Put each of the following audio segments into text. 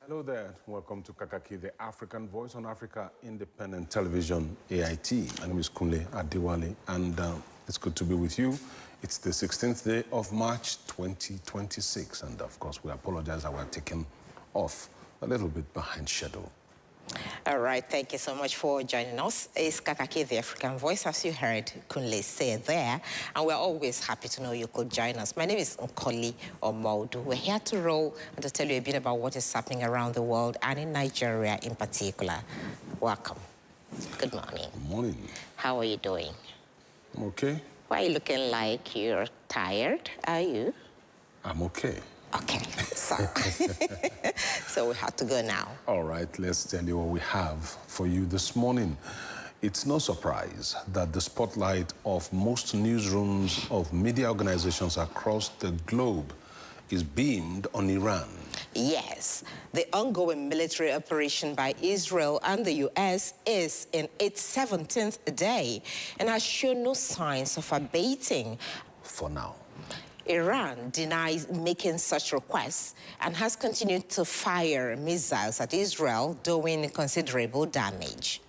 Hello there. Welcome to Kakaki, the African Voice on Africa Independent Television, AIT. My name is Kunle Adewale, and it's good to be with you. It's the 16th day of March, 2026. And of course, we apologize that we're taking off a little bit behind schedule. All right, thank you so much for joining us. It's Kakaki, the African Voice, as you heard Kunle say there, and we're always happy to know you could join us. My name is Nkoli Omodu. We're here to roll and to tell you a bit about what is happening around the world and in Nigeria in particular. Welcome. Good morning. Good morning. How are you doing? I'm okay. Why are you looking like you're tired? Are you? I'm okay. Okay, so we have to go now. All right, let's tell you what we have for you this morning. It's no surprise that the spotlight of most newsrooms of media organizations across the globe is beamed on Iran. Yes, the ongoing military operation by Israel and the U.S. is in its 17th day and has shown no signs of abating. For now. Iran denies making such requests and has continued to fire missiles at Israel, doing considerable damage.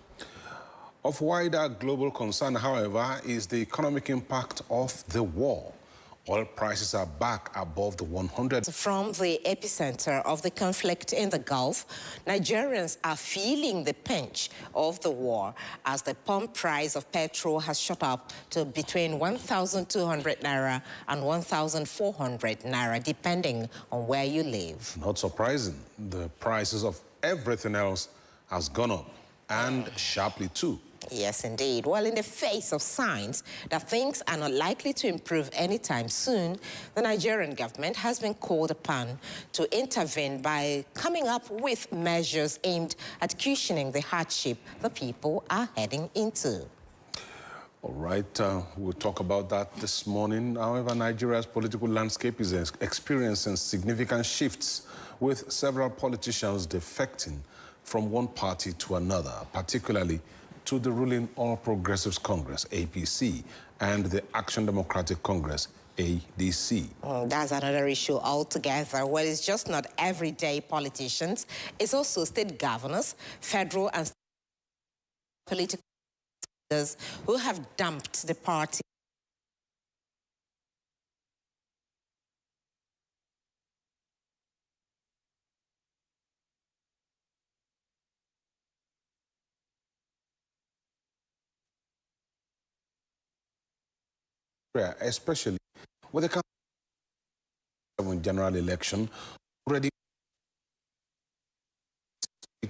Of wider global concern, however, is the economic impact of the war. Oil prices are back above the 100. From the epicenter of the conflict in the Gulf, Nigerians are feeling the pinch of the war as the pump price of petrol has shot up to between 1,200 naira and 1,400 naira, depending on where you live. Not surprising, the prices of everything else has gone up, and sharply too. Yes, indeed. Well, in the face of signs that things are not likely to improve anytime soon, the Nigerian government has been called upon to intervene by coming up with measures aimed at cushioning the hardship the people are heading into. All right, we'll talk about that this morning. However, Nigeria's political landscape is experiencing significant shifts, with several politicians defecting from one party to another, particularly to the ruling All Progressives Congress, APC, and the Action Democratic Congress, ADC. That's another issue altogether. Well, it's just not everyday politicians. It's also state governors, federal and political leaders who have dumped the party. Especially with the general election, already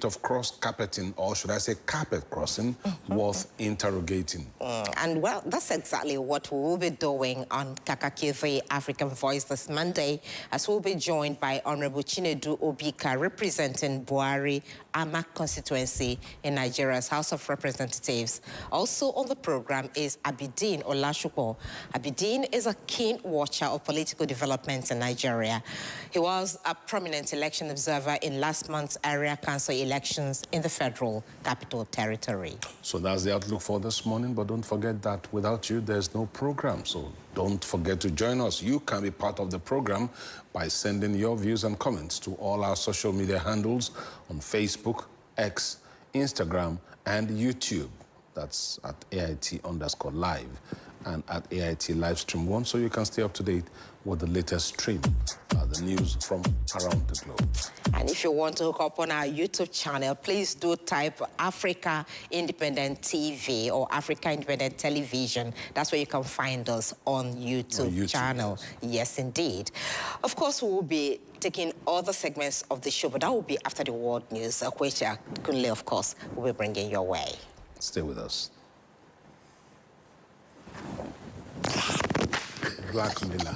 of cross-carpeting, or should I say carpet crossing, worth interrogating. And well, that's exactly what we will be doing on Kakaki, the African Voice, this Monday, as we'll be joined by Honorable Chinedu Obika, representing Buhari Amak constituency in Nigeria's House of Representatives. Also on the program is Abidin Olashupo. Abidin is a keen watcher of political developments in Nigeria. He was a prominent election observer in last month's area council elections in the Federal Capital Territory. So that's the outlook for this morning, but don't forget that without you, there's no program. So don't forget to join us. You can be part of the program by sending your views and comments to all our social media handles on Facebook, X, Instagram, and YouTube. That's at AIT_live and at AIT Livestream 1, so you can stay up to date with the latest stream, the news from around the globe. And if you want to hook up on our YouTube channel, please do type Africa Independent TV or Africa Independent Television. That's where you can find us on YouTube channel. Yes, indeed. Of course, we will be taking other segments of the show, but that will be after the world news, which Kunle, of course, will be bringing your way. Stay with us. Black Miller.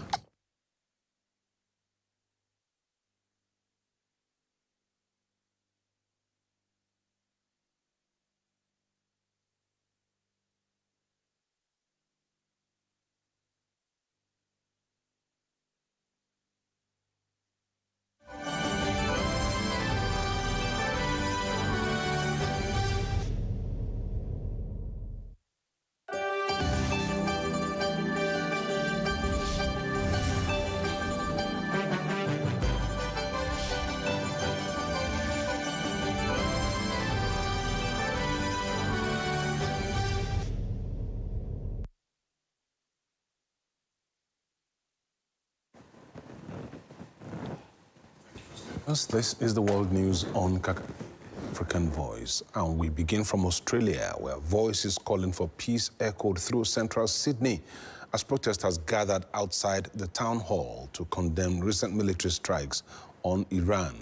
This is the world news on Kakaki, African Voice, and we begin from Australia, where voices calling for peace echoed through central Sydney as protesters gathered outside the town hall to condemn recent military strikes on Iran.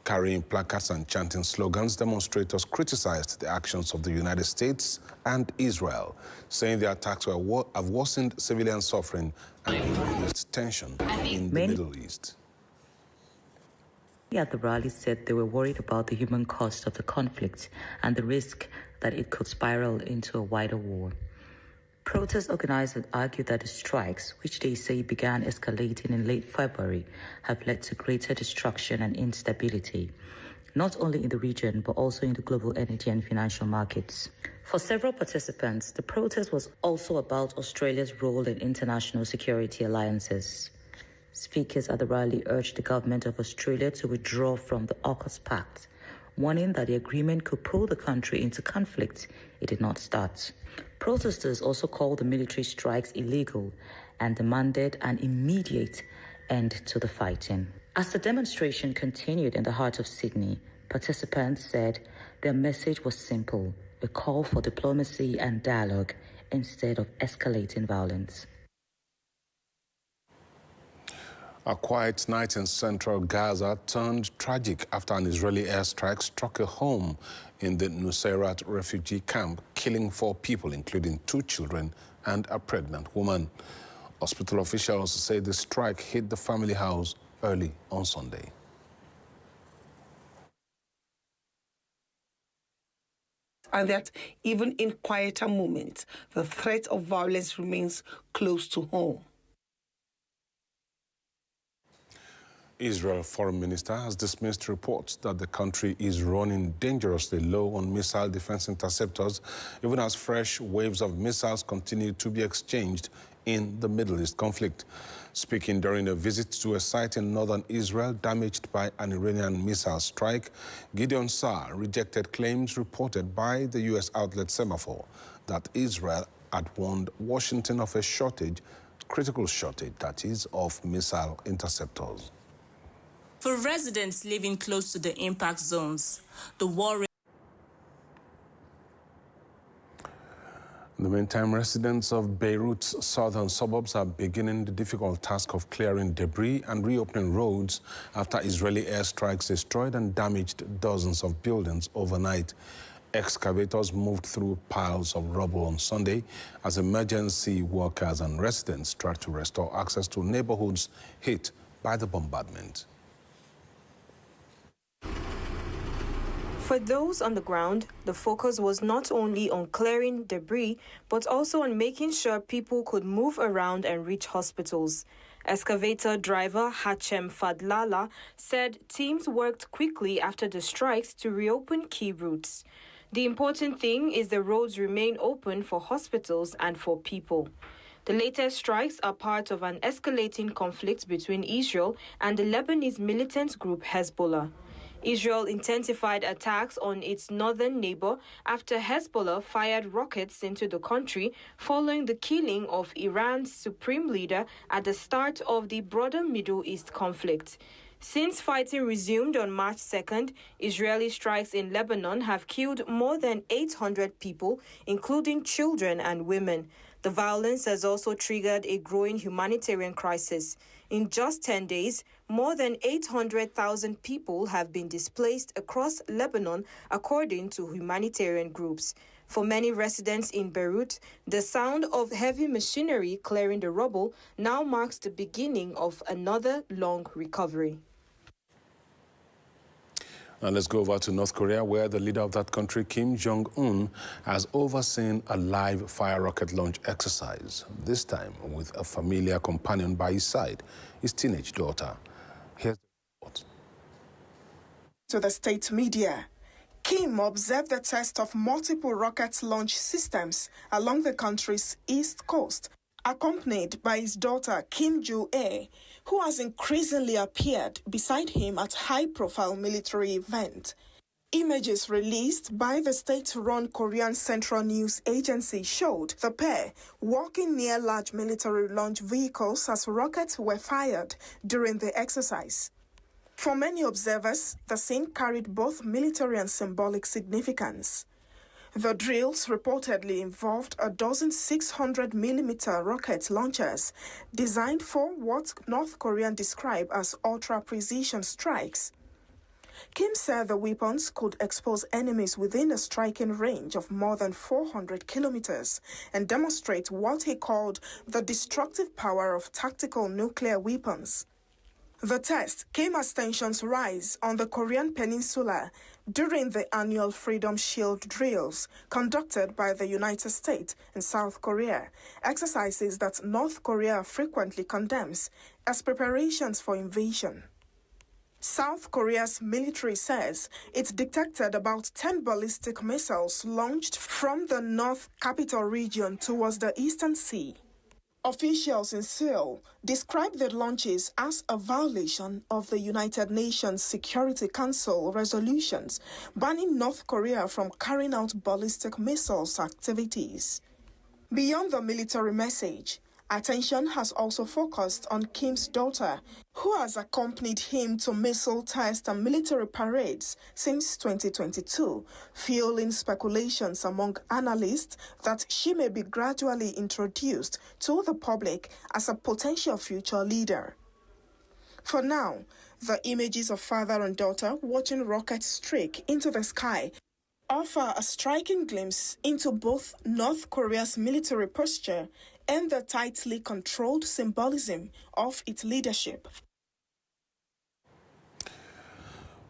Carrying placards and chanting slogans, demonstrators criticized the actions of the United States and Israel, saying the attacks have worsened civilian suffering and increased tension in the Middle East. At the rally said they were worried about the human cost of the conflict and the risk that it could spiral into a wider war. Protest organizers argued that the strikes, which they say began escalating in late February, have led to greater destruction and instability, not only in the region but also in the global energy and financial markets. For several participants, the protest was also about Australia's role in international security alliances. Speakers at the rally urged the government of Australia to withdraw from the AUKUS Pact, warning that the agreement could pull the country into conflict it did not start. Protesters also called the military strikes illegal and demanded an immediate end to the fighting. As the demonstration continued in the heart of Sydney, participants said their message was simple: a call for diplomacy and dialogue instead of escalating violence. A quiet night in central Gaza turned tragic after an Israeli airstrike struck a home in the Nuseirat refugee camp, killing 4 people, including 2 children and a pregnant woman. Hospital officials say the strike hit the family house early on Sunday. And that even in quieter moments, the threat of violence remains close to home. Israel Foreign Minister has dismissed reports that the country is running dangerously low on missile defense interceptors, even as fresh waves of missiles continue to be exchanged in the Middle East conflict. Speaking during a visit to a site in northern Israel damaged by an Iranian missile strike, Gideon Saar rejected claims reported by the U.S. outlet Semaphore that Israel had warned Washington of a critical shortage, that is, of missile interceptors. For residents living close to the impact zones, the war... In the meantime, residents of Beirut's southern suburbs are beginning the difficult task of clearing debris and reopening roads after Israeli airstrikes destroyed and damaged dozens of buildings overnight. Excavators moved through piles of rubble on Sunday as emergency workers and residents tried to restore access to neighborhoods hit by the bombardment. For those on the ground, the focus was not only on clearing debris, but also on making sure people could move around and reach hospitals. Excavator driver Hachem Fadlala said teams worked quickly after the strikes to reopen key routes. The important thing is the roads remain open for hospitals and for people. The latest strikes are part of an escalating conflict between Israel and the Lebanese militant group Hezbollah. Israel intensified attacks on its northern neighbor after Hezbollah fired rockets into the country following the killing of Iran's supreme leader at the start of the broader Middle East conflict. Since fighting resumed on March 2nd, Israeli strikes in Lebanon have killed more than 800 people, including children and women. The violence has also triggered a growing humanitarian crisis. In just 10 days, more than 800,000 people have been displaced across Lebanon, according to humanitarian groups. For many residents in Beirut, the sound of heavy machinery clearing the rubble now marks the beginning of another long recovery. Now let's go over to North Korea, where the leader of that country, Kim Jong-un, has overseen a live fire rocket launch exercise, this time with a familiar companion by his side, his teenage daughter. Here's the report. To the state media, Kim observed the test of multiple rocket launch systems along the country's east coast, accompanied by his daughter Kim Joo-ae, who has increasingly appeared beside him at high-profile military events. Images released by the state-run Korean Central News Agency showed the pair walking near large military launch vehicles as rockets were fired during the exercise. For many observers, the scene carried both military and symbolic significance. The drills reportedly involved a dozen 600mm rocket launchers designed for what North Koreans describe as ultra-precision strikes. Kim said the weapons could expose enemies within a striking range of more than 400 kilometers and demonstrate what he called the destructive power of tactical nuclear weapons. The test came as tensions rise on the Korean peninsula during the annual Freedom Shield drills conducted by the United States and South Korea, exercises that North Korea frequently condemns as preparations for invasion. South Korea's military says it detected about 10 ballistic missiles launched from the North Capital Region towards the Eastern Sea. Officials in Seoul described the launches as a violation of the United Nations Security Council resolutions banning North Korea from carrying out ballistic missiles activities. Beyond the military message, attention has also focused on Kim's daughter, who has accompanied him to missile tests and military parades since 2022, fueling speculations among analysts that she may be gradually introduced to the public as a potential future leader. For now, the images of father and daughter watching rockets streak into the sky offer a striking glimpse into both North Korea's military posture and the tightly controlled symbolism of its leadership.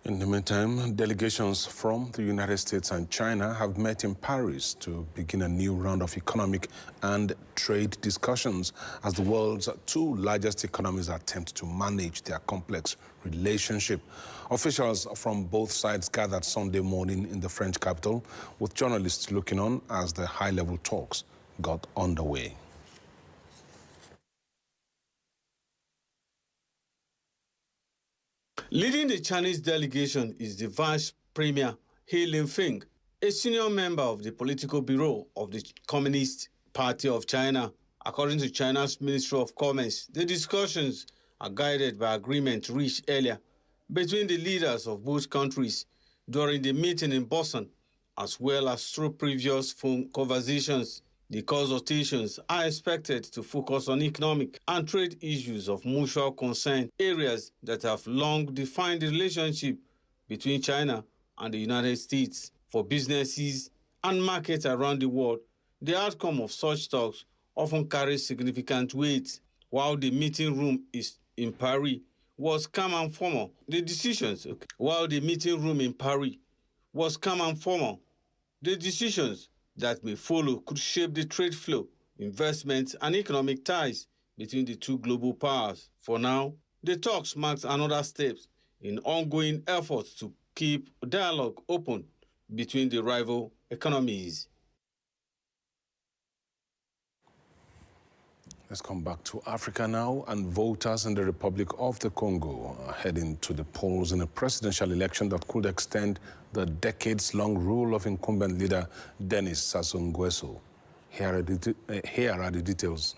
In the meantime, delegations from the United States and China have met in Paris to begin a new round of economic and trade discussions as the world's two largest economies attempt to manage their complex relationship. Officials from both sides gathered Sunday morning in the French capital, with journalists looking on as the high-level talks got underway. Leading the Chinese delegation is the Vice Premier He Linfeng, a senior member of the political bureau of the Communist Party of China. According to China's Ministry of Commerce, the discussions are guided by agreement reached earlier between the leaders of both countries during the meeting in Boston, as well as through previous phone conversations. The consultations are expected to focus on economic and trade issues of mutual concern, areas that have long defined the relationship between China and the United States. For businesses and markets around the world, the outcome of such talks often carries significant weight. While the meeting room in Paris was calm and formal, the decisions that may follow could shape the trade flow, investments, and economic ties between the two global powers. For now, the talks marks another step in ongoing efforts to keep dialogue open between the rival economies. Let's come back to Africa now, and voters in the Republic of the Congo are heading to the polls in a presidential election that could extend the decades-long rule of incumbent leader Denis Sassou Nguesso. Here are the details.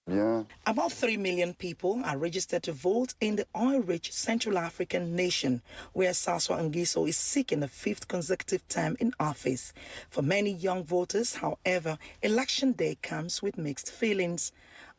Yeah. About 3 million people are registered to vote in the oil-rich Central African nation, where Sassou Nguesso is seeking a 5th consecutive term in office. For many young voters, however, election day comes with mixed feelings.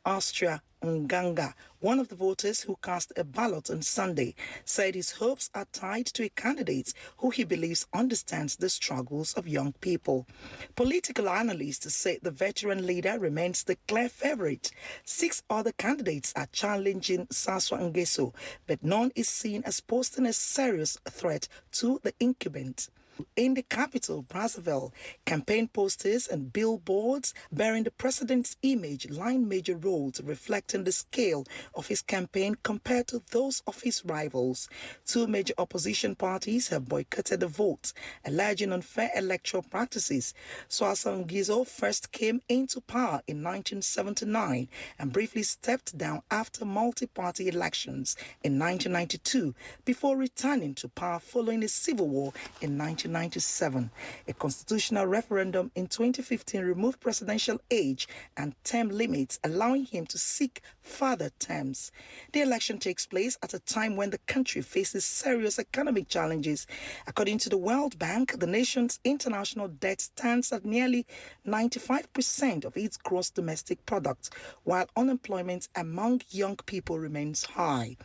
Austria Nganga, one of the voters who cast a ballot on Sunday, said his hopes are tied to a candidate who he believes understands the struggles of young people. Political analysts say the veteran leader remains the clear favorite. 6 other candidates are challenging Sassou Nguesso, but none is seen as posing a serious threat to the incumbent. In the capital, Brazzaville, campaign posters and billboards bearing the president's image line major roads, reflecting the scale of his campaign compared to those of his rivals. 2 major opposition parties have boycotted the vote, alleging unfair electoral practices. Sassou Nguesso first came into power in 1979 and briefly stepped down after multi-party elections in 1992 before returning to power following a civil war in 1993. 1997. A constitutional referendum in 2015 removed presidential age and term limits, allowing him to seek further terms. The election takes place at a time when the country faces serious economic challenges. According to the World Bank, the nation's international debt stands at nearly 95% of its gross domestic product, while unemployment among young people remains high.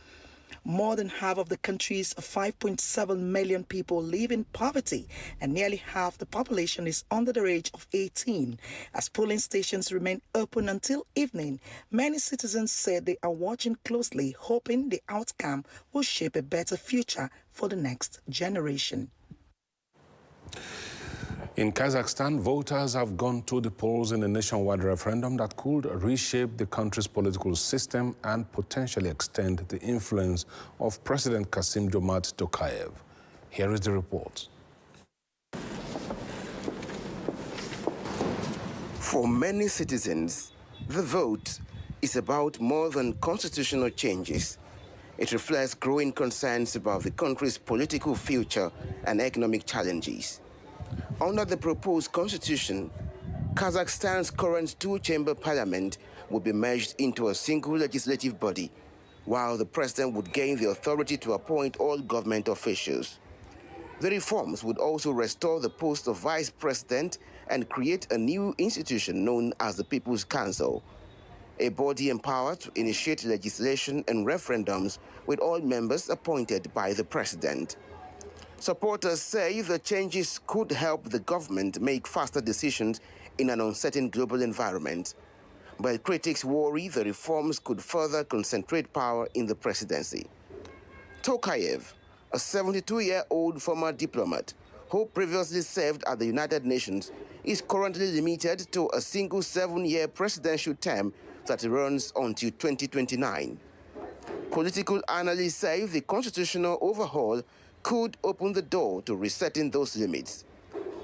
More than half of the country's 5.7 million people live in poverty, and nearly half the population is under the age of 18. As polling stations remain open until evening, many citizens said they are watching closely, hoping the outcome will shape a better future for the next generation. In Kazakhstan, voters have gone to the polls in a nationwide referendum that could reshape the country's political system and potentially extend the influence of President Kassym-Jomart Tokayev. Here is the report. For many citizens, the vote is about more than constitutional changes. It reflects growing concerns about the country's political future and economic challenges. Under the proposed constitution, Kazakhstan's current two-chamber parliament would be merged into a single legislative body, while the president would gain the authority to appoint all government officials. The reforms would also restore the post of vice president and create a new institution known as the People's Council, a body empowered to initiate legislation and referendums with all members appointed by the president. Supporters say the changes could help the government make faster decisions in an uncertain global environment. But critics worry the reforms could further concentrate power in the presidency. Tokayev, a 72-year-old former diplomat who previously served at the United Nations, is currently limited to a single 7-year presidential term that runs until 2029. Political analysts say the constitutional overhaul could open the door to resetting those limits.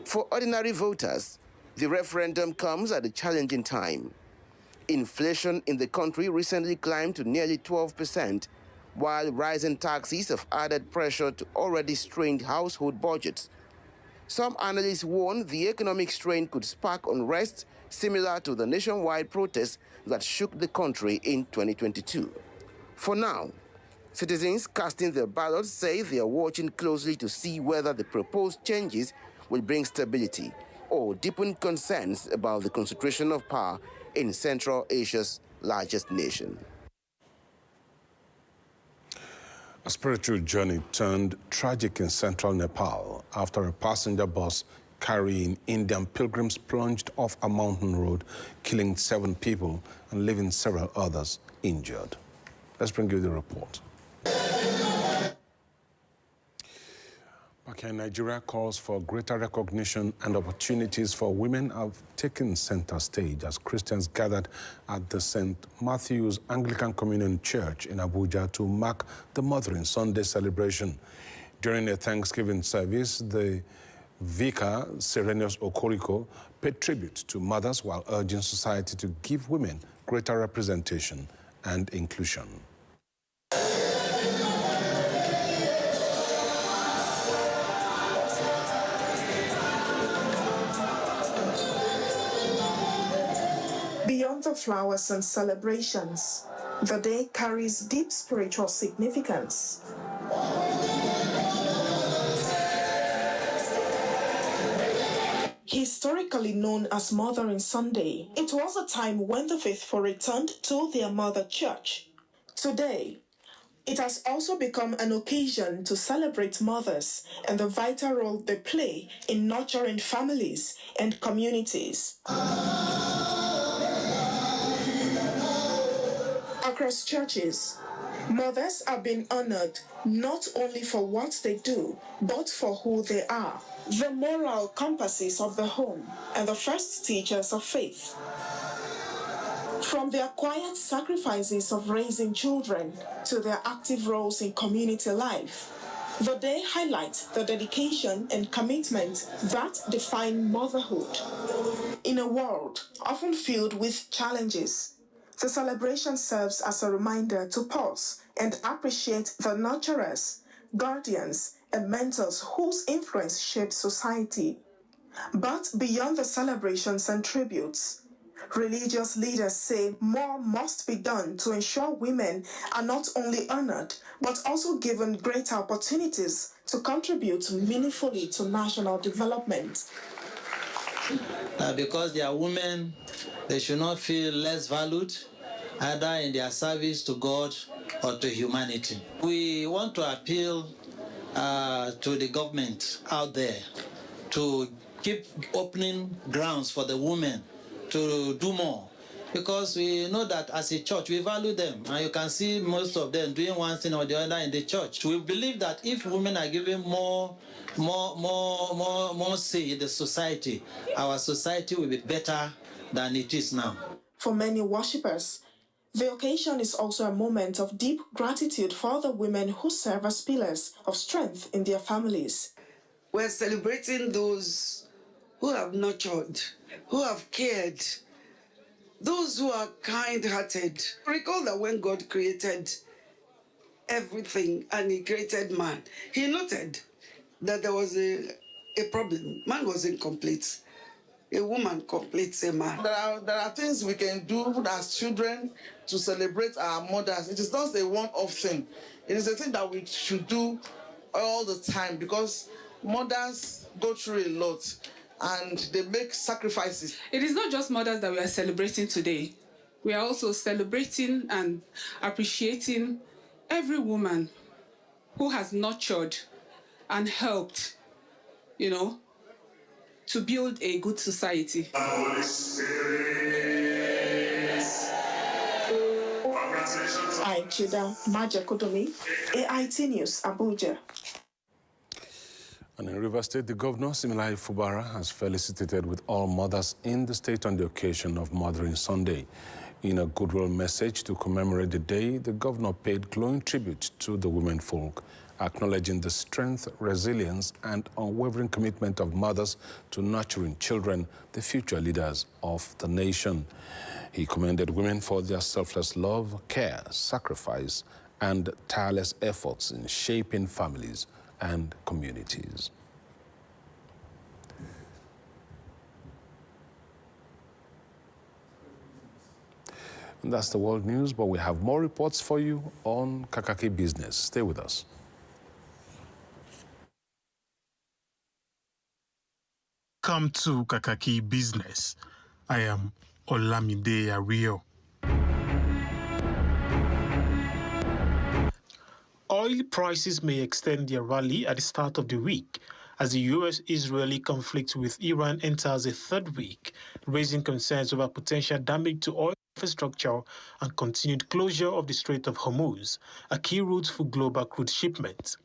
For ordinary voters, the referendum comes at a challenging time. Inflation in the country recently climbed to nearly 12%, while rising taxes have added pressure to already strained household budgets. Some analysts warn the economic strain could spark unrest similar to the nationwide protests that shook the country in 2022. For now, citizens casting their ballots say they are watching closely to see whether the proposed changes will bring stability or deepen concerns about the concentration of power in Central Asia's largest nation. A spiritual journey turned tragic in central Nepal after a passenger bus carrying Indian pilgrims plunged off a mountain road, killing 7 people and leaving several others injured. Let's bring you the report. Back here in Nigeria, calls for greater recognition and opportunities for women have taken center stage as Christians gathered at the St. Matthew's Anglican Communion Church in Abuja to mark the Mothering Sunday celebration. During a Thanksgiving service, the Vicar, Serenius Okoriko, paid tribute to mothers while urging society to give women greater representation and inclusion. Beyond the flowers and celebrations, the day carries deep spiritual significance. Historically known as Mothering Sunday, it was a time when the faithful returned to their mother church. Today, it has also become an occasion to celebrate mothers and the vital role they play in nurturing families and communities. Across churches, mothers are being honored not only for what they do, but for who they are, the moral compasses of the home and the first teachers of faith. From their quiet sacrifices of raising children to their active roles in community life, the day highlights the dedication and commitment that define motherhood. In a world often filled with challenges, the celebration serves as a reminder to pause and appreciate the nurturers, guardians, and mentors whose influence shaped society. But beyond the celebrations and tributes, religious leaders say more must be done to ensure women are not only honored, but also given greater opportunities to contribute meaningfully to national development. Because they are women, they should not feel less valued, either in their service to God or to humanity. We want to appeal to the government out there to keep opening grounds for the women to do more, because we know that as a church we value them, and you can see most of them doing one thing or the other in the church. We believe that if women are given more say in the society, our society will be better than it is now. For many worshippers, the occasion is also a moment of deep gratitude for the women who serve as pillars of strength in their families. We're celebrating those who have nurtured, who have cared, those who are kind-hearted. Recall that when God created everything and he created man, he noted that there was a problem. Man was incomplete. A woman completes a man. There are things we can do as children to celebrate our mothers. It is not a one-off thing. It is a thing that we should do all the time, because mothers go through a lot and they make sacrifices. It is not just mothers that we are celebrating today. We are also celebrating and appreciating every woman who has nurtured and helped, to build a good society. Chida Majakodomi, AIT News, Abuja. And in Rivers State, the governor, Similahi Fubara, has felicitated with all mothers in the state on the occasion of Mothering Sunday. In a goodwill message to commemorate the day, the governor paid glowing tribute to the women folk, acknowledging the strength, resilience, and unwavering commitment of mothers to nurturing children, the future leaders of the nation. He commended women for their selfless love, care, sacrifice, and tireless efforts in shaping families and communities. And that's the world news, but we have more reports for you on Kakaki business. Stay with us. Welcome to Kakaki business. I am Olamide Ario. Oil prices may extend their rally at the start of the week as the U.S.-Israeli conflict with Iran enters a third week, raising concerns over potential damage to oil infrastructure and continued closure of the Strait of Hormuz, a key route for global crude shipments.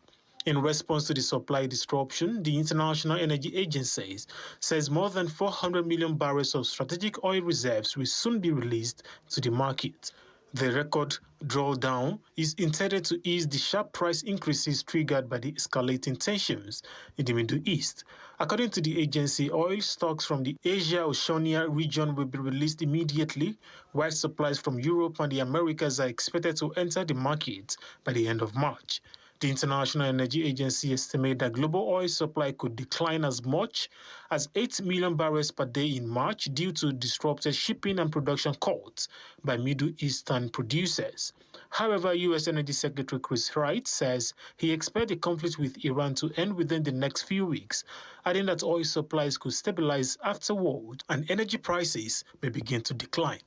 In response to the supply disruption, the International Energy Agency says more than 400 million barrels of strategic oil reserves will soon be released to the market. The record drawdown is intended to ease the sharp price increases triggered by the escalating tensions in the Middle East. According to the agency, oil stocks from the Asia-Oceania region will be released immediately, while supplies from Europe and the Americas are expected to enter the market by the end of March. The International Energy Agency estimates that global oil supply could decline as much as 8 million barrels per day in March due to disrupted shipping and production cuts by Middle Eastern producers. However, U.S. Energy Secretary Chris Wright says he expects the conflict with Iran to end within the next few weeks, adding that oil supplies could stabilize afterward and energy prices may begin to decline.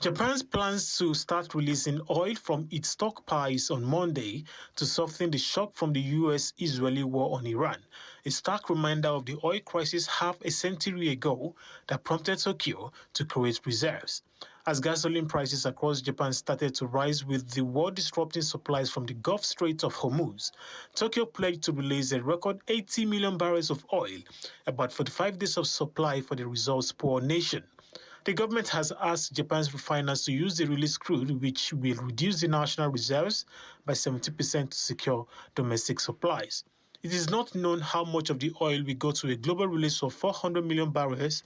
Japan plans to start releasing oil from its stockpiles on Monday to soften the shock from the U.S.-Israeli war on Iran, a stark reminder of the oil crisis half a century ago that prompted Tokyo to create reserves. As gasoline prices across Japan started to rise with the war disrupting supplies from the Gulf Strait of Hormuz, Tokyo pledged to release a record 80 million barrels of oil, about 45 days of supply for the resource-poor nation. The government has asked Japan's refiners to use the released crude, which will reduce the national reserves by 70% to secure domestic supplies. It is not known how much of the oil will go to a global release of 400 million barrels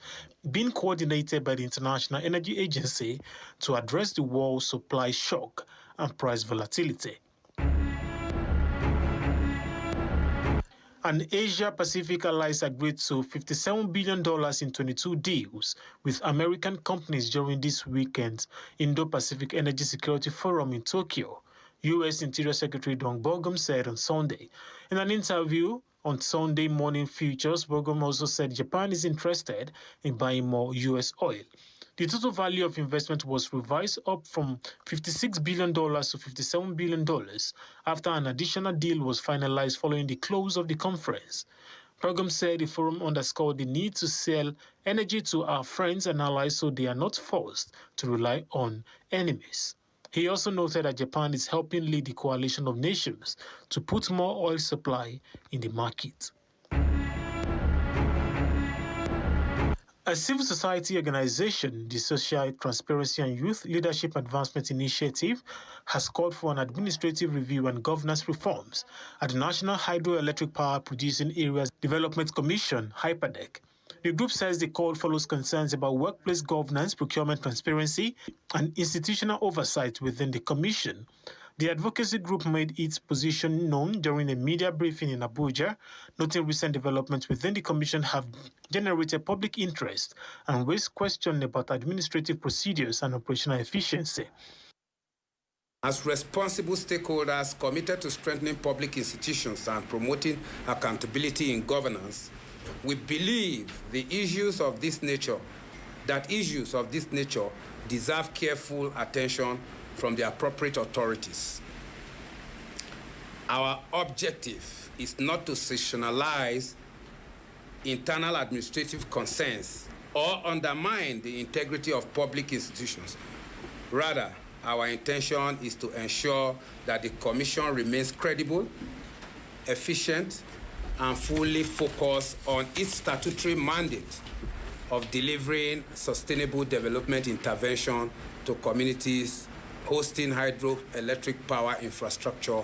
being coordinated by the International Energy Agency to address the world supply shock and price volatility. And Asia-Pacific allies agreed to $57 billion in 22 deals with American companies during this weekend's Indo-Pacific Energy Security Forum in Tokyo, U.S. Interior Secretary Don Burgum said on Sunday. In an interview on Sunday Morning Futures, Burgum also said Japan is interested in buying more U.S. oil. The total value of investment was revised up from $56 billion to $57 billion after an additional deal was finalized following the close of the conference. Burgum said the forum underscored the need to sell energy to our friends and allies so they are not forced to rely on enemies. He also noted that Japan is helping lead the coalition of nations to put more oil supply in the market. A civil society organization, the Social Transparency and Youth Leadership Advancement Initiative, has called for an administrative review and governance reforms at the National Hydroelectric Power Producing Areas Development Commission, HYPADEC. The group says the call follows concerns about workplace governance, procurement transparency, and institutional oversight within the commission. The advocacy group made its position known during a media briefing in Abuja, noting recent developments within the commission have generated public interest and raised questions about administrative procedures and operational efficiency. As responsible stakeholders committed to strengthening public institutions and promoting accountability in governance, we believe issues of this nature deserve careful attention from the appropriate authorities. Our objective is not to sectionalize internal administrative concerns or undermine the integrity of public institutions. Rather, our intention is to ensure that the Commission remains credible, efficient, and fully focused on its statutory mandate of delivering sustainable development intervention to communities hosting hydroelectric power infrastructure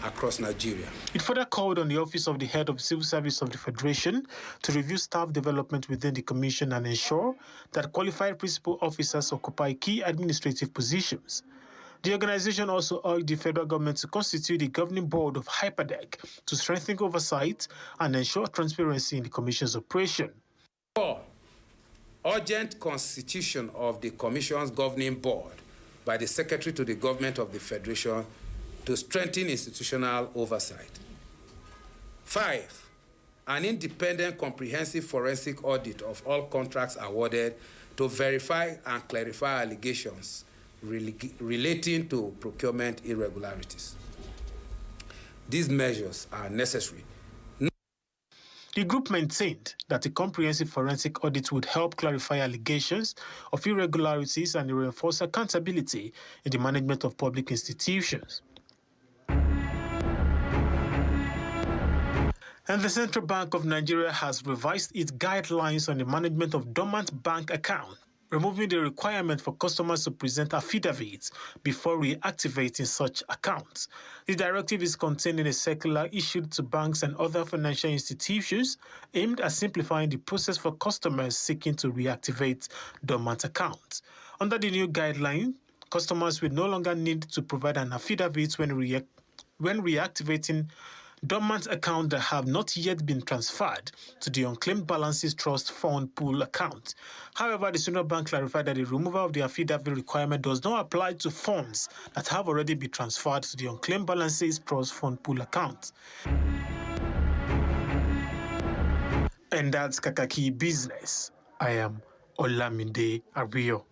across Nigeria. It further called on the Office of the Head of Civil Service of the Federation to review staff development within the Commission and ensure that qualified principal officers occupy key administrative positions. The organization also urged the federal government to constitute the governing board of HYPADEC to strengthen oversight and ensure transparency in the Commission's operation. 4. Urgent constitution of the Commission's governing board by the Secretary to the Government of the Federation to strengthen institutional oversight. 5. An independent comprehensive forensic audit of all contracts awarded to verify and clarify allegations relating to procurement irregularities. These measures are necessary. The group maintained that a comprehensive forensic audit would help clarify allegations of irregularities and reinforce accountability in the management of public institutions. And the Central Bank of Nigeria has revised its guidelines on the management of dormant bank accounts, removing the requirement for customers to present affidavits before reactivating such accounts. The directive is contained in a circular issued to banks and other financial institutions aimed at simplifying the process for customers seeking to reactivate dormant accounts. Under the new guideline, customers will no longer need to provide an affidavit when reactivating dormant accounts that have not yet been transferred to the Unclaimed Balances Trust Fund Pool account. However, the Central Bank clarified that the removal of the affidavit requirement does not apply to funds that have already been transferred to the Unclaimed Balances Trust Fund Pool account. And that's Kakaki Business. I am Olamide Ario.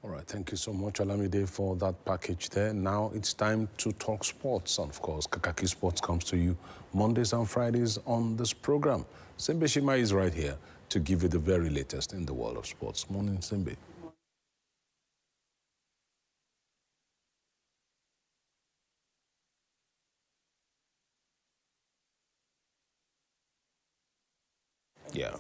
All right, thank you so much, Olamide, for that package there. Now it's time to talk sports. And of course, Kakaki Sports comes to you Mondays and Fridays on this program. Sembe Shima is right here to give you the very latest in the world of sports. Morning, Sembe. Yeah.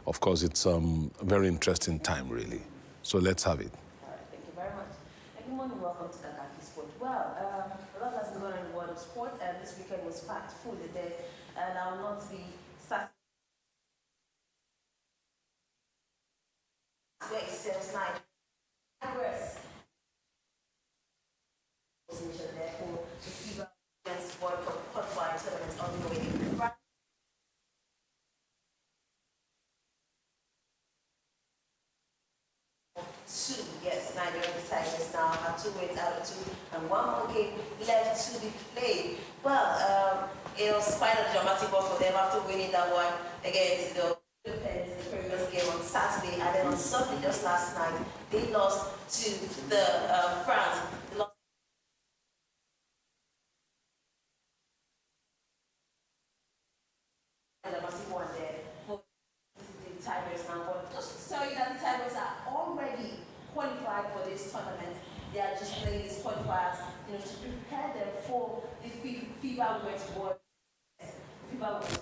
Of course, it's a very interesting time, really. So let's have it. All right, thank you very much. And good morning, welcome to Kakaki Sport. Well, a lot has been going on in the world of sport, and this weekend was packed full today, and I will not be starting where it serves Nigeria. Therefore, the FIBA Women's World Cup qualifying tournament ongoing. Yes, Nigeria Tigers now have 2 wins out of 2 and 1 more game left to be played. Well, it was quite a dramatic one for them after winning that one against the Philippines in the previous game on Saturday, and then on Sunday, just last night, they lost to the France. They lost a massive one there for the Tigers now. But just to tell you that the Tigers are already qualified for this tournament. They are just playing these qualifiers, to prepare them for the FIBA Women's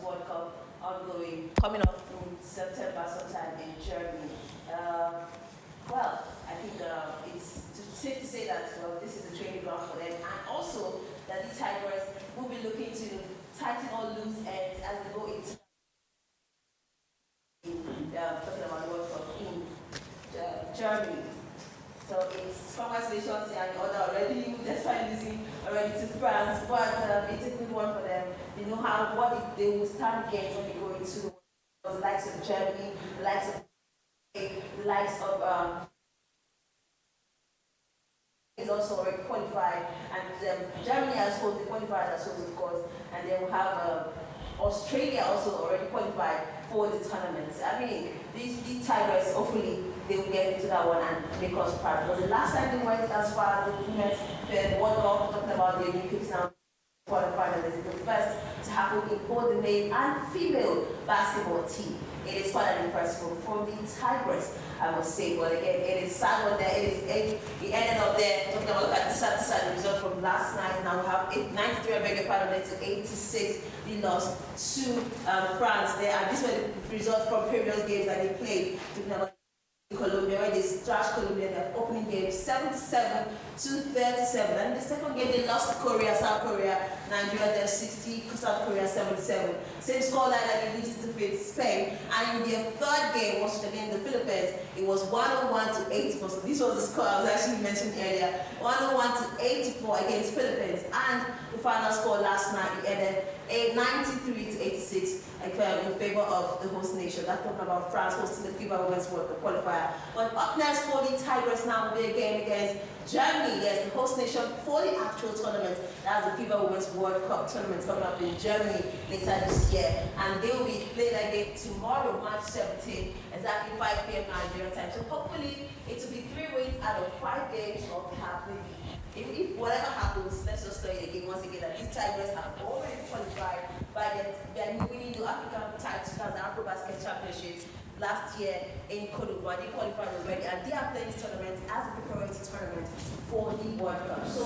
World Cup ongoing, coming up in September sometime in Germany. Well, I think it's safe to say that this is a training ground for them, and also that the Tigers will be looking to tighten all loose ends as they go into talking about the World Cup in Germany. So it's congratulations and order already. That's why losing already to France, but it's a good one for them. They know they will stand against when they go into the likes of Germany, the likes of is also already qualified, and Germany has hosted, the qualifiers as well, of course, and they will have Australia also already qualified for the tournaments. I mean, these Tigers, hopefully, they will get into that one and make us proud. Because the last time they went as far as the Women's World Cup, talking about the Olympics now, qualified, this is the first to happen in both the male and female basketball team. It is quite an impressive one from the Tigers, I must say. But again, it is sad one there. It ended up there. Talking about the sad result from last night. Now we have 93, I beg your pardon, to 86. They lost to France there. And this was the result from previous games that they played. Talking about Colombia, where they trashed Colombia in their opening game 77-37. And in the second game, they lost to Korea, South Korea, Nigeria, they're 60, South Korea 77. Same scoreline that they used to defeat Spain. And in their third game, was against the Philippines, it was 101-84. So this was the score I was actually mentioning earlier. 101-84 against Philippines. And the final score last night, it ended 93-86 in favor of the host nation. That's talking about France hosting the FIBA Women's World Cup qualifier. But up next for the Tigers now will be a game against Germany. Yes, the host nation for the actual tournament. That's the FIBA Women's World Cup tournament coming up in Germany later this year. And they will be playing that game tomorrow, March 17, exactly 5 p.m. Nigerian time. So hopefully it will be 3 wins out of 5 games of happening. If whatever happens, let's just tell you again, once again, that these Tigers have already qualified by their winning the African titles as the Afro-Basket Championships last year in Cote d'Ivoire. They qualified already, and they are playing this tournament as a preparatory tournament for the World Cup. So,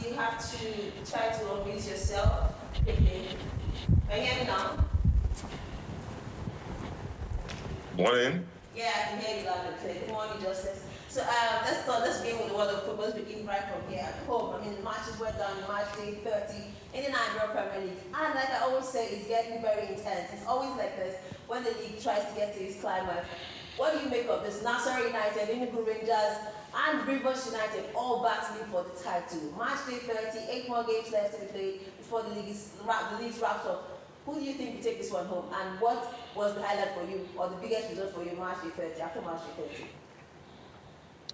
you have to try to unmute yourself. Can you hear me now? Morning. Yeah, I can hear you loud and clear. Good morning, Justice. So let's begin with the world of football. Begin right from here at home. I mean, the matches were done March day 30 in the Nigerian Premier League. And like I always say, it's getting very intense. It's always like this when the league tries to get to its climax. What do you make of this? Nassau United, Enugu Rangers, and Rivers United all battling for the title. March day 30, 8 more games left to be played before the league wraps up. Who do you think will take this one home? And what was the highlight for you, or the biggest result for you March day 30, after March day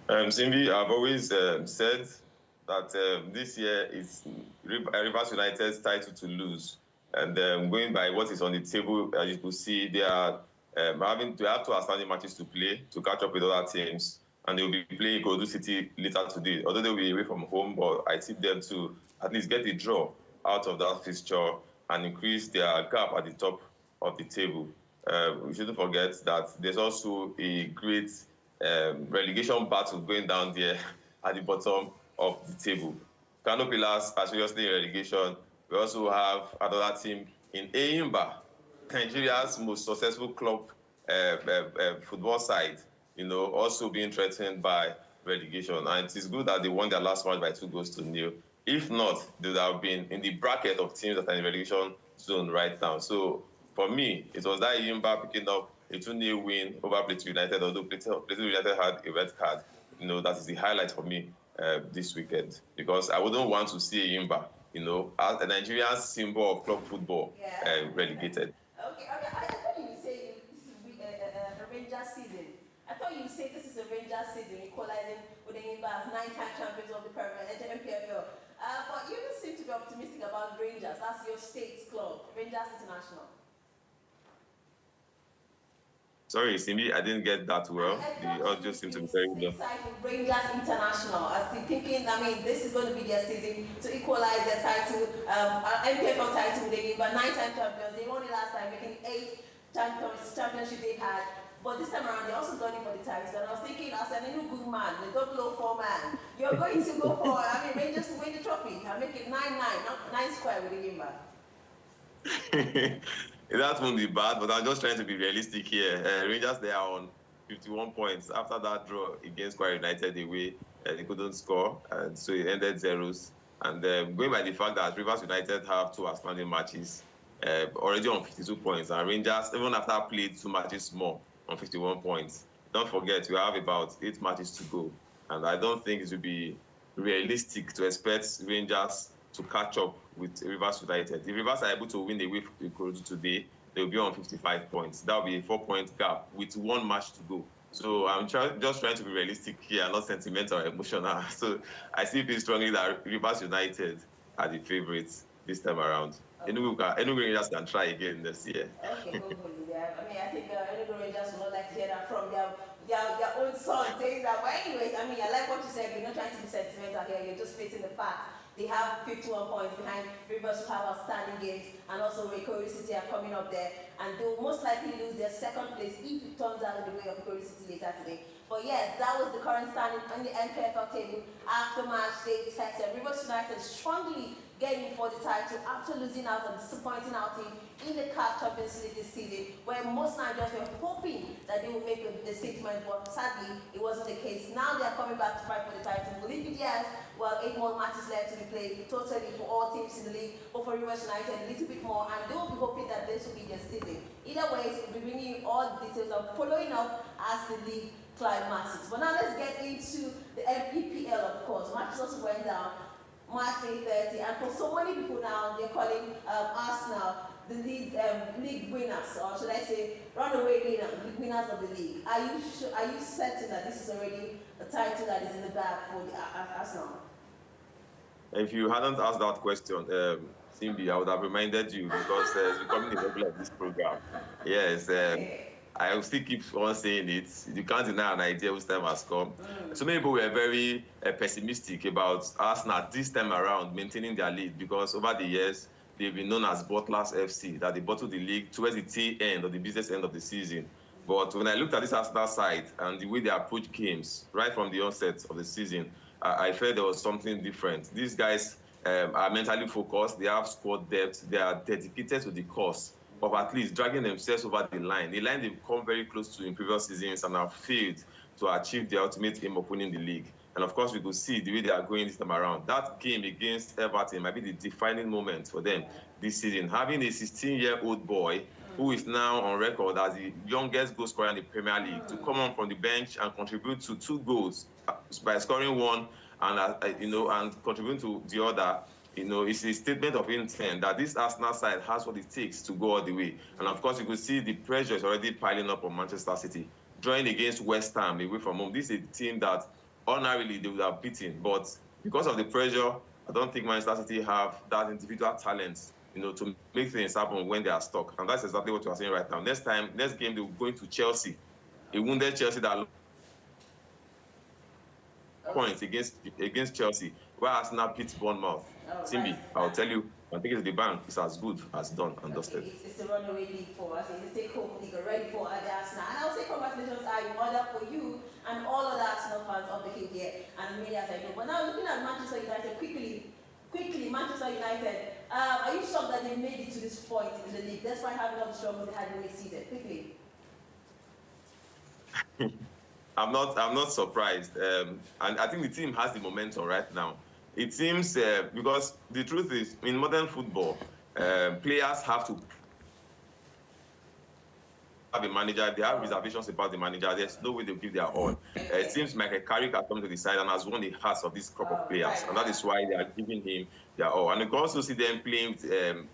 30? Simbi, I've always said that this year is Rivers United's title to lose. And going by what is on the table, as you can see, they are have 2 outstanding matches to play to catch up with other teams. And they'll be playing Godu City later today. Although they'll be away from home, but I tip them to at least get a draw out of that fixture and increase their gap at the top of the table. we shouldn't forget that there's also a great relegation battle going down there at the bottom of the table. Kano Pillars are seriously in relegation. We also have another team in Enyimba, Nigeria's most successful club football side, also being threatened by relegation. And it is good that they won their last match by 2-0. If not, they would have been in the bracket of teams that are in the relegation zone right now. So for me, it was that Enyimba picking up a 2-0 win over Plateau United, although Plateau United had a red card. That is the highlight for me this weekend, because I wouldn't want to see Enyimba, as a Nigerian symbol of club football, relegated. Okay. I thought you would say this is a Rangers season. I thought you would say this is a Rangers season, equalizing with the Enyimba as 9-time champions of the NPFL. But you don't seem to be optimistic about Rangers. That's your state's club, Rangers International. Sorry, Simbi, I didn't get that well. The audio seems to be very low. Rangers International, as the thinking, this is going to be their season to equalize their title, NPFL title with the Enyimba, 9-time champions. They won it last time, making 8 championship they had. But this time around, they also got it for the title. And I was thinking, as an good man, the 004 man, you're going to go for, Rangers to win the trophy. I'm making 9-9, not 9 square with the Enyimba. That won't be bad, but I'm just trying to be realistic here. Rangers, they are on 51 points. After that draw against Kwara United away, they couldn't score, and so it ended zeros. And going by the fact that Rivers United have 2 outstanding matches, already on 52 points, and Rangers, even after played 2 matches more, on 51 points. Don't forget, we have about 8 matches to go, and I don't think it would be realistic to expect Rangers to catch up with Rivers United. If Rivers are able to win away from Crude today, they'll be on 55 points. That will be a 4-point gap with 1 match to go. So I'm just trying to be realistic here, not sentimental or emotional. So I still feel strongly that Rivers United are the favourites this time around. Any Rangers can try again this year. Okay, hopefully, I think any Rangers will not like to hear that from their own son saying that. But anyways, I like what you said. You're not trying to be sentimental here. You're just facing the fact. They have 51 points behind Rivers, who have outstanding games, and also Ikoro City are coming up there, and they'll most likely lose their 2nd place if it turns out in the way of Ikoro City later today. But yes, that was the current standing on the NPFL table after match day tested. Rivers United strongly getting for the title after losing out and disappointing outing in the CAF Champions League this season, where most Nigerians were hoping that they would make the statement, but sadly, it wasn't the case. Now they are coming back to fight for the title. Will it be theirs? Well, 8 more matches left to be played, totally for all teams in the league, but for Rivers United, a little bit more, and they will be hoping that this will be their season. Either way, we'll be bringing you all the details and following up as the league climaxes. But now let's get into the EPL, of course. Matches also went down March 30, and for so many people now, they're calling Arsenal the league winners, or should I say, runaway winners of the league. Are you certain that this is already a title that is in the bag for the Arsenal? If you hadn't asked that question, Simbi, I would have reminded you, because it's becoming a regular of this program. Yes, I will still keep on saying it. You can't deny an idea whose time has come. So many people were very pessimistic about Arsenal this time around maintaining their lead, because over the years, they've been known as Bottlers FC, that they bottled the league towards the tail end or the business end of the season. But when I looked at this Arsenal side and the way they approach games right from the onset of the season, I felt there was something different. These guys are mentally focused, they have squad depth, they are dedicated to the cause of at least dragging themselves over the line they've come very close to in previous seasons and have failed to achieve the ultimate aim of winning the league. And of course, we could see the way they are going this time around. That game against Everton might be the defining moment for them this season. Having a 16-year-old boy who is now on record as the youngest goal scorer in the Premier League to come on from the bench and contribute to 2 goals by scoring 1 and and contributing to the other. It's a statement of intent that this Arsenal side has what it takes to go all the way. And of course, you could see the pressure is already piling up on Manchester City. Drawing against West Ham away from home, this is a team that ordinarily they would have beaten. But because of the pressure, I don't think Manchester City have that individual talent, to make things happen when they are stuck. And that's exactly what you are saying right now. Next game, they will go into Chelsea. A wounded Chelsea that points against Chelsea, where Arsenal beats Bournemouth. Simbi, I'll tell you, I think it's the bank. It's as good as done and dusted. It's the runaway league for us. It's the take-home league already for Ajasco. And I'll say congratulations are in order for you and all other Arsenal fans of the KPL and many as I know. But now looking at Manchester United quickly, Manchester United, are you shocked that they made it to this point in the league, despite having all the struggles they had in the season? Quickly. I'm not surprised, and I think the team has the momentum right now. It seems because the truth is, in modern football, players have to have a manager. They have reservations about the manager. There's no way they'll give their all. It seems like Kakaki has come to the side and has won the hearts of this crop of players, and that is why they are giving him their all. And you can also see them playing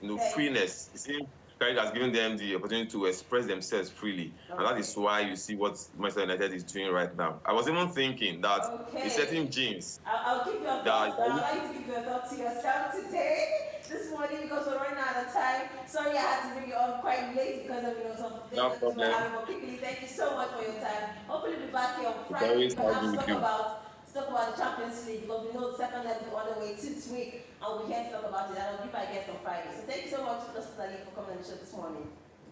with freeness. You see, Kakaki has given them the opportunity to express themselves freely, and that is why you see what Manchester United is doing right now. I was even thinking that a certain James. I'll give you a thought. I'd like to give you a thought to yourself today. This morning, because we're running out of time. Sorry, I had to bring you on quite late because of some things that we're having. But quickly, thank you so much for your time. Hopefully, we'll be back here on Friday. We can talk about the Champions League, because we know the second leg is on the way this week, and we'll be here to talk about it. And I'll be my guest on Friday. So thank you so much, Justice Ali, for coming on the show this morning.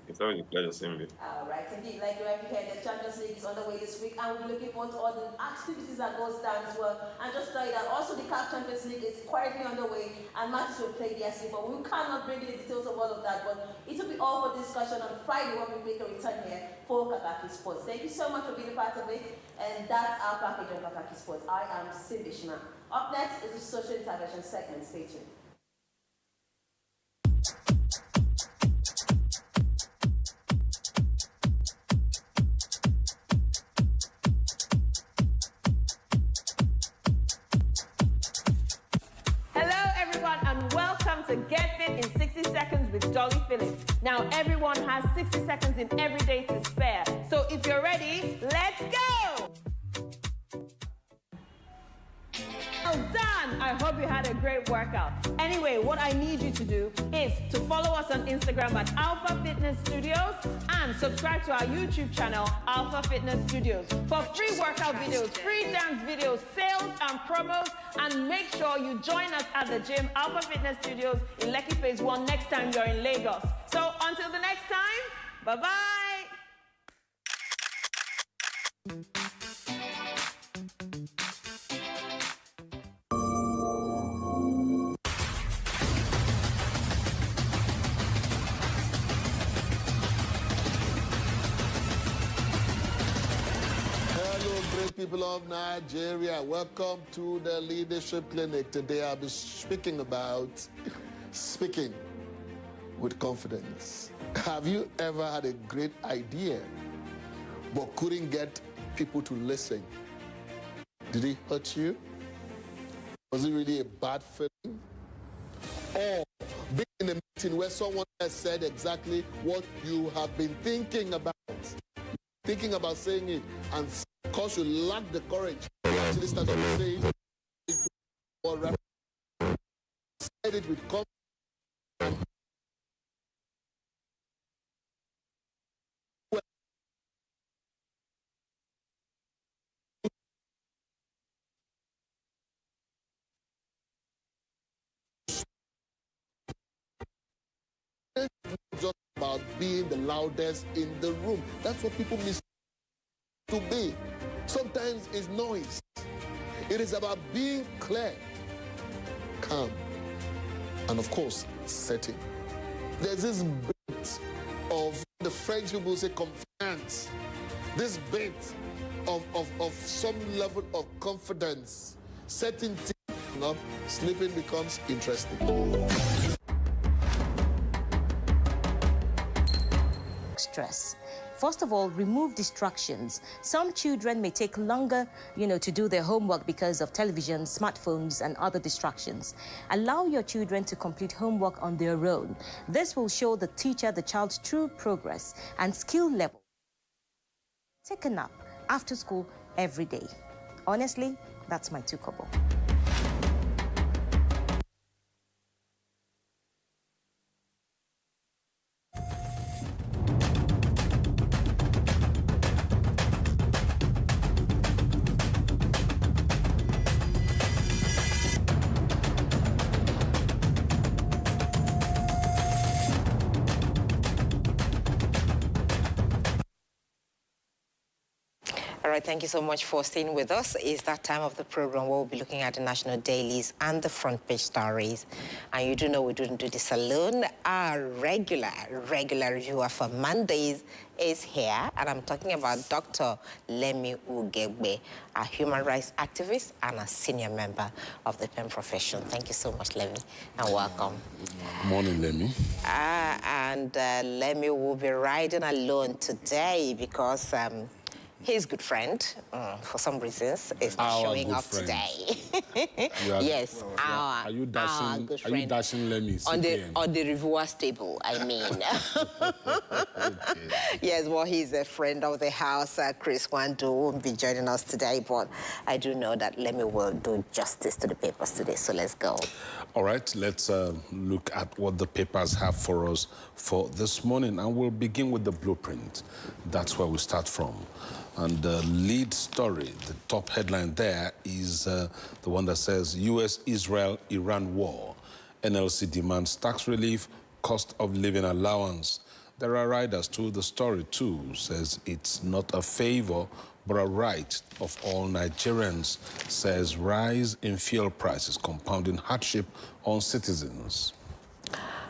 It's always a pleasure seeing you. All right, indeed. Like you already heard, the Champions League is on the way this week, and we're looking forward to all the activities that goes down as well. And just tell you that also the CAF Champions League is quietly on the way, and matches will play this week. But we cannot bring you the details of all of that. But it will be all for discussion on Friday when we make a return here for Kakaki Sports. Thank you so much for being a part of it, and that's our package on Kakaki Sports. I am Sibishna. Up next is the social intervention segment. Stay tuned. To Get Fit in 60 Seconds with Dolly Phillips. Now, everyone has 60 seconds in every day to spare. So if you're ready, let's go! Well done! I hope you had a great workout. Anyway, what I need you to do is to follow us on Instagram at Alpha Fitness Studios and subscribe to our YouTube channel, Alpha Fitness Studios, for free workout videos, free dance videos, sales and promos, and make sure you join us at the gym, Alpha Fitness Studios in Lekki Phase 1 next time you're in Lagos. So until the next time, bye-bye! People of Nigeria, welcome to the Leadership Clinic. Today I'll be speaking about speaking with confidence. Have you ever had a great idea but couldn't get people to listen? Did it hurt you? Was it really a bad feeling? Or being in a meeting where someone has said exactly what you have been thinking about saying it, and because you lack the courage to actually start up saying it, or said it with confidence. It's not just about being the loudest in the room. That's what people miss to be. Sometimes it's noise. It is about being clear, calm, and of course, setting. There's this bit of the French people say confiance. This bit of some level of confidence. Setting things up, sleeping becomes interesting. Stress. First of all, remove distractions. Some children may take longer, to do their homework because of television, smartphones, and other distractions. Allow your children to complete homework on their own. This will show the teacher the child's true progress and skill level. Take a nap after school every day. Honestly, that's my 2 kobo. right, thank you so much for staying with us. It's that time of the program where we'll be looking at the national dailies and the front page stories. And you do know we don't do this alone. Our regular reviewer for Mondays is here, and I'm talking about Dr. Lemi Ugegbe, a human rights activist and a senior member of the PEM profession. Thank you so much, Lemi, and welcome. Good morning, Lemi. And Lemi will be riding alone today because his good friend, for some reasons, is not showing up today. Yes, are you dashing Lemi? On the reviewer's table, I mean. Okay. Yes, well, he's a friend of the house. Chris Wando won't be joining us today, but I do know that Lemi will do justice to the papers today, so let's go. All right, let's look at what the papers have for us for this morning, and we'll begin with the blueprint. That's where we start from. And the lead story, the top headline there, is the one that says U.S.-Israel-Iran war. NLC demands tax relief, cost of living allowance. There are riders to the story, too, says it's not a favor, but a right of all Nigerians, says rise in fuel prices compounding hardship on citizens.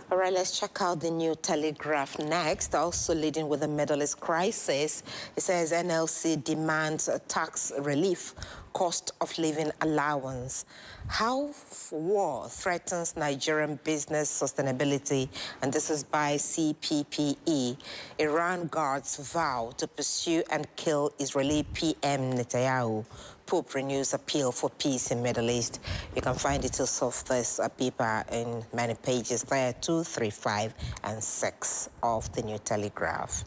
All right, let's check out the New Telegraph next, also leading with the Middle East crisis. It says NLC demands tax relief, cost of living allowance. How war threatens Nigerian business sustainability, and this is by CPPE. Iran guards vow to pursue and kill Israeli PM Netanyahu. Pope renews appeal for peace in Middle East. You can find details of this paper in many pages there, 2, 3, 5, and 6 of the New Telegraph.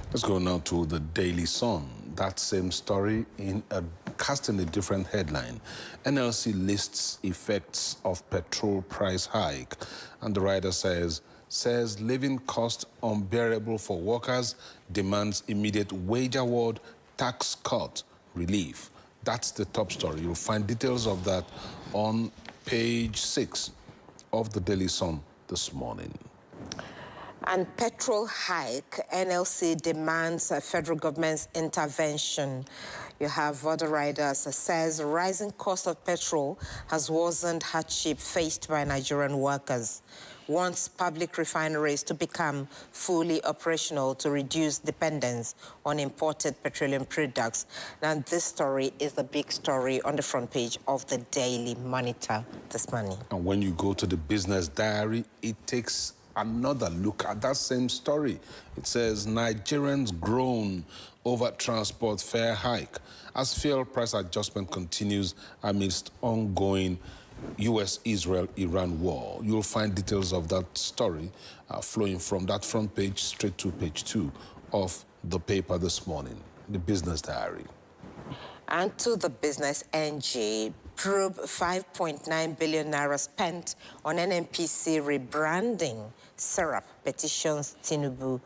Let's go now to the Daily Sun. That same story casting a different headline. NLC lists effects of petrol price hike, and the writer says living cost unbearable for workers, demands immediate wage award, tax cut, relief. That's the top story. You'll find details of that on page 6 of the Daily Sun this morning. And petrol hike, NLC demands federal government's intervention. You have other riders says rising cost of petrol has worsened hardship faced by Nigerian workers. Wants public refineries to become fully operational to reduce dependence on imported petroleum products. Now, this story is the big story on the front page of the Daily Monitor this morning. And when you go to the Business Diary, it takes another look at that same story. It says Nigerians groan over transport fare hike as fuel price adjustment continues amidst ongoing U.S.-Israel-Iran war. You'll find details of that story flowing from that front page straight to page 2 of the paper this morning, the Business Diary. And to the Business NG, probe 5.9 billion naira spent on NNPC rebranding. Syrup petitions Tinubu.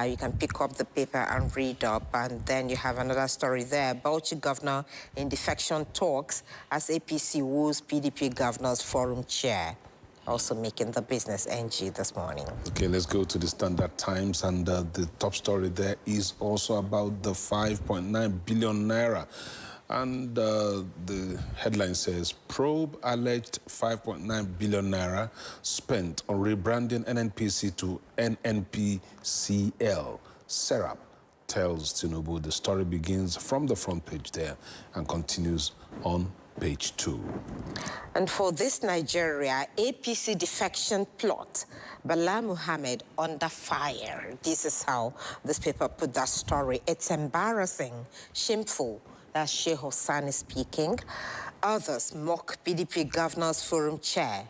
You can pick up the paper and read up. And then you have another story there. Bauchi governor in defection talks as APC woos PDP governors forum chair. Also making the Business NG this morning. Okay, let's go to the Standard Times. And the top story there is also about the 5.9 billion naira. And the headline says, probe alleged 5.9 billion naira spent on rebranding NNPC to NNPCL. Serap tells Tinubu. The story begins from the front page there and continues on page 2. And for this Nigeria, APC defection plot, Bala Muhammad under fire. This is how this paper put that story. It's embarrassing, shameful. That's Sheikh Hossani speaking. Others mock PDP Governors Forum chair.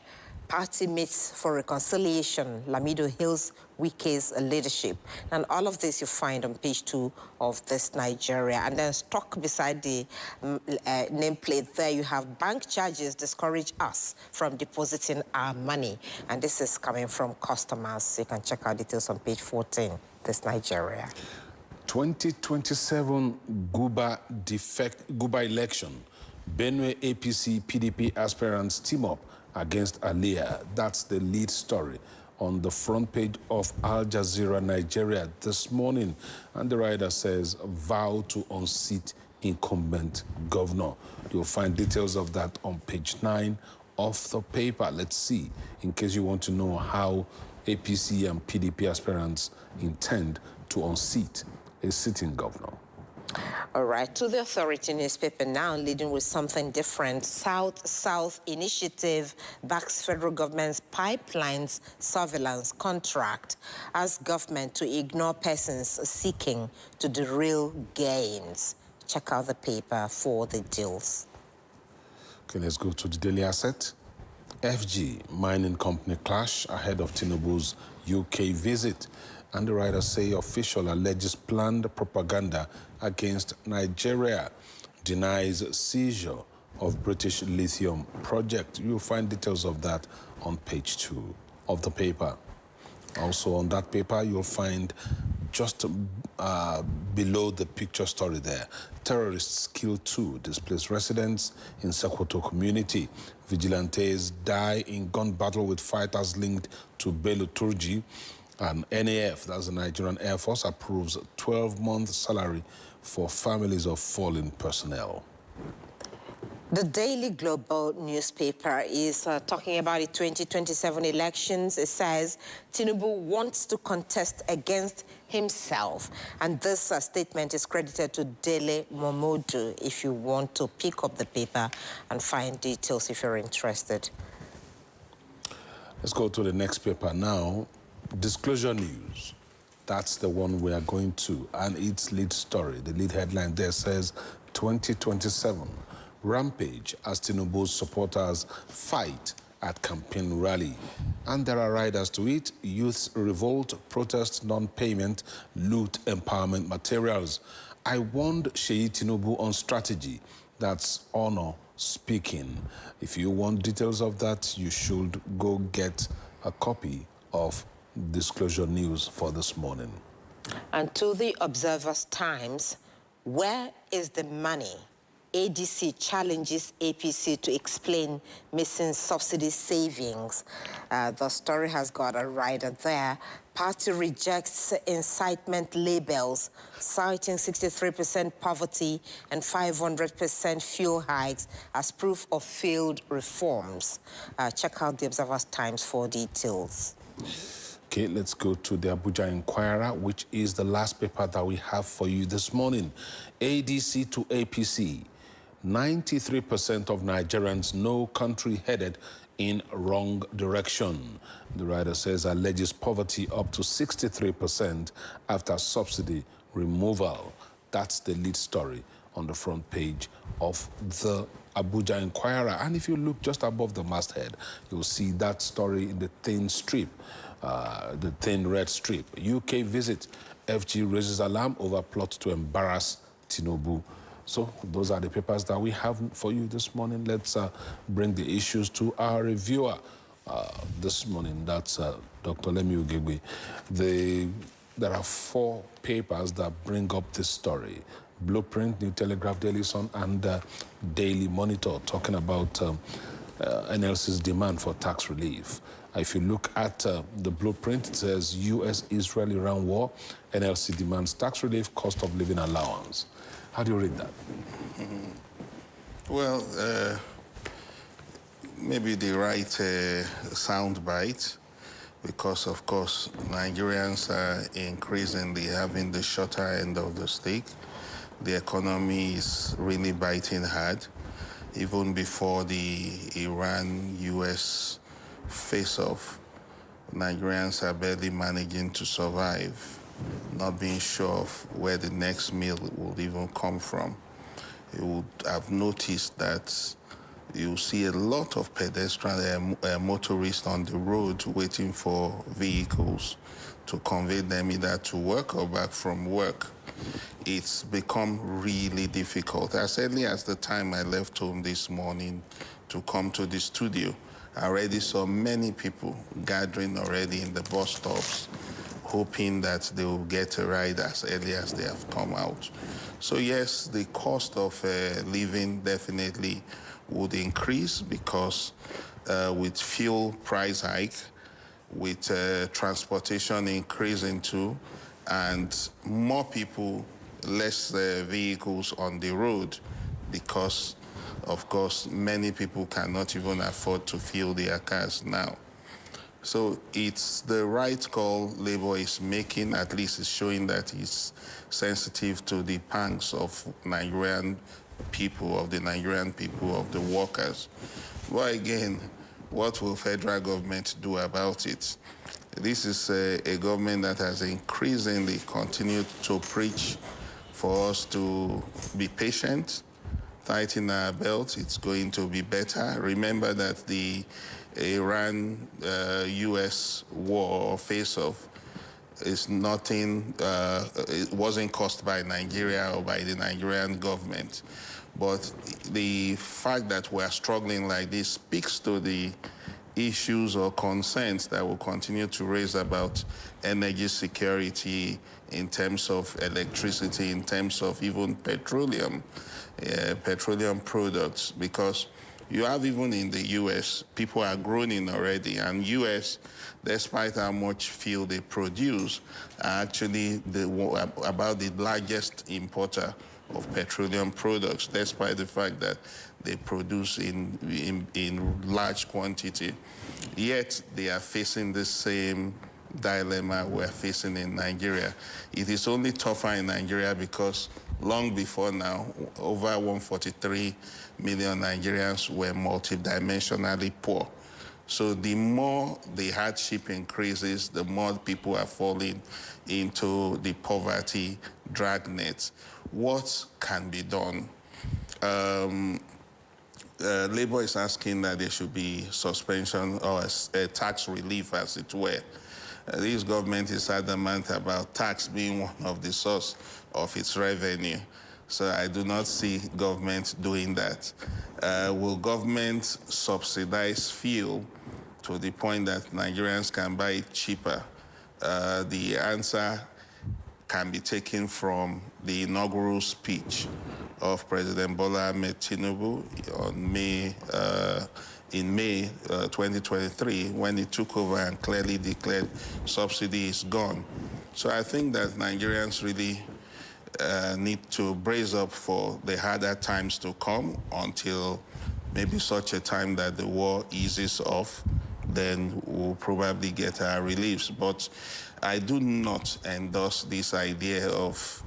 Party meets for reconciliation. Lamido hails Wike's leadership. And all of this you find on page 2 of this Nigeria. And then stuck beside the nameplate there, you have bank charges discourage us from depositing our money. And this is coming from customers. You can check out details on page 14, this Nigeria. 2027 Guba election. Benue APC PDP aspirants team up against Aliyah. That's the lead story on the front page of Al Jazeera Nigeria this morning. And the writer says, vow to unseat incumbent governor. You'll find details of that on page 9 of the paper. Let's see, in case you want to know how APC and PDP aspirants intend to unseat a sitting governor. All right, to the Authority newspaper now, leading with something different. South-South Initiative backs federal government's pipelines surveillance contract, asks government to ignore persons seeking to derail gains. Check out the paper for the deals. Okay, let's go to the daily asset. FG mining company clash ahead of Tinubu's UK visit. And the writers say official alleges planned propaganda against Nigeria, denies seizure of British lithium project. You'll find details of that on page 2 of the paper. Also on that paper, you'll find just below the picture story there, terrorists kill 2 displaced residents in Sokoto community. Vigilantes die in gun battle with fighters linked to Bello Turji. And NAF, that's the Nigerian Air Force, approves 12-month salary for families of fallen personnel. The Daily Global newspaper is talking about the 2027 elections. It says Tinubu wants to contest against himself. And this statement is credited to Dele Momodu, if you want to pick up the paper and find details if you're interested. Let's go to the next paper now. Disclosure News. That's the one we are going to. And its lead story, the lead headline there says 2027 rampage as Tinubu's supporters fight at campaign rally. And there are riders to it: youth revolt, protest, non-payment, loot empowerment materials. I warned Sheyi Tinubu on strategy. That's honor speaking. If you want details of that, you should go get a copy of Disclosure News for this morning. And to the Observer's Times, where is the money? ADC challenges APC to explain missing subsidy savings. The story has got a rider there. Party rejects incitement labels, citing 63% poverty and 500% fuel hikes as proof of failed reforms. Check out the Observer's Times for details. Okay, let's go to the Abuja Inquirer, which is the last paper that we have for you this morning. ADC to APC. 93% of Nigerians know country headed in wrong direction. The writer says alleges poverty up to 63% after subsidy removal. That's the lead story on the front page of the Abuja Inquirer. And if you look just above the masthead, you'll see that story in the thin strip. The thin red strip. UK visit. FG raises alarm over plot to embarrass Tinubu. So those are the papers that we have for you this morning. Let's bring the issues to our reviewer this morning. That's Dr. Lemi Ugegbe. There are 4 papers that bring up this story. Blueprint, New Telegraph, Daily Sun, and Daily Monitor, talking about NLC's demand for tax relief. If you look at the blueprint, it says U.S.-Israel-Iran war, NLC demands tax relief, cost of living allowance. How do you read that? Well, maybe the right soundbite, because, of course, Nigerians are increasingly having the shorter end of the stick. The economy is really biting hard. Even before the Iran-U.S. face-off, Nigerians are barely managing to survive, not being sure of where the next meal will even come from. You would have noticed that you see a lot of pedestrian motorists on the road waiting for vehicles to convey them either to work or back from work. It's become really difficult. As early as the time I left home this morning to come to the studio, I already saw many people gathering already in the bus stops, hoping that they will get a ride as early as they have come out. So yes, the cost of living definitely would increase because with fuel price hike, with transportation increasing too, and more people, less vehicles on the road, because, of course, many people cannot even afford to fuel their cars now. So it's the right call Labour is making. At least it's showing that it's sensitive to the pangs of Nigerian people, of the workers. But again, what will federal government do about it? This is a government that has increasingly continued to preach for us to be patient, tighten our belts. It's going to be better. Remember that the Iran-US war or face-off is nothing, it wasn't caused by Nigeria or by the Nigerian government. But the fact that we're struggling like this speaks to the issues or concerns that will continue to raise about energy security in terms of electricity, in terms of even petroleum products, because you have even in the U.S., people are groaning already, and U.S., despite how much fuel they produce, are actually about the largest importer of petroleum products, despite the fact that they produce in large quantity. Yet they are facing the same dilemma we're facing in Nigeria. It is only tougher in Nigeria because long before now, over 143 million Nigerians were multidimensionally poor. So the more the hardship increases, the more people are falling into the poverty dragnet. What can be done? Labour is asking that there should be suspension or a tax relief, as it were. This government is adamant about tax being one of the source of its revenue. So I do not see government doing that. Will government subsidize fuel to the point that Nigerians can buy it cheaper? The answer can be taken from the inaugural speech of President Bola Ahmed Tinubu in May 2023, when he took over and clearly declared subsidy is gone. So I think that Nigerians really need to brace up for the harder times to come until maybe such a time that the war eases off, then we'll probably get our reliefs. But I do not endorse this idea of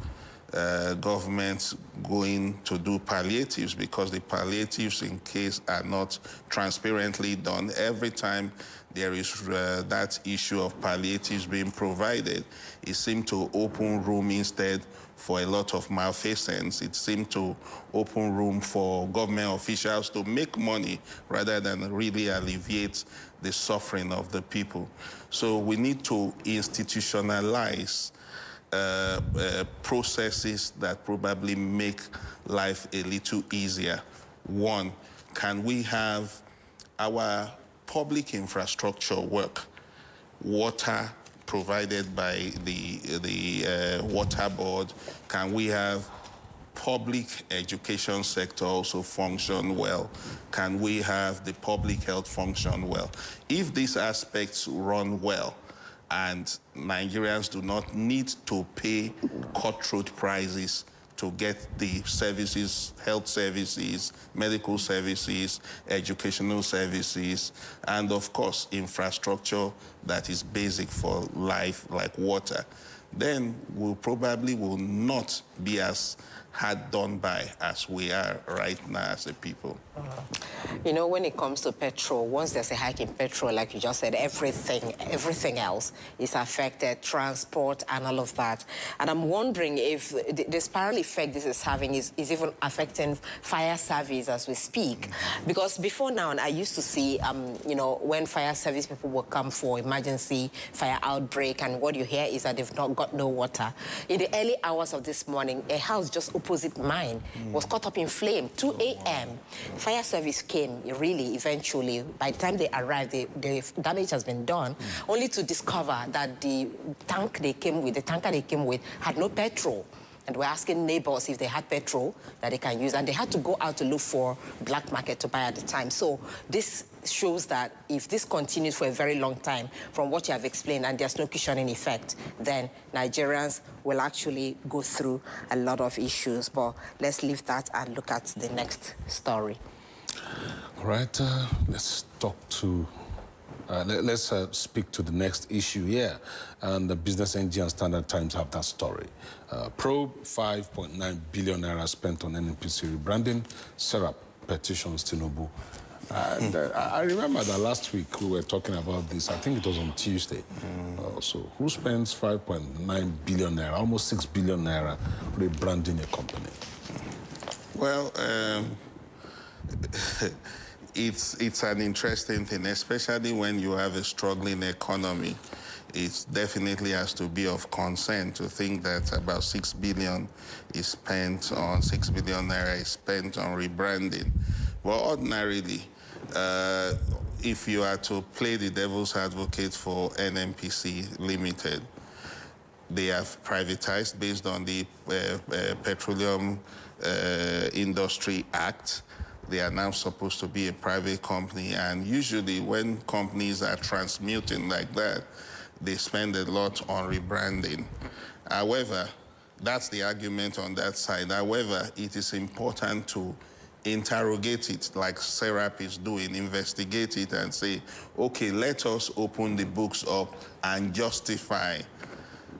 governments going to do palliatives, because the palliatives in case are not transparently done. Every time there is that issue of palliatives being provided, it seems to open room instead for a lot of malfeasance. It seems to open room for government officials to make money rather than really alleviate the suffering of the people. So we need to institutionalize processes that probably make life a little easier. One, can we have our public infrastructure work? Water provided by the water board. Can we have public education sector also function well? Can we have the public health function well? If these aspects run well, and Nigerians do not need to pay cutthroat prices to get the services, health services, medical services, educational services, and of course, infrastructure that is basic for life, like water, then we probably will not be as hard done by as we are right now as a people. You know, when it comes to petrol, once there's a hike in petrol, like you just said, everything else is affected, transport and all of that. And I'm wondering if the spiral effect this is having is even affecting fire service as we speak. Because before now, I used to see, you know, when fire service people will come for emergency fire outbreak, and what you hear is that they've not got no water. In the early hours of this morning, a house just opposite mine was caught up in flame, 2 a.m. Fire service came, really, eventually. By the time they arrived, the damage has been done, only to discover that the tanker they came with had no petrol. and were asking neighbors if they had petrol that they can use, and they had to go out to look for black market to buy at the time. So this shows that if this continues for a very long time, from what you have explained, and there's no cushioning effect, then Nigerians will actually go through a lot of issues. But let's leave that and look at the next story. All right, let's talk to, let's speak to the next issue here. And the Business NG and Standard Times have that story. Probe 5.9 billion naira spent on NNPC rebranding, Serap petitions Tinubu. And I remember that last week we were talking about this. I think it was on Tuesday. So who spends 5.9 billion naira, almost 6 billion naira, rebranding a company? Well, it's an interesting thing, especially when you have a struggling economy. It definitely has to be of concern to think that about 6 billion is spent on 6 billion naira is spent on rebranding. Well, ordinarily, if you are to play the devil's advocate for NNPC Limited, they have privatized based on the Petroleum Industry Act. They are now supposed to be a private company, and usually when companies are transmuting like that, they spend a lot on rebranding. However, that's the argument on that side. However, it is important to interrogate it like Serap is doing, investigate it and say, okay, let us open the books up and justify.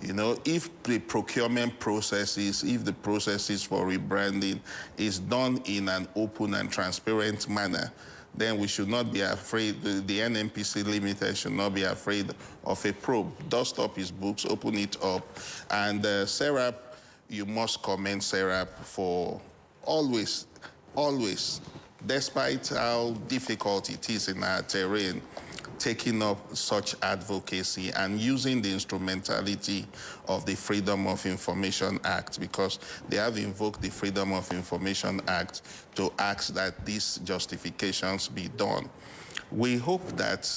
You know, if the procurement processes, if the processes for rebranding is done in an open and transparent manner, then we should not be afraid, the NNPC Limited should not be afraid of a probe. Dust up his books, open it up. And Serap, you must commend Serap for always, despite how difficult it is in our terrain, taking up such advocacy and using the instrumentality of the Freedom of Information Act, because they have invoked the Freedom of Information Act to ask that these justifications be done. We hope that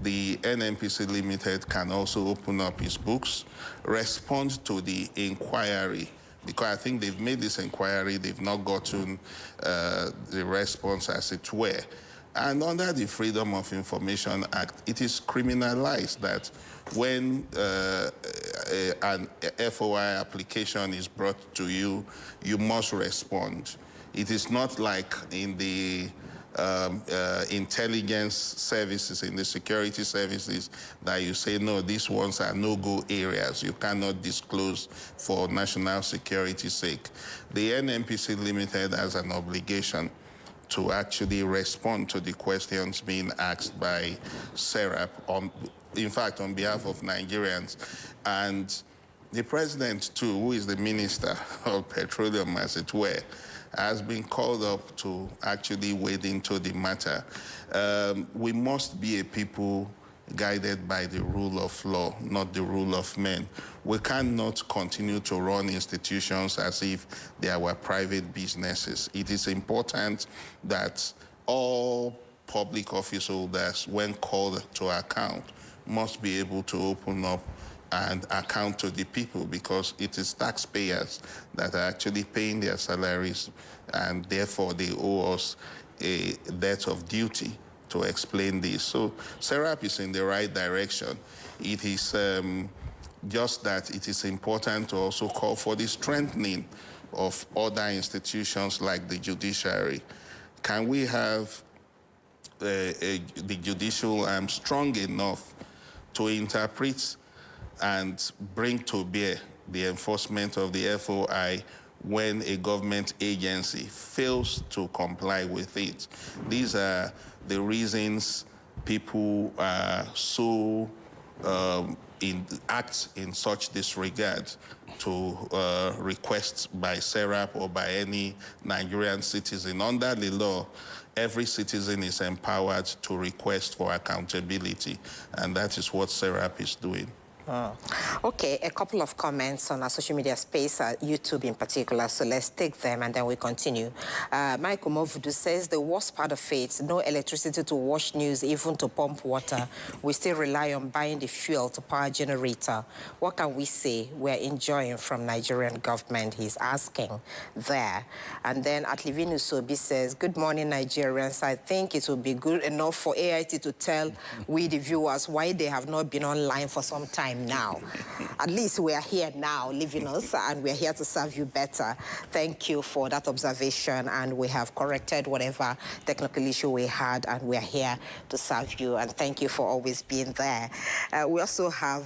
the NNPC Limited can also open up its books, respond to the inquiry, because I think they've made this inquiry, they've not gotten the response as it were. And under the Freedom of Information Act, it is criminalized that when an FOI application is brought to you, you must respond. It is not like in the intelligence services, in the security services, that you say, no, these ones are no-go areas. You cannot disclose for national security's sake. The NNPC Limited has an obligation to actually respond to the questions being asked by Serap, in fact, on behalf of Nigerians. And the president, too, who is the Minister of Petroleum, as it were, has been called up to actually wade into the matter. We must be a people guided by the rule of law, not the rule of men. We cannot continue to run institutions as if they are our private businesses. It is important that all public office holders, when called to account, must be able to open up and account to the people, because it is taxpayers that are actually paying their salaries, and therefore they owe us a debt of duty to explain this. So Serap is in the right direction. It is just that it is important to also call for the strengthening of other institutions like the judiciary. Can we have the judicial arm strong enough to interpret and bring to bear the enforcement of the FOI when a government agency fails to comply with it? These are the reasons people are so act in such disregard to requests by Serap or by any Nigerian citizen. Under the law, every citizen is empowered to request for accountability, and that is what Serap is doing. Okay, a couple of comments on our social media space, YouTube in particular, so let's take them and then we continue. Michael Movudu says the worst part of it, no electricity to watch news, even to pump water. We still rely on buying the fuel to power generator. What can we say we're enjoying from Nigerian government? He's asking there. And then Atlivinu Sobi says, good morning, Nigerians. I think it will be good enough for AIT to tell we, the viewers, why they have not been online for some time now. At least we are here now, leaving us, and we're here to serve you better. Thank you for that observation, and we have corrected whatever technical issue we had, and we're here to serve you, and thank you for always being there. We also have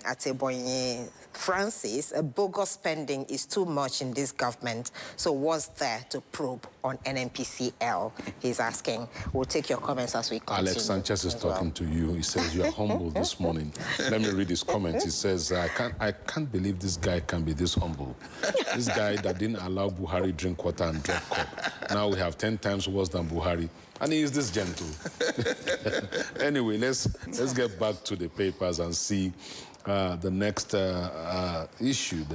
Atebonye Francis, bogus spending is too much in this government, so what's there to probe on NNPCL? He's asking. We'll take your comments as we continue. Alex Sanchez is talking to you. He says you are humble this morning. Let me read his comment. He says, I can't believe this guy can be this humble. This guy that didn't allow Buhari drink water and drop cup. Now we have 10 times worse than Buhari. And he is this gentle. Anyway, let's get back to the papers and see the next issue,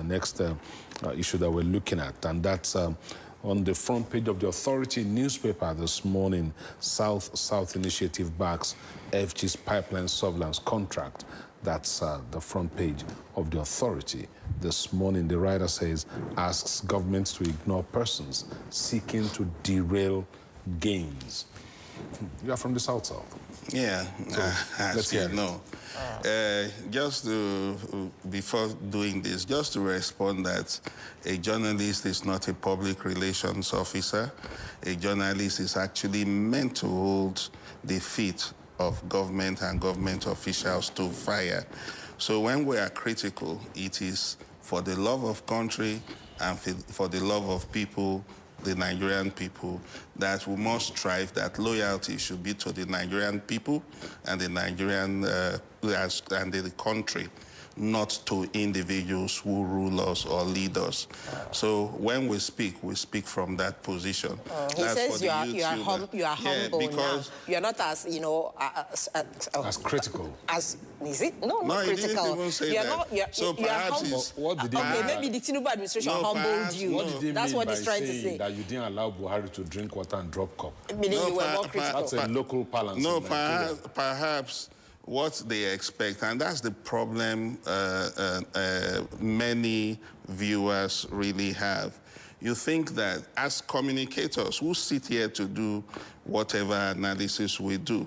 issue that we're looking at, and that's on the front page of the Authority newspaper this morning. South Initiative backs FG's pipeline surveillance contract. That's the front page of the Authority this morning. The writer says, asks governments to ignore persons seeking to derail gains. You are from the South. Yeah, so let's hear it. No. Just before doing this, just to respond that a journalist is not a public relations officer. A journalist is actually meant to hold the feet of government and government officials to fire. So when we are critical, it is for the love of country and for the love of people, the Nigerian people, that we must strive that loyalty should be to the Nigerian people and the Nigerian and the country, not to individuals who rule us or lead us. So when we speak from that position. He says you are humble because now. You are not as, as critical. As, is it? No, not he critical. didn't even say that. So perhaps what did he mean? Okay, maybe the Tinubu administration humbled you. What did he That's mean what by he's trying to say. That you didn't allow Buhari to drink water and drop cup? Meaning you were more critical. That's a local balance. No, perhaps what they expect, and that's the problem many viewers really have. You think that as communicators who sit here to do whatever analysis we do,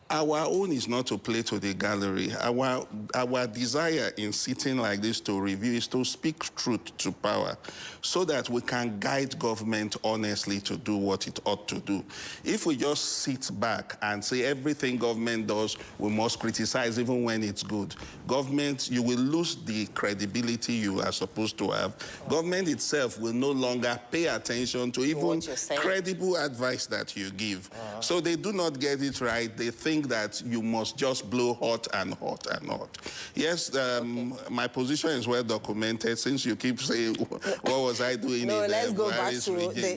our own is not to play to the gallery. Our desire in sitting like this to review is to speak truth to power so that we can guide government honestly to do what it ought to do. If we just sit back and say everything government does, we must criticize even when it's good. Government, you will lose the credibility you are supposed to have. Government itself will no longer pay attention to even credible advice that you give. So they do not get it right. They think that you must just blow hot and hot and hot. Yes, my position is well documented. Since you keep saying, what was I doing? No, let's go back to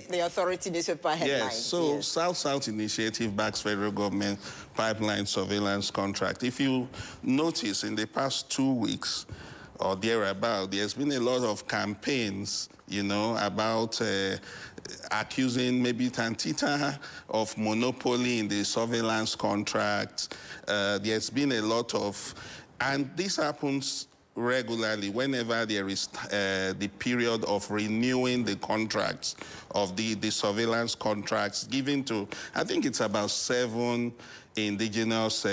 the Authority newspaper headline. Yes, so South Initiative backs federal government pipeline surveillance contract. If you notice, in the past 2 weeks or thereabout, there's been a lot of campaigns, about accusing maybe Tantita of monopoly in the surveillance contract. There's been a lot of, and this happens regularly whenever there is the period of renewing the contracts of the surveillance contracts given to, I think it's about 7 indigenous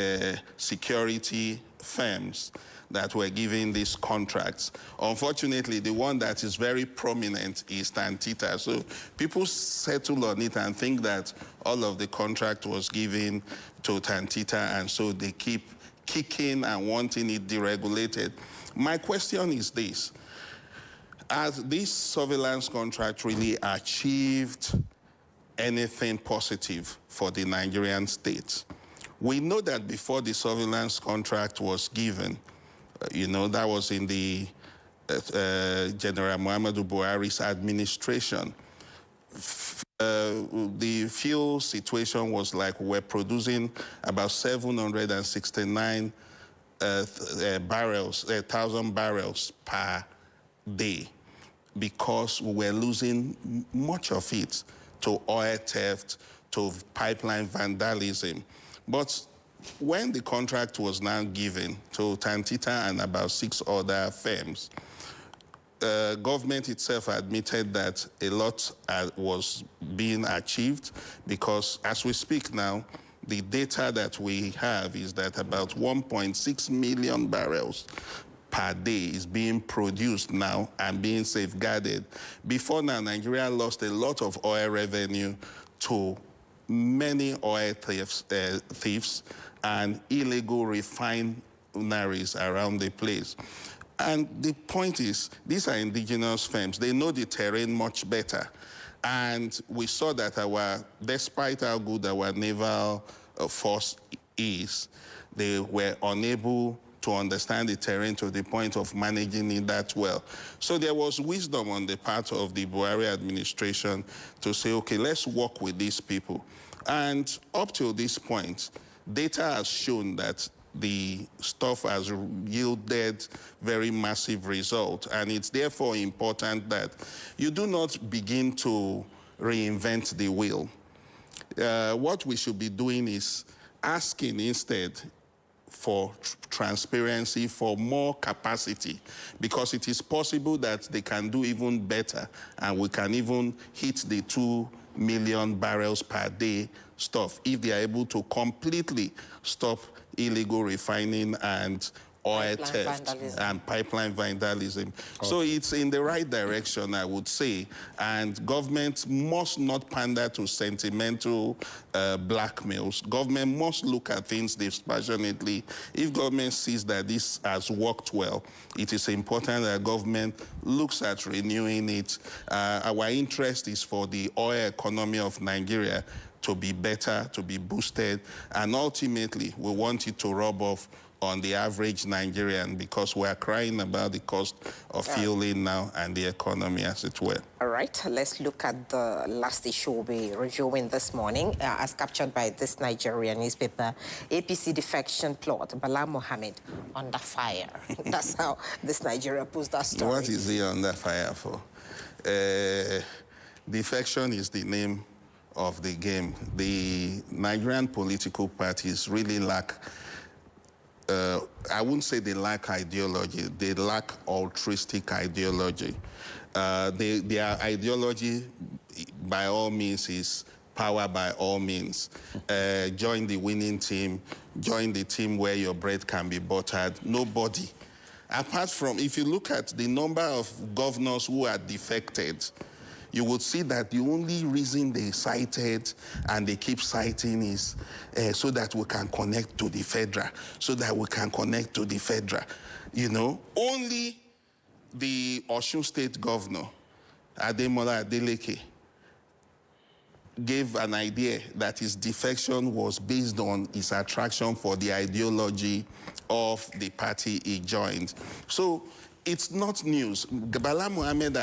security firms that were given these contracts. Unfortunately, the one that is very prominent is Tantita. So people settle on it and think that all of the contract was given to Tantita, and so they keep kicking and wanting it deregulated. My question is this: has this surveillance contract really achieved anything positive for the Nigerian state? We know that before the surveillance contract was given, that was in the General Muhammadu Buhari's administration. The fuel situation was like we're producing about 769 barrels, 1,000 barrels per day, because we were losing much of it to oil theft, to pipeline vandalism. But when the contract was now given to Tantita and about 6 other firms, government itself admitted that a lot was being achieved, because as we speak now, the data that we have is that about 1.6 million barrels per day is being produced now and being safeguarded. Before now, Nigeria lost a lot of oil revenue to many oil thieves and illegal refineries around the place. And the point is, these are indigenous firms. They know the terrain much better. And we saw that despite how good our naval force is, they were unable to understand the terrain to the point of managing it that well. So there was wisdom on the part of the Buhari administration to say, okay, let's work with these people. And up till this point, data has shown that the stuff has yielded very massive results, and it's therefore important that you do not begin to reinvent the wheel. What we should be doing is asking instead for transparency, for more capacity, because it is possible that they can do even better, and we can even hit the 2 million barrels per day stuff if they are able to completely stop illegal refining and oil theft and pipeline vandalism. Okay. So it's in the right direction, I would say, and government must not pander to sentimental blackmails. Government must look at things dispassionately. If government sees that this has worked well, it is important that government looks at renewing it. Our interest is for the oil economy of Nigeria to be better, to be boosted, and ultimately we want it to rub off on the average Nigerian, because we are crying about the cost of fueling now and the economy, as it were. All right, let's look at the last issue we'll be reviewing this morning, as captured by this Nigerian newspaper. APC defection plot, Bala Mohammed under fire. That's how this Nigeria puts that story. What is he under fire for? Defection is the name of the game. The Nigerian political parties really lack, I wouldn't say they lack ideology, they lack altruistic ideology. Their ideology, by all means, is power by all means. Join the winning team, join the team where your bread can be buttered. Nobody. Apart from, if you look at the number of governors who are defected, you would see that the only reason they cited and they keep citing is so that we can connect to the federal, so that we can connect to the federal. You know, only the Osun State governor, Ademola Adeleke, gave an idea that his defection was based on his attraction for the ideology of the party he joined. So it's not news. Bala Mohammed,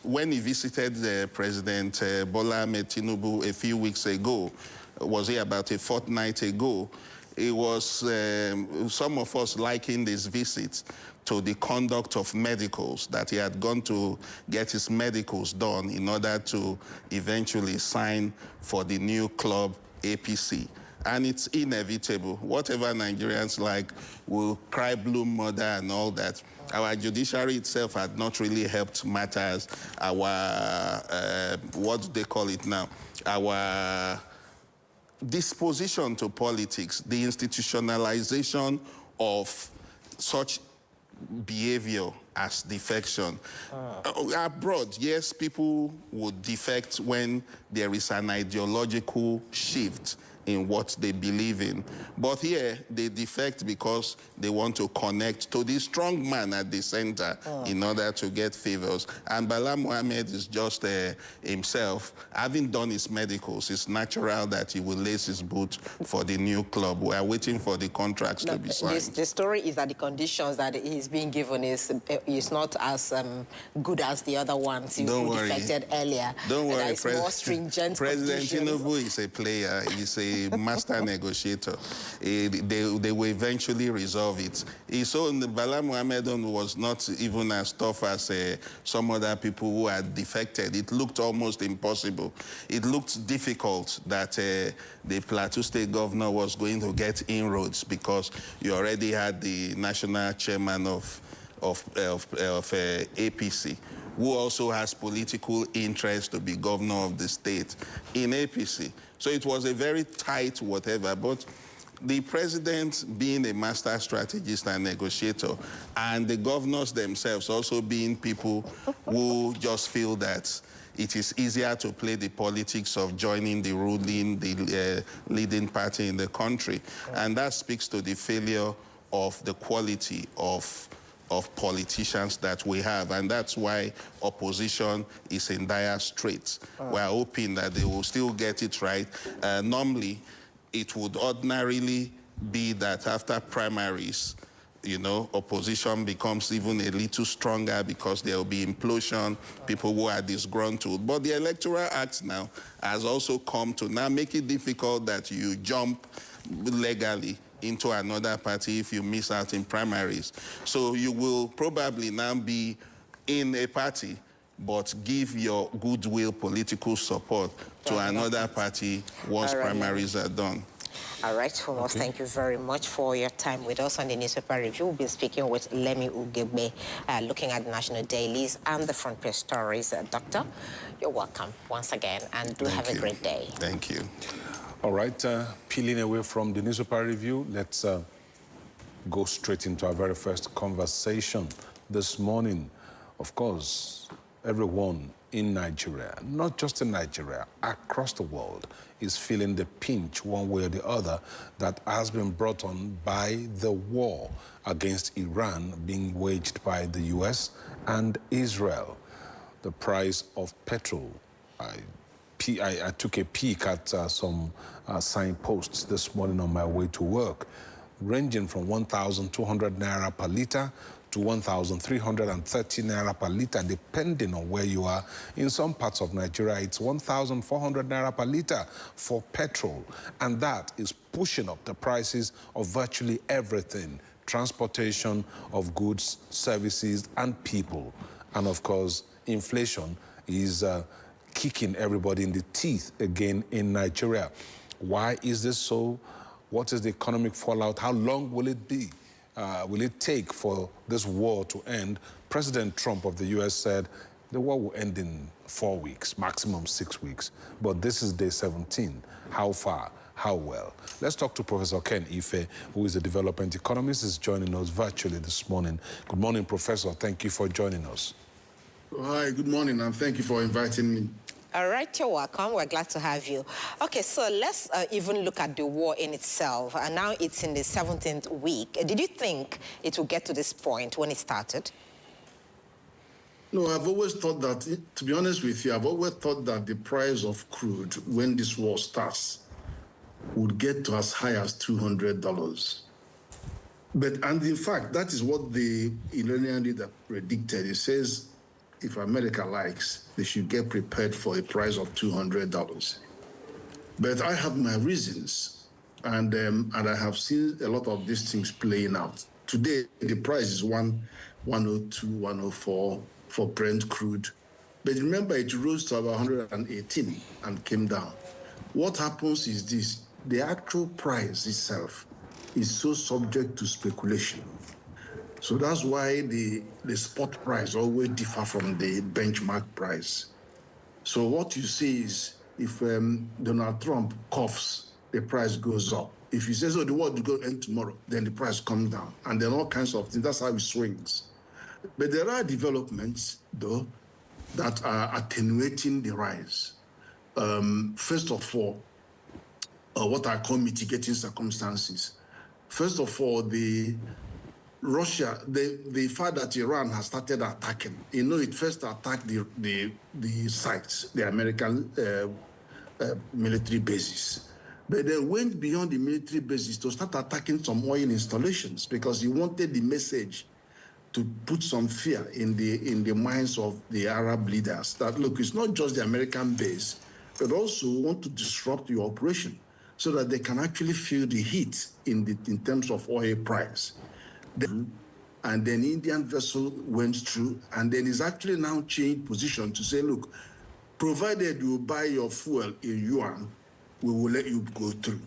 when he visited President Bola Ahmed Tinubu a few weeks ago, was here about a fortnight ago, it was some of us liking this visit to the conduct of medicals, that he had gone to get his medicals done in order to eventually sign for the new club APC. And it's inevitable. Whatever Nigerians like will cry blue mother and all that. Our judiciary itself had not really helped matters. Our, what do they call it now? Our disposition to politics, the institutionalization of such behavior as defection. Abroad, yes, people would defect when there is an ideological shift in what they believe in. But here, they defect because they want to connect to the strong man at the center in order to get favors. And Bala Mohammed is just himself. Having done his medicals, it's natural that he will lace his boot for the new club. We are waiting for the contracts to be signed. The story is that the conditions that he's being given is not as good as the other ones who defected earlier. Don't worry, it's more stringent. President Tinubu is a player. He's a a master negotiator. They will eventually resolve it. So Bala Mohammed was not even as tough as some other people who had defected. It looked almost impossible. It looked difficult that the Plateau State governor was going to get inroads because you already had the national chairman of APC, who also has political interest to be governor of the state in APC. So it was a very tight whatever, but the president being a master strategist and negotiator, and the governors themselves also being people who just feel that it is easier to play the politics of joining the ruling, the leading party in the country. And that speaks to the failure of the quality of politicians that we have, and that's why opposition is in dire straits. We're hoping that they will still get it right. Normally, it would ordinarily be that after primaries, you know, opposition becomes even a little stronger because there will be implosion, people who are disgruntled. But the Electoral Act now has also come to now make it difficult that you jump legally into another party if you miss out in primaries. So you will probably now be in a party, but give your goodwill political support to another party once primaries are done. All right, Thomas, thank you very much for your time with us on the newspaper review. We'll be speaking with Lemi Ugebe, looking at the national dailies and the front page stories. Doctor, you're welcome once again, and do have a great day. Thank you. All right, peeling away from the newspaper review, let's go straight into our very first conversation this morning. Of course, everyone in Nigeria, not just in Nigeria, across the world, is feeling the pinch one way or the other that has been brought on by the war against Iran being waged by the US and Israel. The price of petrol, I took a peek at some signposts this morning on my way to work, ranging from 1,200 naira per litre to 1,330 naira per litre, depending on where you are. In some parts of Nigeria, it's 1,400 naira per litre for petrol, and that is pushing up the prices of virtually everything, transportation of goods, services, and people. And of course, inflation is kicking everybody in the teeth again in Nigeria. Why is this so? What is the economic fallout? How long will it be? Will it take for this war to end? President Trump of the US said the war will end in 4 weeks, maximum 6 weeks. But this is day 17. How far? How well? Let's talk to Professor Ken Ife, who is a development economist, is joining us virtually this morning. Good morning, Professor. Thank you for joining us. Hi, good morning, and thank you for inviting me. All right, you're welcome. We're glad to have you. Okay, so let's even look at the war in itself. And now it's in the 17th week. Did you think it would get to this point when it started? No, I've always thought that, to be honest with you, I've always thought that the price of crude when this war starts would get to as high as $200. And in fact, that is what the Iranian leader predicted. It says, if America likes, they should get prepared for a price of $200. But I have my reasons, and I have seen a lot of these things playing out. Today, the price is 102, 104 for Brent crude. But remember, it rose to about 118 and came down. What happens is this: the actual price itself is so subject to speculation. So that's why the spot price always differ from the benchmark price. So what you see is if Donald Trump coughs, the price goes up. If he says, oh, the war will go end tomorrow, then the price comes down. And then all kinds of things. That's how it swings. But there are developments, though, that are attenuating the rise. First of all, what I call mitigating circumstances. First of all, Russia, the fact that Iran has started attacking, it first attacked the sites, the American military bases. But they went beyond the military bases to start attacking some oil installations because he wanted the message to put some fear in the minds of the Arab leaders that, look, it's not just the American base, but also want to disrupt your operation. so that they can actually feel the heat in terms of oil price. And then Indian vessel went through, and then it's actually now changed position to say, look, provided you buy your fuel in yuan, we will let you go through.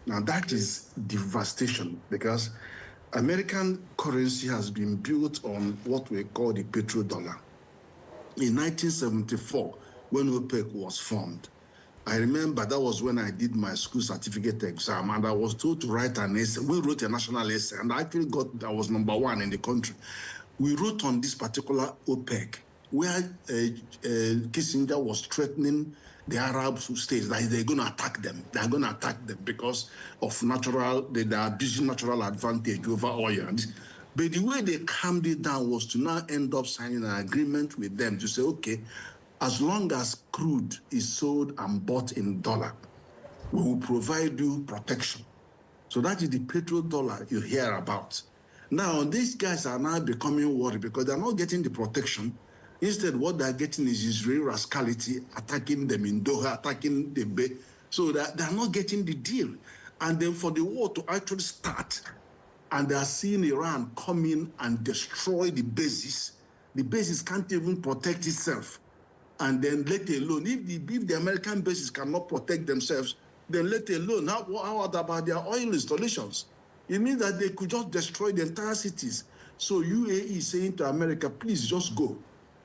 Now that is devastation, because American currency has been built on what we call the petrodollar. In 1974, when OPEC was formed, I remember that was when I did my school certificate exam, and I was told to write an essay. We wrote a national essay, and I actually I was #1 in the country. We wrote on this particular OPEC, where Kissinger was threatening the Arab states that they're going to attack them. They're going to attack them because of they are abusing natural advantage over oil. But the way they calmed it down was to now end up signing an agreement with them to say, okay, as long as crude is sold and bought in dollar, we will provide you protection. So that is the petrodollar you hear about. Now, these guys are now becoming worried because they're not getting the protection. Instead, what they're getting is Israeli rascality, attacking them in Doha, attacking the Bay. So they're not getting the deal. And then for the war to actually start, and they are seeing Iran come in and destroy the bases can't even protect itself. And then let alone, if the American bases cannot protect themselves, then let alone, how about their oil installations? It means that they could just destroy the entire cities. So UAE is saying to America, please just go.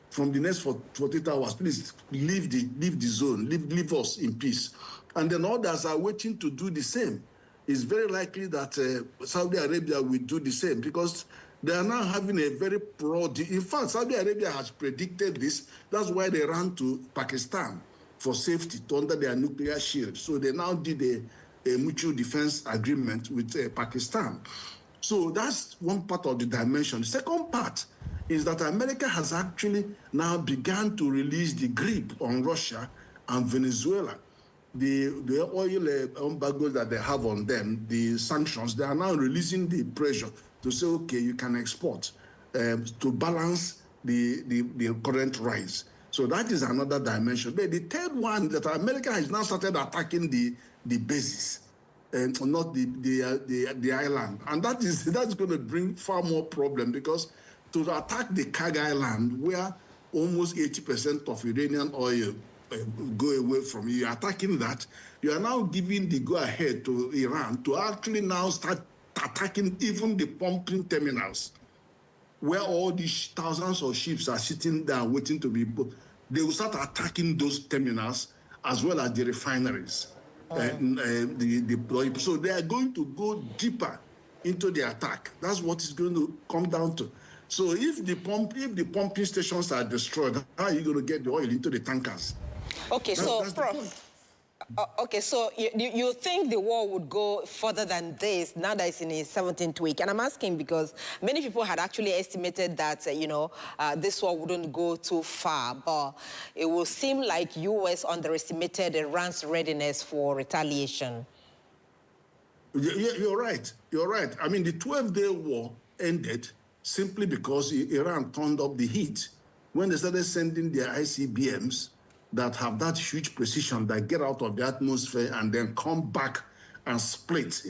From the next 48 hours, please leave the zone, leave us in peace. And then others are waiting to do the same. It's very likely that Saudi Arabia will do the same, because they are now having a very broad... In fact, Saudi Arabia has predicted this. That's why they ran to Pakistan for safety, under their nuclear shield. So they now did a mutual defense agreement with Pakistan. So that's one part of the dimension. The second part is that America has actually now begun to release the grip on Russia and Venezuela. The oil embargo that they have on them, the sanctions, they are now releasing the pressure to say, okay, you can export to balance the current rise. So that is another dimension. But the third one, that America has now started attacking the bases, and not the island. And that's going to bring far more problem, because to attack the Kag Island, where almost 80% of Iranian oil go away from you, attacking that, you are now giving the go-ahead to Iran to actually now start attacking even the pumping terminals, where all these thousands of ships are sitting there waiting to be put. They will start attacking those terminals as well as the refineries. So they are going to go deeper into the attack. That's what it's going to come down to. So if the pumping stations are destroyed, how are you going to get the oil into the tankers? Okay, so Prof, okay, so you think the war would go further than this now that it's in its 17th week? And I'm asking because many people had actually estimated that, this war wouldn't go too far, but it will seem like U.S. underestimated Iran's readiness for retaliation. You're right. You're right. I mean, the 12-day war ended simply because Iran turned up the heat. When they started sending their ICBMs that have that huge precision that get out of the atmosphere and then come back and split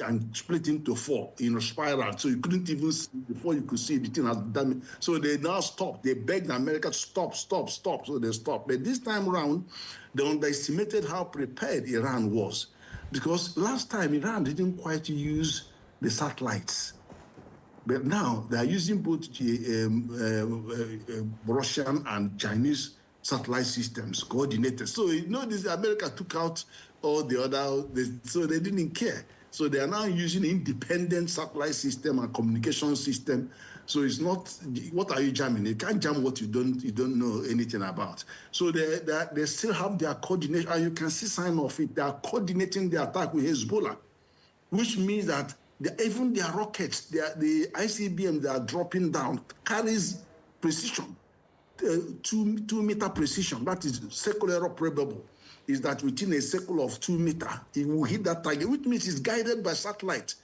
into four in a spiral. So you couldn't even see before you could see the thing has damaged. So they now stopped. They begged America to stop. So they stopped. But this time around, they underestimated how prepared Iran was. Because last time, Iran didn't quite use the satellites. But now they are using both Russian and Chinese satellite systems coordinated. So, this America took out all the other, so they didn't care. So they are now using independent satellite system and communication system. So it's not, what are you jamming? You can't jam what you don't know anything about. So they still have their coordination, and you can see sign of it. They are coordinating the attack with Hezbollah, which means that even their rockets, the ICBM they are dropping down carries precision, 2-meter precision. That is circular operable. Is that within a circle of 2 meters, it will hit that target, which means it's guided by satellite.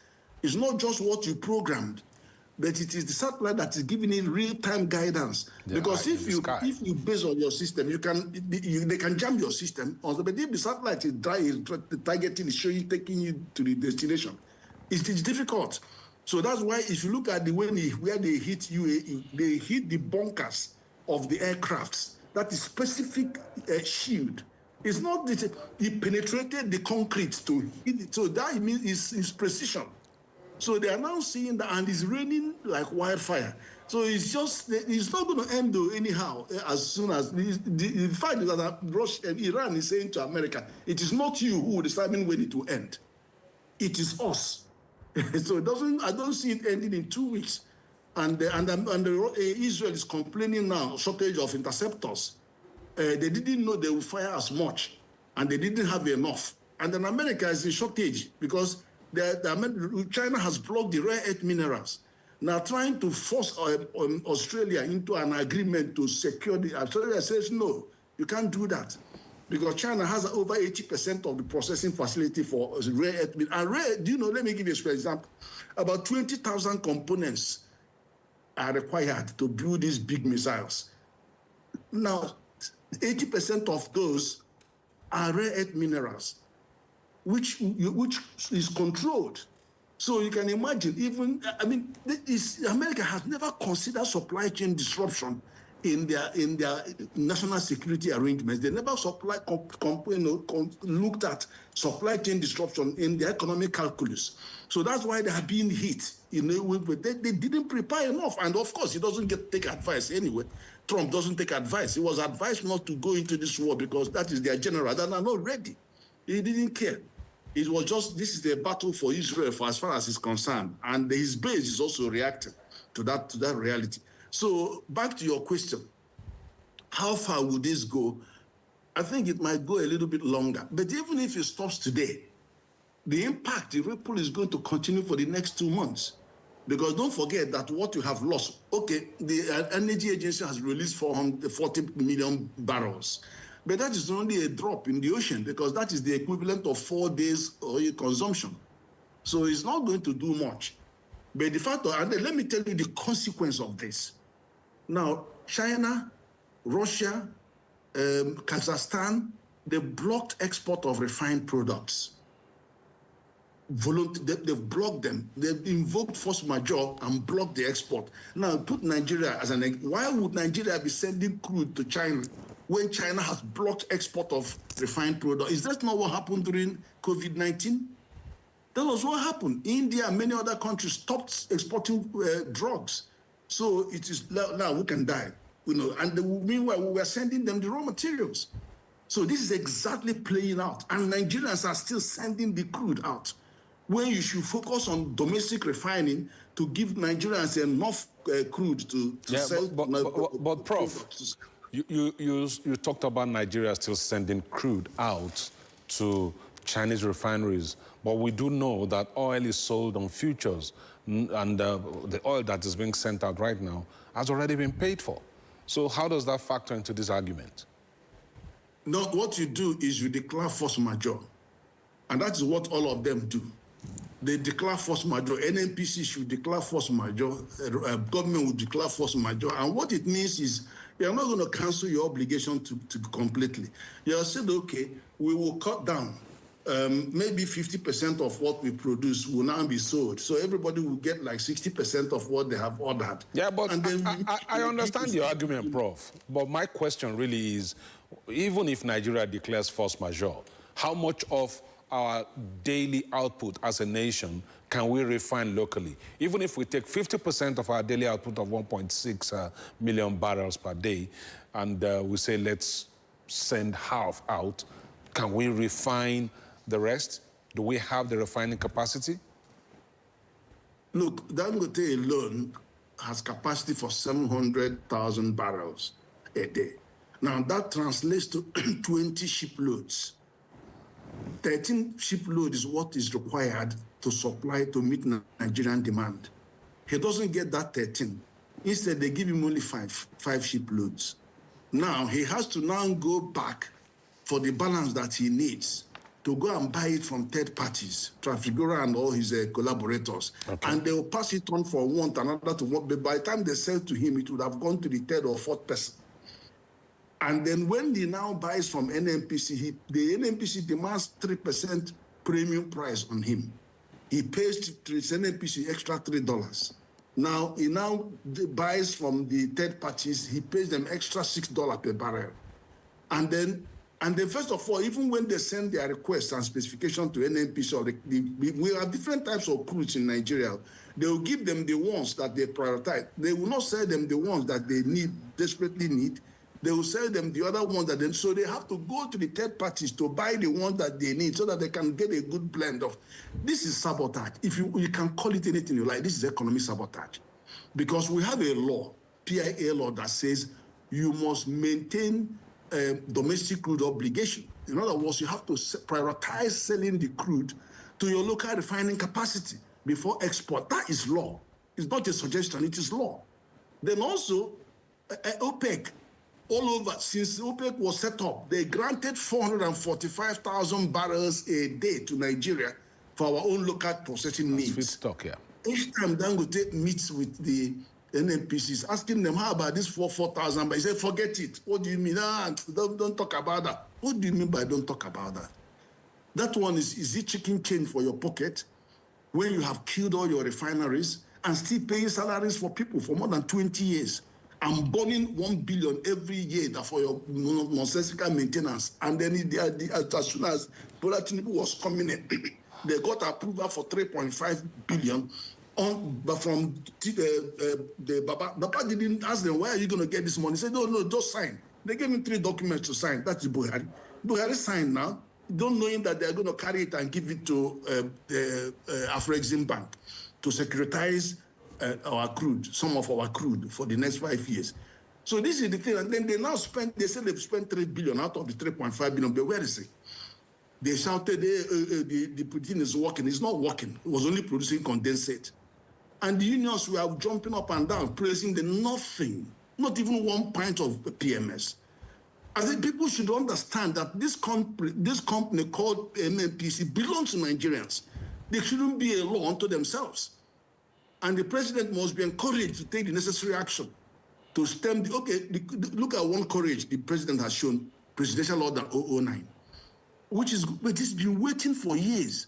It's not just what you programmed. but it is the satellite that is giving it real-time guidance. Because if you base on your system, they can jam your system. But if the satellite is targeting, is showing, taking you to the destination, it's difficult. So that's why if you look at the way where they hit UAE, they hit the bunkers of the aircrafts. That is specific shield. It's not that it penetrated the concrete to hit it. So that means it's precision. So they are now seeing that, and it's raining like wildfire. So it's not going to end though anyhow. As soon as the fact is that Russia and Iran is saying to America, it is not you who will decide when it will end. It is us. So I don't see it ending in 2 weeks. And Israel is complaining now, shortage of interceptors. They didn't know they would fire as much, and they didn't have enough. And then America is in shortage because China has blocked the rare earth minerals. Now trying to force Australia into an agreement to secure Australia says, no, you can't do that. Because China has over 80% of the processing facility for rare earth minerals. And do you know, let me give you an example. About 20,000 components are required to build these big missiles. Now, 80% of those are rare earth minerals, which is controlled. So you can imagine, America has never considered supply chain disruption in their national security arrangements. They never looked at supply chain disruption in their economic calculus. So that's why they have been hit. They didn't prepare enough. And of course, he doesn't take advice anyway. Trump doesn't take advice. He was advised not to go into this war because that is their general. They are not ready. He didn't care. It was just, this is a battle for Israel for as far as he's concerned. And his base is also reacting to that reality. So back to your question, how far would this go? I think it might go a little bit longer. But even if it stops today, the impact, the ripple is going to continue for the next 2 months. Because don't forget that what you have lost, okay, the Energy Agency has released 440 million barrels. But that is only a drop in the ocean because that is the equivalent of 4 days oil consumption. So it's not going to do much. But the fact, and let me tell you the consequence of this. Now, China, Russia, Kazakhstan, they blocked export of refined products. They've blocked them. They've invoked force majeure and blocked the export. Now, put Nigeria as why would Nigeria be sending crude to China when China has blocked export of refined products? Is that not what happened during COVID-19? That was what happened. India and many other countries stopped exporting drugs. So it is now we can die, and meanwhile we were sending them the raw materials. So this is exactly playing out. And Nigerians are still sending the crude out when you should focus on domestic refining to give Nigerians enough crude to sell. But Prof, you talked about Nigeria still sending crude out to Chinese refineries, but we do know that oil is sold on futures, and the oil that is being sent out right now has already been paid for. So how does that factor into this argument? No, what you do is you declare force majeure, and that is what all of them do. They declare force majeure. NNPC should declare force majeure. Government will declare force majeure. And what it means is you're not going to cancel your obligation to completely. You said, okay, we will cut down. Maybe 50% of what we produce will now be sold. So everybody will get like 60% of what they have ordered. Yeah, but I understand your argument, Prof. But my question really is, even if Nigeria declares force majeure, how much of our daily output as a nation can we refine locally? Even if we take 50% of our daily output of 1.6 million barrels per day, and we say let's send half out, can we refine the rest? Do we have the refining capacity? Look, Dangote alone has capacity for 700,000 barrels a day. Now that translates to 20 shiploads. 13 shiploads is what is required to supply to meet Nigerian demand. He doesn't get that 13. Instead, they give him only five shiploads. Now, he has to now go back for the balance that he needs to go and buy it from third parties, Trafigura and all his collaborators, and they will pass it on from one to another to one. But by the time they sell to him, it would have gone to the third or fourth person. And then when he now buys from NNPC, the NNPC demands 3% premium price on him. He pays to his NNPC extra $3. Now, he now buys from the third parties, he pays them extra $6 per barrel. And then first of all, even when they send their requests and specification to NNPC, or we have different types of crudes in Nigeria. They will give them the ones that they prioritize. They will not sell them the ones that they desperately need. They will sell them the other ones that so they have to go to the third parties to buy the ones that they need so that they can get a good blend of. This is sabotage. If you can call it anything you like, this is economic sabotage. Because we have a law, PIA law, that says you must maintain domestic crude obligation. In other words, you have to prioritize selling the crude to your local refining capacity before export. That is law. It's not a suggestion, it is law. Then also, OPEC, all over, since OPEC was set up, they granted 445,000 barrels a day to Nigeria for our own local processing needs. Feedstock, yeah. Each time Dangote meets with the NNPCs, asking them, how about this 4,000? But he said, forget it. What do you mean? Don't talk about that. What do you mean by don't talk about that? That one is it chicken change for your pocket when you have killed all your refineries and still paying salaries for people for more than 20 years and burning 1 billion every year for your nonsensical maintenance. And then as soon as Bola Tinubu was coming in, they got approval for 3.5 billion. But from the Baba didn't ask them, where are you going to get this money? He said, no, just sign. They gave him 3 documents to sign. That's the Buhari. Buhari signed now, don't knowing that they're going to carry it and give it to the Afro-Exim Bank to securitize our crude, some of our crude for the next 5 years. So this is the thing. And then they said they've spent 3 billion out of the 3.5 billion, but where is it? They shouted, the thing is working. It's not working. It was only producing condensate. And the unions were jumping up and down, praising the nothing, not even 1 pint of PMS. I think people should understand that this company called NNPC belongs to Nigerians. They shouldn't be a law unto themselves. And the president must be encouraged to take the necessary action to stem look at one courage the president has shown, Presidential Order 009, which has been waiting for years.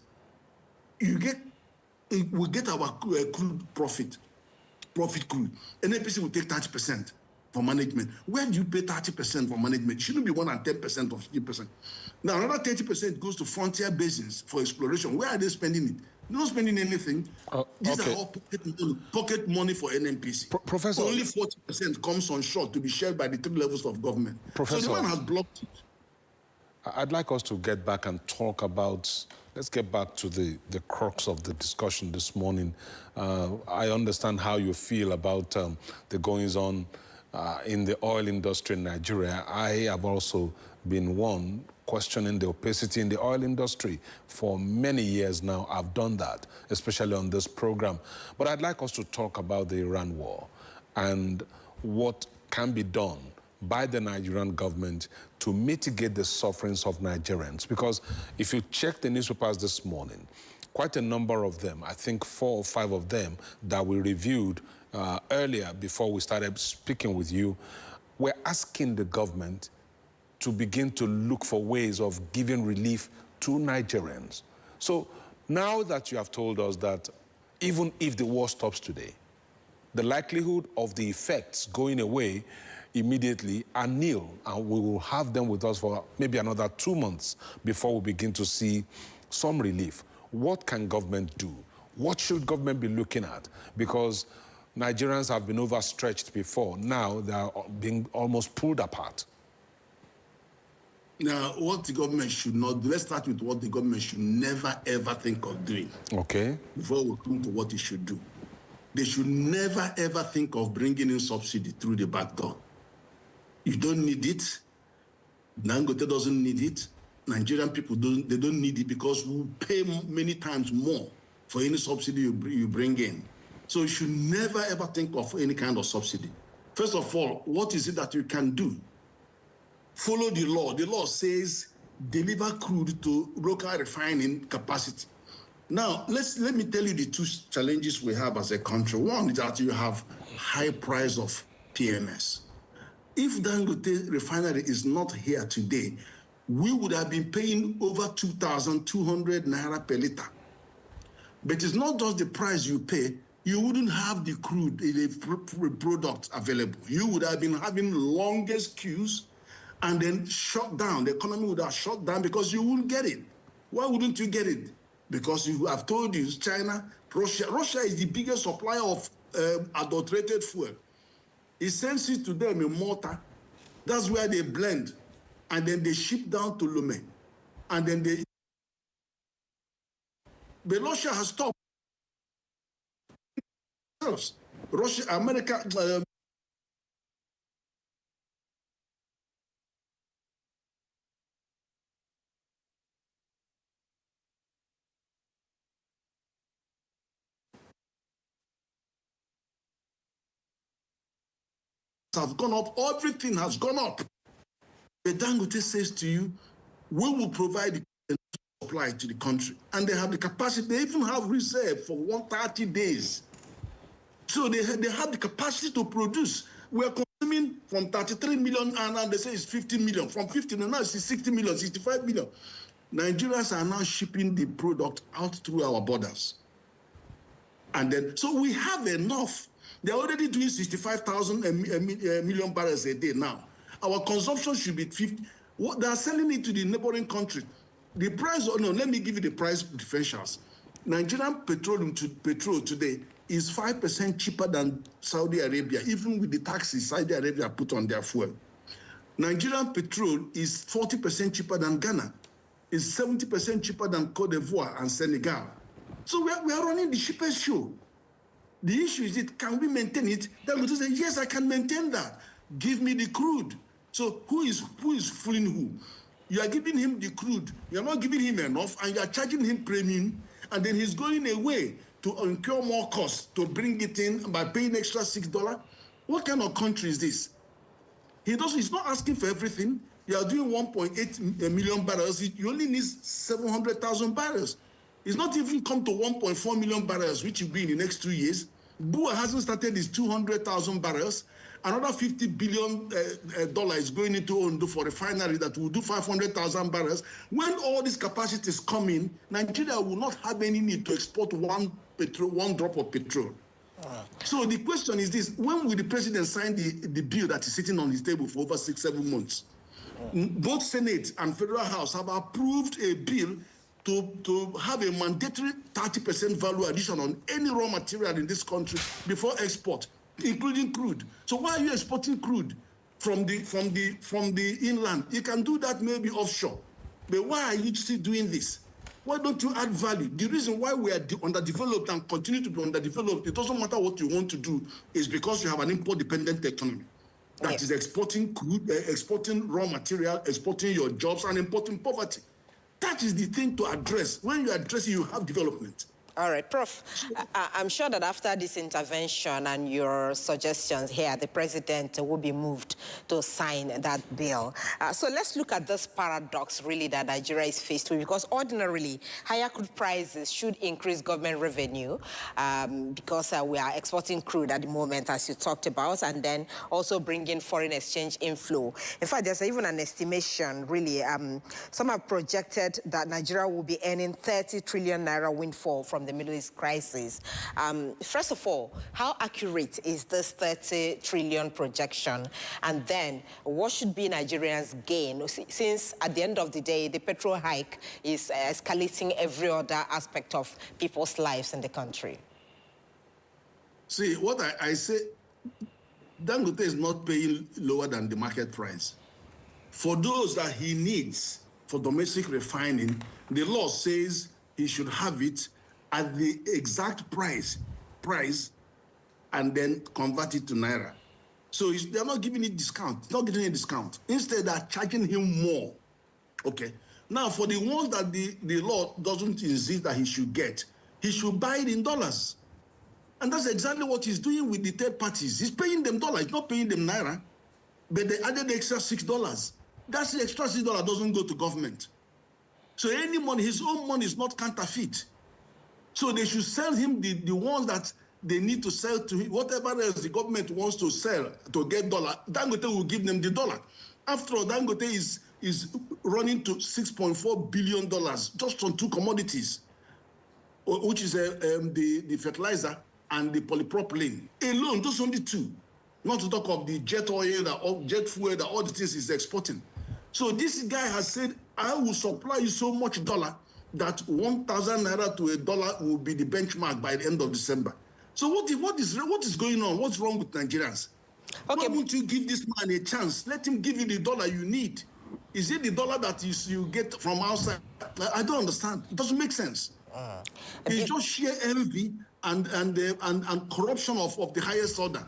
We get our crude profit crude. NNPC will take 30% for management. Where do you pay 30% for management? It shouldn't be 1 and 10% or 50%. Now, another 30% goes to frontier basins for exploration. Where are they spending it? They're not spending anything. These are all pocket money for NNPC. Professor, only 40% comes on shore to be shared by the 3 levels of government. Professor, so the man has blocked it. I'd like us to get back and talk about, let's get back to the crux of the discussion this morning. I understand how you feel about the goings-on in the oil industry in Nigeria. I have also been one questioning the opacity in the oil industry for many years now. I've done that, especially on this program. But I'd like us to talk about the Iran war and what can be done by the Nigerian government to mitigate the sufferings of Nigerians. Because if you check the newspapers this morning, quite a number of them, I think 4 or 5 of them that we reviewed earlier before we started speaking with you, were asking the government to begin to look for ways of giving relief to Nigerians. So now that you have told us that even if the war stops today, the likelihood of the effects going away immediately are nil, and we will have them with us for maybe another 2 months before we begin to see some relief. What can government do? What should government be looking at? Because Nigerians have been overstretched before. Now they are being almost pulled apart. Now, what the government should not do, let's start with what the government should never, ever think of doing. Okay. Before we come to what it should do. They should never, ever think of bringing in subsidy through the back door. You don't need it. Dangote doesn't need it. Nigerian people don't need it because we pay many times more for any subsidy you bring in. So you should never, ever think of any kind of subsidy. First of all, what is it that you can do? Follow the law. The law says deliver crude to local refining capacity. Now, let me tell you the two challenges we have as a country. One is that you have high price of PMS. If Dangote refinery is not here today, we would have been paying over 2,200 naira per liter. But it's not just the price you pay. You wouldn't have the crude, the product available. You would have been having longest queues and then shut down. The economy would have shut down because you wouldn't get it. Why wouldn't you get it? Because I've told you, China, Russia. Russia is the biggest supplier of adulterated fuel. It sends it to them in Malta. That's where they blend. And then they ship down to Lomé. And then they... But Russia has stopped. Russia, America... have gone up, everything has gone up. The Dangote says to you, we will provide the supply to the country. And they have the capacity, they even have reserve for 130 days. So they have the capacity to produce. We are consuming from 33 million and now they say it's 50 million. From 50 now it's 60 million, 65 million. Nigerians are now shipping the product out through our borders. And then, so we have enough. They're already doing 65,000 million barrels a day now. Our consumption should be 50. They are selling it to the neighboring country. The price, let me give you the price differentials. Nigerian petroleum petrol today is 5% cheaper than Saudi Arabia, even with the taxes Saudi Arabia put on their fuel. Nigerian petrol is 40% cheaper than Ghana. It's 70% cheaper than Cote d'Ivoire and Senegal. So we are running the cheapest show. The issue is, can we maintain it? Then we say, yes, I can maintain that. Give me the crude. So who is fooling who? You are giving him the crude. You are not giving him enough, and you are charging him premium, and then he's going away to incur more costs to bring it in by paying extra $6. What kind of country is this? He's not asking for everything. You are doing 1.8 million barrels. You only need 700,000 barrels. It's not even come to 1.4 million barrels, which will be in the next 2 years. Bua hasn't started his 200,000 barrels. Another $50 billion is going into Ondo for refinery that will do 500,000 barrels. When all these capacities come in, Nigeria will not have any need to export one drop of petrol. So the question is this: when will the president sign the bill that is sitting on his table for over 6-7 months? Both Senate and Federal House have approved a bill to have a mandatory 30% value addition on any raw material in this country before export, including crude. So why are you exporting crude from the inland? You can do that maybe offshore. But why are you still doing this? Why don't you add value? The reason why we are underdeveloped and continue to be underdeveloped, it doesn't matter what you want to do, is because you have an import-dependent economy that is exporting crude, exporting raw material, exporting your jobs, and importing poverty. That is the thing to address. When you address it, you have development. All right, Prof. I'm sure that after this intervention and your suggestions here, the president will be moved to sign that bill. So let's look at this paradox, really, that Nigeria is faced with, because ordinarily, higher crude prices should increase government revenue because we are exporting crude at the moment, as you talked about, and then also bring in foreign exchange inflow. In fact, there's even an estimation, really. Some have projected that Nigeria will be earning 30 trillion naira windfall from the Middle East crisis. First of all, how accurate is this 30 trillion projection? And then, what should be Nigerians' gain? Since at the end of the day, the petrol hike is escalating every other aspect of people's lives in the country. See, what I say, Dangote is not paying lower than the market price. For those that he needs for domestic refining, the law says he should have it at the exact price, and then convert it to naira. So they're not giving it discount. Not getting a discount. Instead, they're charging him more. Okay. Now, for the ones that the law doesn't insist that he should get, he should buy it in dollars. And that's exactly what he's doing with the third parties. He's paying them dollars, he's not paying them naira. But they added the extra $6. That's the extra $6 doesn't go to government. So any money, his own money is not counterfeit. So they should sell him the ones that they need to sell to him. Whatever else the government wants to sell to get dollar, Dangote will give them the dollar. After all, Dangote is running to $6.4 billion just on 2 commodities, which is the fertilizer and the polypropylene. Alone, just only 2. Not to talk of the jet oil, jet fuel, that all the things he's exporting. So this guy has said, I will supply you so much dollar that 1,000 naira to $1 will be the benchmark by the end of December. So what is going on? What's wrong with Nigerians? Okay. Why won't you give this man a chance? Let him give you the dollar you need. Is it the dollar that you get from outside? I don't understand. It doesn't make sense. It's just sheer envy and corruption of the highest order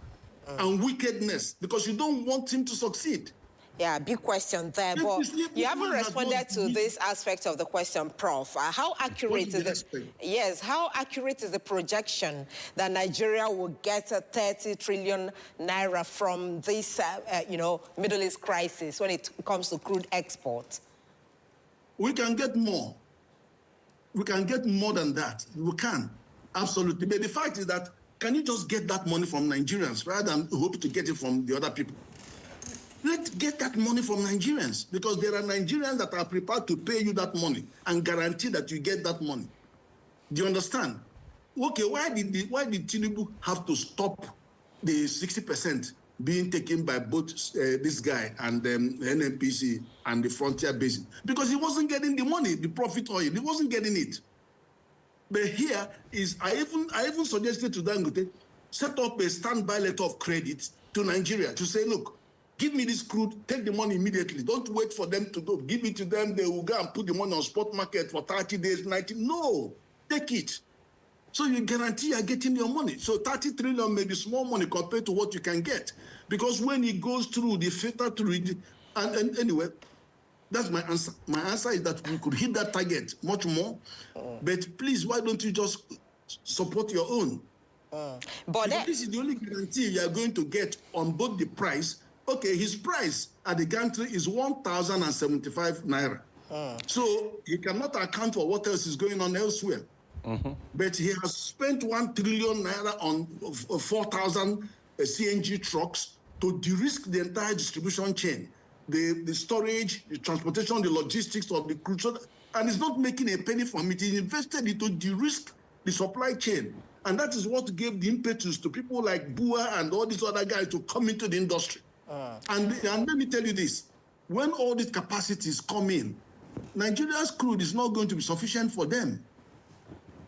and wickedness, because you don't want him to succeed. Yeah, big question there, but you haven't responded to this aspect of the question, Prof. How accurate is it? Yes, how accurate is the projection that Nigeria will get 30 trillion naira from this, Middle East crisis when it comes to crude exports? We can get more. We can get more than that. We can, absolutely. But the fact is that, can you just get that money from Nigerians rather than hope to get it from the other people? Let's get that money from Nigerians, because there are Nigerians that are prepared to pay you that money and guarantee that you get that money. Do you understand? Okay, why did Tinubu have to stop the 60% being taken by both this guy and NNPC and the Frontier Basin? Because he wasn't getting the money, the profit oil. He wasn't getting it. But here is, I even suggested to Dangote, set up a standby letter of credit to Nigeria to say, look, give me this crude, take the money immediately. Don't wait for them to go. Give it to them, they will go and put the money on spot market for 30 days, 90. No, take it. So you guarantee you're getting your money. So 30 trillion may be small money compared to what you can get. Because when it goes through, the filter through it, and anyway, that's my answer. My answer is that we could hit that target much more. But please, why don't you just support your own? But this is the only guarantee you are going to get on both the price. Okay, his price at the gantry is 1,075 naira. So he cannot account for what else is going on elsewhere. But he has spent 1 trillion naira on 4,000 CNG trucks to de-risk the entire distribution chain, the storage, the transportation, the logistics of the crude, and he's not making a penny from it. He invested it to de-risk the supply chain. And that is what gave the impetus to people like Bua and all these other guys to come into the industry. And let me tell you this, when all these capacities come in, Nigeria's crude is not going to be sufficient for them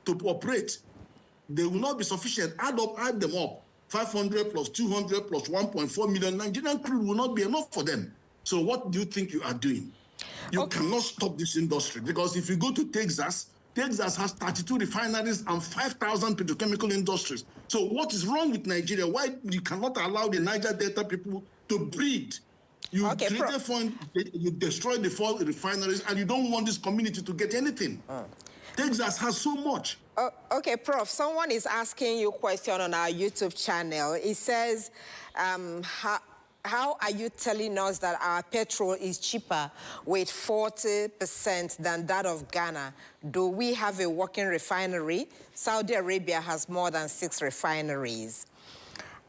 to operate. They will not be sufficient. Add them up. 500 plus 200 plus 1.4 million. Nigerian crude will not be enough for them. So what do you think you are doing? You cannot stop this industry, because if you go to Texas has 32 refineries and 5,000 petrochemical industries. So what is wrong with Nigeria? Why you cannot allow the Niger Delta people to breed? You create a fund, you destroy the 4 refineries, and you don't want this community to get anything. Texas has so much. Okay, Prof, someone is asking you a question on our YouTube channel. It says, how are you telling us that our petrol is cheaper with 40% than that of Ghana? Do we have a working refinery? Saudi Arabia has more than 6 refineries.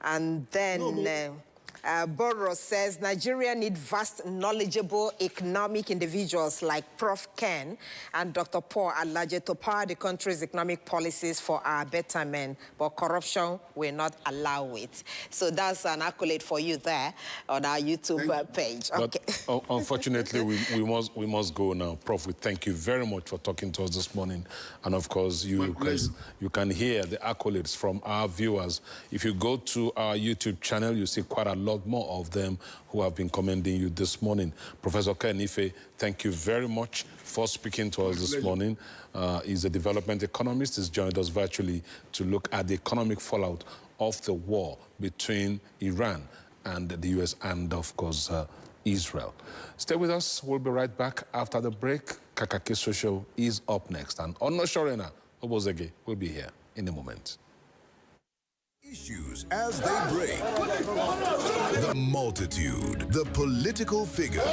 And then Boros says, Nigeria need vast, knowledgeable economic individuals like Prof. Ken and Dr. Paul Alaje to power the country's economic policies for our betterment, but corruption will not allow it. So that's an accolade for you there on our YouTube page. Okay. But, unfortunately, we must go now. Prof, we thank you very much for talking to us this morning. And of course, you can hear the accolades from our viewers. If you go to our YouTube channel, you see quite a lot more of them who have been commending you this morning. Professor Ken Ife, thank you very much for speaking to us this morning. He's a development economist. He's joined us virtually to look at the economic fallout of the war between Iran and the U.S. and, of course, Israel. Stay with us. We'll be right back after the break. Kakaki Social is up next. And Ono Shorena Obozege will be here in a moment. Issues as they break. The multitude, the political figures,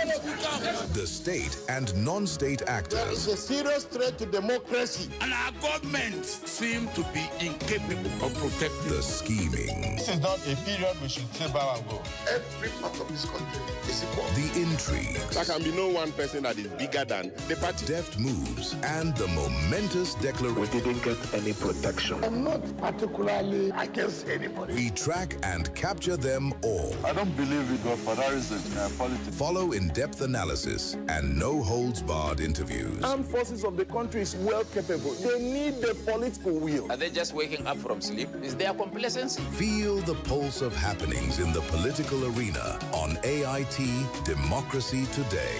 the state and non-state actors. There is a serious threat to democracy. And our government seem to be incapable of protecting. The scheming. This is not a period we should say bow and go. Every part of this country is equal. The intrigues. There can be no one person that is bigger than the party. Deft moves and the momentous declaration. We didn't get any protection. I'm not particularly against anybody. We track and capture them all. I don't believe in godfatherism in politics. Follow in-depth analysis and no-holds-barred interviews. Armed forces of the country is well capable. They need the political will. Are they just waking up from sleep? Is there complacency? Feel the pulse of happenings in the political arena on AIT Democracy Today.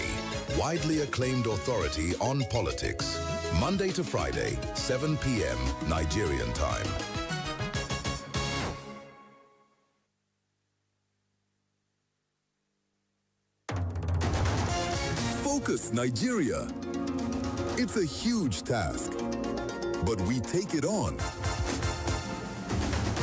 Widely acclaimed authority on politics. Monday to Friday, 7 p.m. Nigerian time. Focus Nigeria. It's a huge task, but we take it on.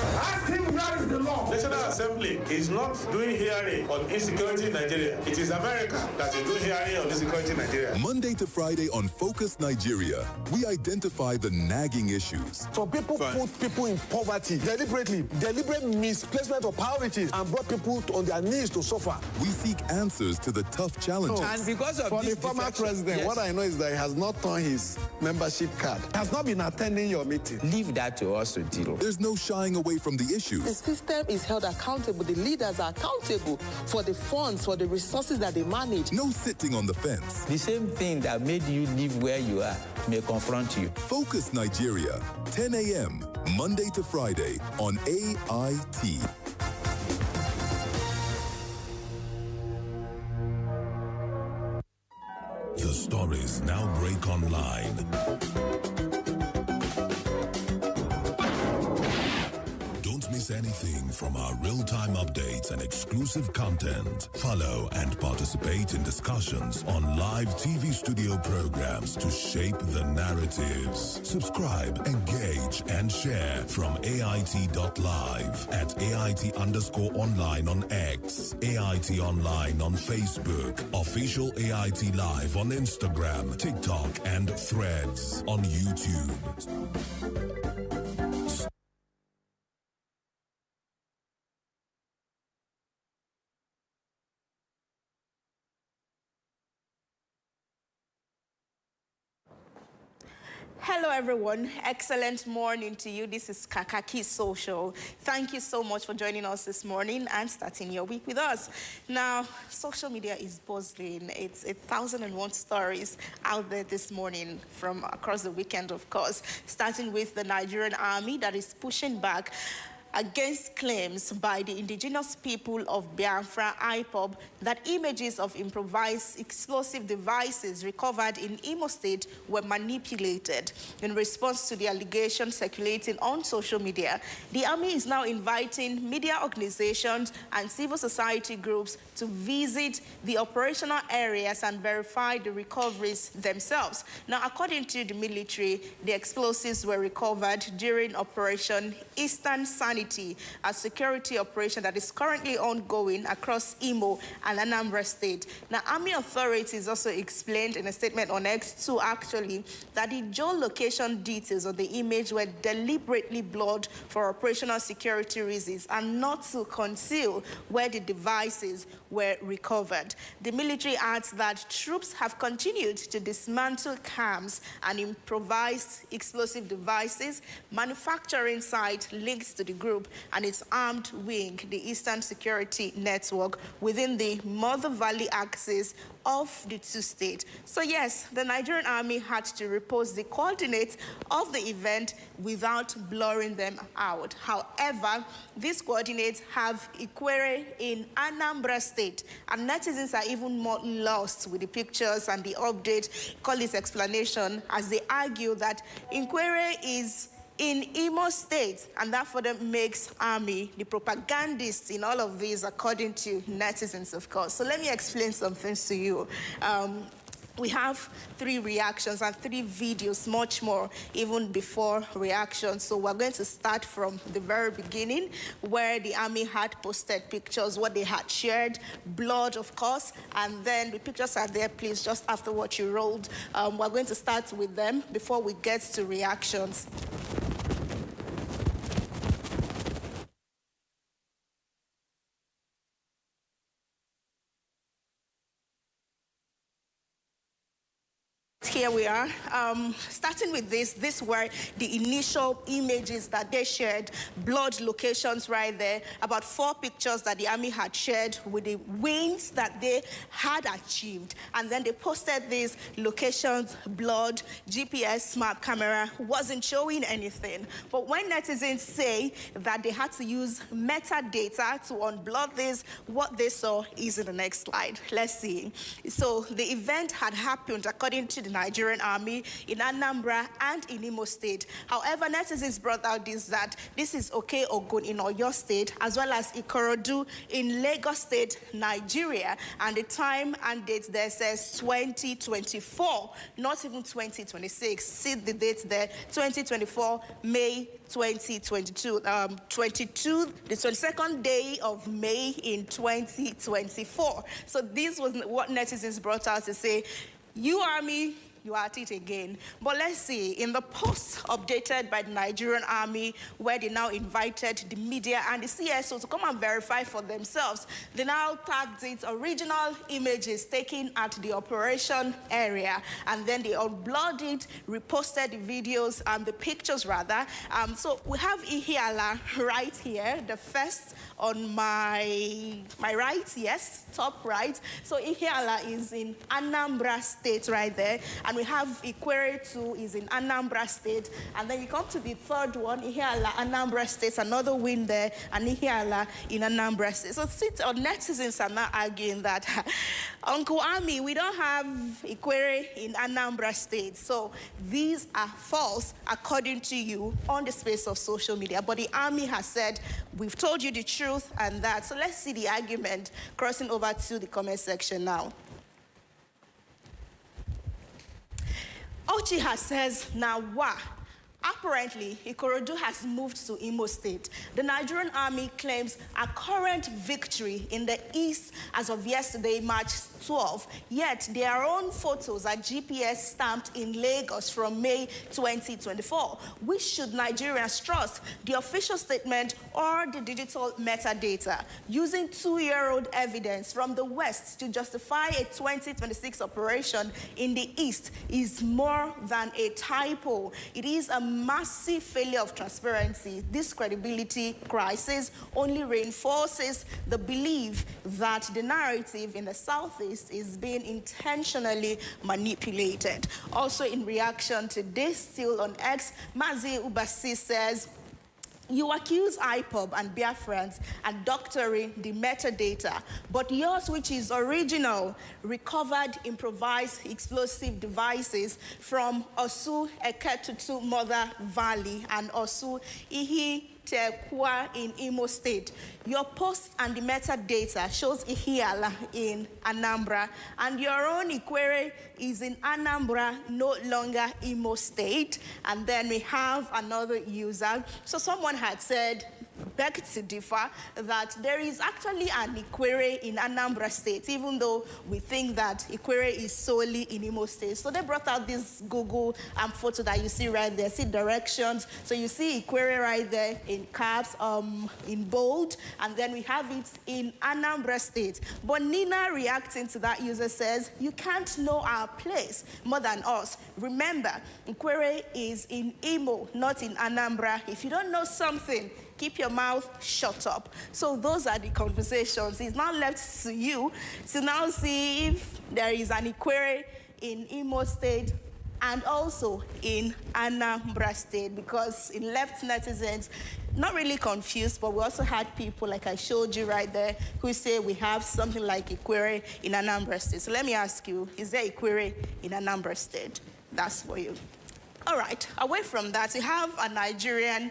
I think that is the law. National Assembly is not doing hearing on insecurity in Nigeria. It is America that is doing hearing on insecurity in Nigeria. Monday to Friday on Focus Nigeria, we identify the nagging issues. So people put people in poverty deliberately, deliberate misplacement of priorities, and brought people on their knees to suffer. We seek answers to the tough challenges. And because of for the former president, yes. What I know is that he has not turned his membership card. He has not been attending your meeting. Leave that to us to deal. There's no shying away from the issues. The system is held accountable. The leaders are accountable for the funds, for the resources that they manage. No sitting on the fence. The same thing that made you live where you are may confront you. Focus Nigeria, 10 a.m., Monday to Friday on AIT. The stories now break online. Miss anything from our real-time updates and exclusive content. Follow and participate in discussions on live TV studio programs to shape the narratives. Subscribe, engage, and share from AIT.live at AIT_online on X, AIT Online on Facebook, Official AIT Live on Instagram, TikTok, and Threads on YouTube. Hello everyone, excellent morning to you. This is Kakaki Social. Thank you so much for joining us this morning and starting your week with us. Now, social media is buzzing. It's 1,001 stories out there this morning from across the weekend, of course, starting with the Nigerian army that is pushing back against claims by the indigenous people of Biafra, IPOB, that images of improvised explosive devices recovered in Imo State were manipulated. In response to the allegations circulating on social media, the army is now inviting media organizations and civil society groups to visit the operational areas and verify the recoveries themselves. Now, according to the military, the explosives were recovered during Operation Eastern Sanity, a security operation that is currently ongoing across Imo and Anambra State. Now, Army authorities also explained in a statement on X too, actually, that the geolocation details of the image were deliberately blurred for operational security reasons and not to conceal where the devices were recovered. The military adds that troops have continued to dismantle cams and improvised explosive devices. Manufacturing site links to the group and its armed wing, the Eastern Security Network, within the Mother Valley axis of the two states. So yes, the Nigerian army had to repost the coordinates of the event without blurring them out. However, these coordinates have Ikwere in Anambra State, and netizens are even more lost with the pictures and the update, call its explanation, as they argue that Ikwere is in Imo State, and that for them makes army the propagandists in all of these, according to netizens, of course. So let me explain some things to you. We have 3 reactions and 3 videos, much more, even before reactions. So we're going to start from the very beginning, where the army had posted pictures, what they had shared, blood, of course, and then the pictures are there, please, just after what you rolled. We're going to start with them before we get to reactions. Here we are. Starting with this were the initial images that they shared, blood locations right there, about 4 pictures that the army had shared with the wins that they had achieved. And then they posted these locations, blood, GPS map camera wasn't showing anything. But when netizens say that they had to use metadata to unblock this, what they saw is in the next slide. Let's see. So the event had happened according to the Nigerian army in Anambra and in Imo State. However, netizens brought out that this is okay or good in Oyo State, as well as Ikorodu in Lagos State, Nigeria. And the time and date there says 2024, not even 2026. See the date there, 2024, May 2022, the 22nd day of May in 2024. So this was what netizens brought out to say, you army, you are at it again. But let's see, in the post updated by the Nigerian army, where they now invited the media and the CSO to come and verify for themselves, they now tagged it original images taken at the operation area, and then they uploaded it, reposted the videos and the pictures rather. So we have Ihiala right here, the first on my right, yes, top right. So Ihiala is in Anambra State right there. And we have Ikwere too, is in Anambra State. And then you come to the third one, Ihiala, Anambra State, another win there, and Ihiala in Anambra State. So netizens are now arguing that, Uncle Ami, we don't have Ikwere in Anambra State. So these are false, according to you, on the space of social media. But the army has said, we've told you the truth and that. So let's see the argument, crossing over to the comment section now. Ochiha says, now what? Apparently, Ikorodu has moved to Imo State. The Nigerian army claims a current victory in the east as of yesterday, March 12, yet their own photos are GPS stamped in Lagos from May 2024. Which should Nigerians trust, the official statement or the digital metadata? Using 2-year-old evidence from the West to justify a 2026 operation in the East is more than a typo. It is a massive failure of transparency. This credibility crisis only reinforces the belief that the narrative in the Southeast is being intentionally manipulated. Also in reaction to this, still on X, Mazi Ubasi says, you accuse IPOB and Biafrans and doctoring the metadata, but yours, which is original, recovered improvised explosive devices from Osu Eketutu Mother Valley and Osu Ihi Tekwa in Imo State. Your post and the metadata shows Ihiala in Anambra, and your own Ikwere is in Anambra, no longer Imo State. And then we have another user. So someone had said, beg to differ, that there is actually an Ikwere in Anambra State, even though we think that Ikwere is solely in Imo State. So they brought out this Google photo that you see right there. See directions. So you see Ikwere right there in caps, in bold, and then we have it in Anambra State. But Nina, reacting to that user, says, you can't know our place more than us. Remember, Ikwere is in Imo, not in Anambra. If you don't know something, keep your mouth shut up. So those are the conversations. It's now left to you to now see if there is an Ikwere in Imo State and also in Anambra State, because it left netizens not really confused, but we also had people, like I showed you right there, who say we have something like Ikwere in Anambra State. So let me ask you, is there Ikwere in Anambra State? That's for you. All right, away from that, we have a Nigerian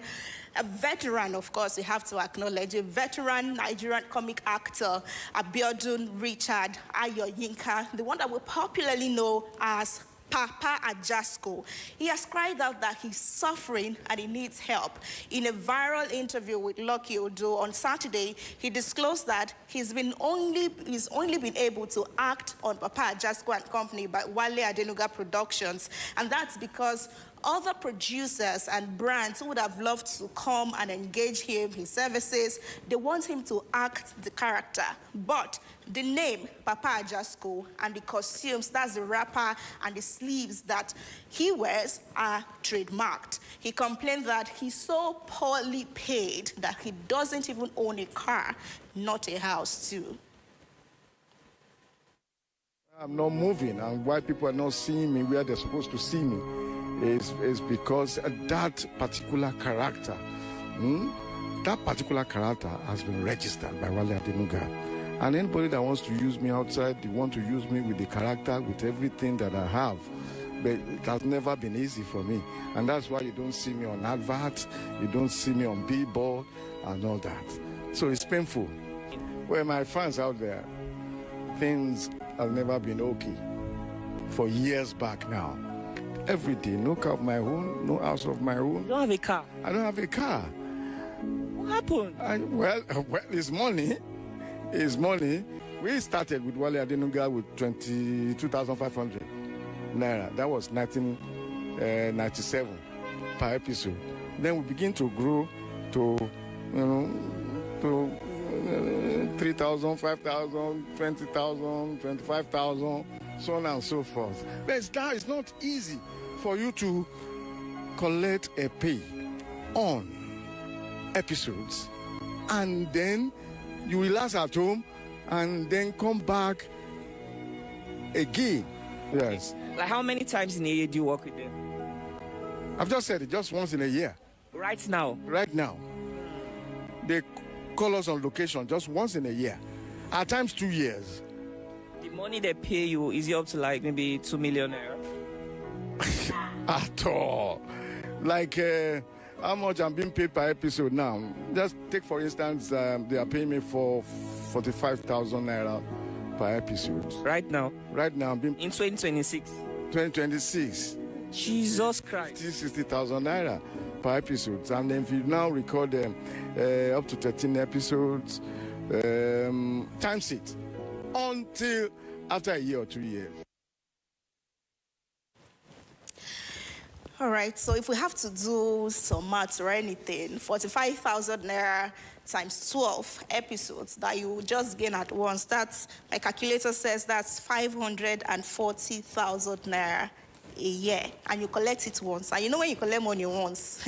A veteran, of course, we have to acknowledge, a veteran Nigerian comic actor, Abiodun Richard Ayoyinka, the one that we popularly know as Papa Ajasco. He has cried out that he's suffering and he needs help. In a viral interview with Lucky Odo on Saturday, he disclosed that he's only been able to act on Papa Ajasco and Company by Wale Adenuga Productions, and that's because other producers and brands who would have loved to come and engage him, his services, they want him to act the character. But the name, Papa Ajasco, and the costumes, that's the wrapper and the sleeves that he wears, are trademarked. He complained that he's so poorly paid that he doesn't even own a car, not a house too. I'm not moving, and why people are not seeing me where they're supposed to see me is because that particular character, has been registered by Wale Adenuga. And anybody that wants to use me outside, they want to use me with the character, with everything that I have. But it has never been easy for me. And that's why you don't see me on adverts, you don't see me on billboard and all that. So it's painful. Well, my fans out there, things have never been okay for years back now. Every day, no car of my own, no house of my own. You don't have a car? I don't have a car. What happened? Well, it's money. It's money. We started with Wale Adenuga with 22,500 naira. That was 1997 per episode. Then we begin to grow to, 3,000, 5,000, 20,000, 25,000, so on and so forth. But it's not easy for you to collect a pay on episodes and then you relax at home and then come back again. Yes. Like how many times in a year do you work with them? I've just said it, just once in a year. Right now? Right now. They call us on location just once in a year. At times 2 years. The money they pay you, is it up to like maybe 2 million naira? At all. Like how much I'm being paid per episode now. Just take for instance, they are paying me for 45,000 naira per episode. Right now? Right now I'm being... In 2026? 2026. Jesus Christ. 60,000 naira per episode. And then if you now record them up to 13 episodes, times it until after a year or 2 years. All right, so if we have to do some maths or anything, 45,000 naira times 12 episodes that you just gain at once, that's, my calculator says that's 540,000 naira a year, and you collect it once. And you know when you collect money once,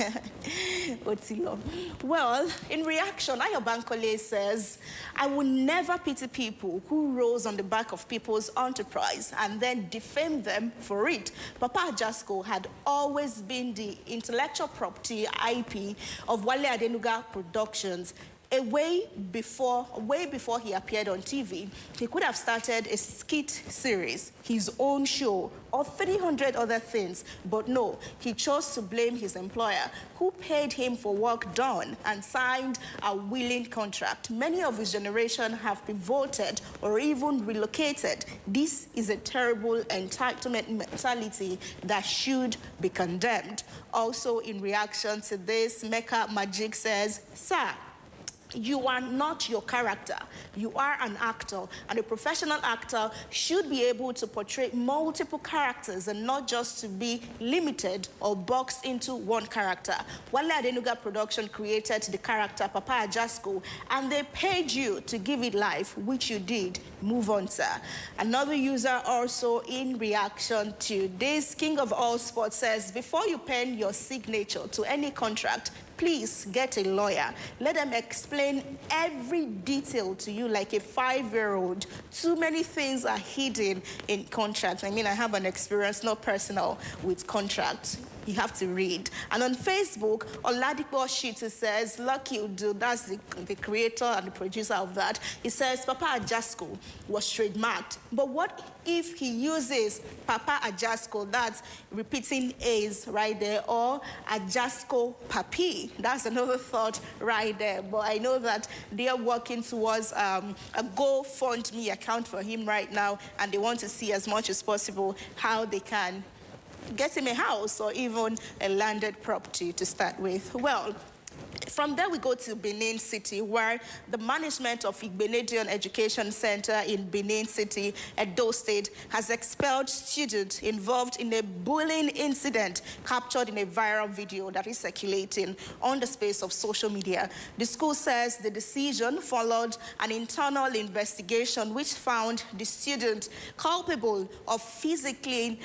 well, in reaction, Ayobankole says, I will never pity people who rose on the back of people's enterprise and then defame them for it. Papa Ajasco had always been the intellectual property IP of Wale Adenuga Productions. Way before he appeared on TV, he could have started a skit series, his own show, or 300 other things. But no, he chose to blame his employer, who paid him for work done and signed a willing contract. Many of his generation have pivoted or even relocated. This is a terrible entitlement mentality that should be condemned. Also, in reaction to this, Mecca Magic says, Sir, you are not your character. You are an actor, and a professional actor should be able to portray multiple characters and not just to be limited or boxed into one character. Wale Adenuga Production created the character Papa Ajasco, and they paid you to give it life, which you did. Move on, sir. Another user also in reaction to this, King of All Sports says, before you pen your signature to any contract, please get a lawyer. Let them explain every detail to you like a 5-year-old. Too many things are hidden in contracts. I mean, I have an experience, not personal, with contracts. you have to read. And on Facebook, Oladipo Shitu says, lucky Udo, that's the creator and the producer of that. He says, Papa Ajasco was trademarked. But what if he uses Papa Ajasco, that's repeating A's right there, or Ajasco Papi? That's another thought right there. But I know that they are working towards a GoFundMe account for him right now, and they want to see as much as possible how they can get him a house or even a landed property to start with. Well, from there we go to Benin City, where the management of Igbenedion Education Center in Benin City, Edo State, has expelled students involved in a bullying incident captured in a viral video that is circulating on the space of social media. The school says the decision followed an internal investigation which found the student culpable of physically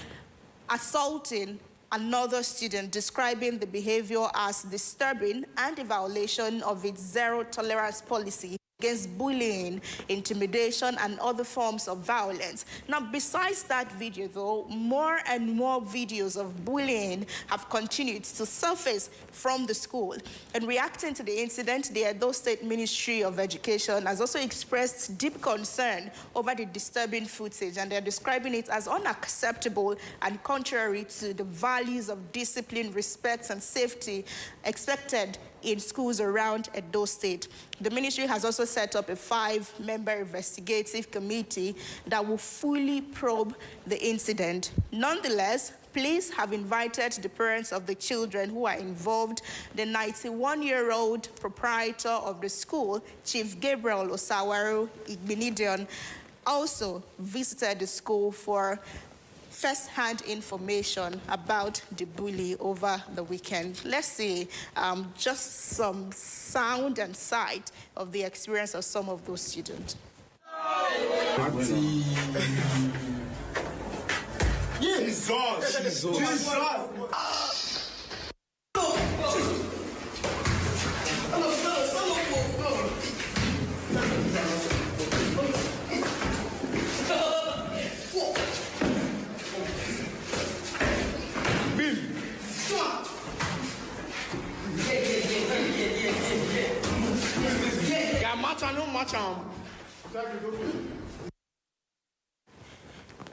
assaulting another student, describing the behavior as disturbing and a violation of its zero tolerance policy against bullying, intimidation, and other forms of violence. Now, besides that video, though, more and more videos of bullying have continued to surface from the school. And reacting to the incident, the Edo State Ministry of Education has also expressed deep concern over the disturbing footage, and they're describing it as unacceptable and contrary to the values of discipline, respect, and safety expected in schools around Edo State. The ministry has also set up a 5-member investigative committee that will fully probe the incident. Nonetheless, police have invited the parents of the children who are involved. The 91-year-old proprietor of the school, Chief Gabriel Osawaru Igbenedion, also visited the school for first-hand information about the bully over the weekend. Let's see just some sound and sight of the experience of some of those students. Jesus!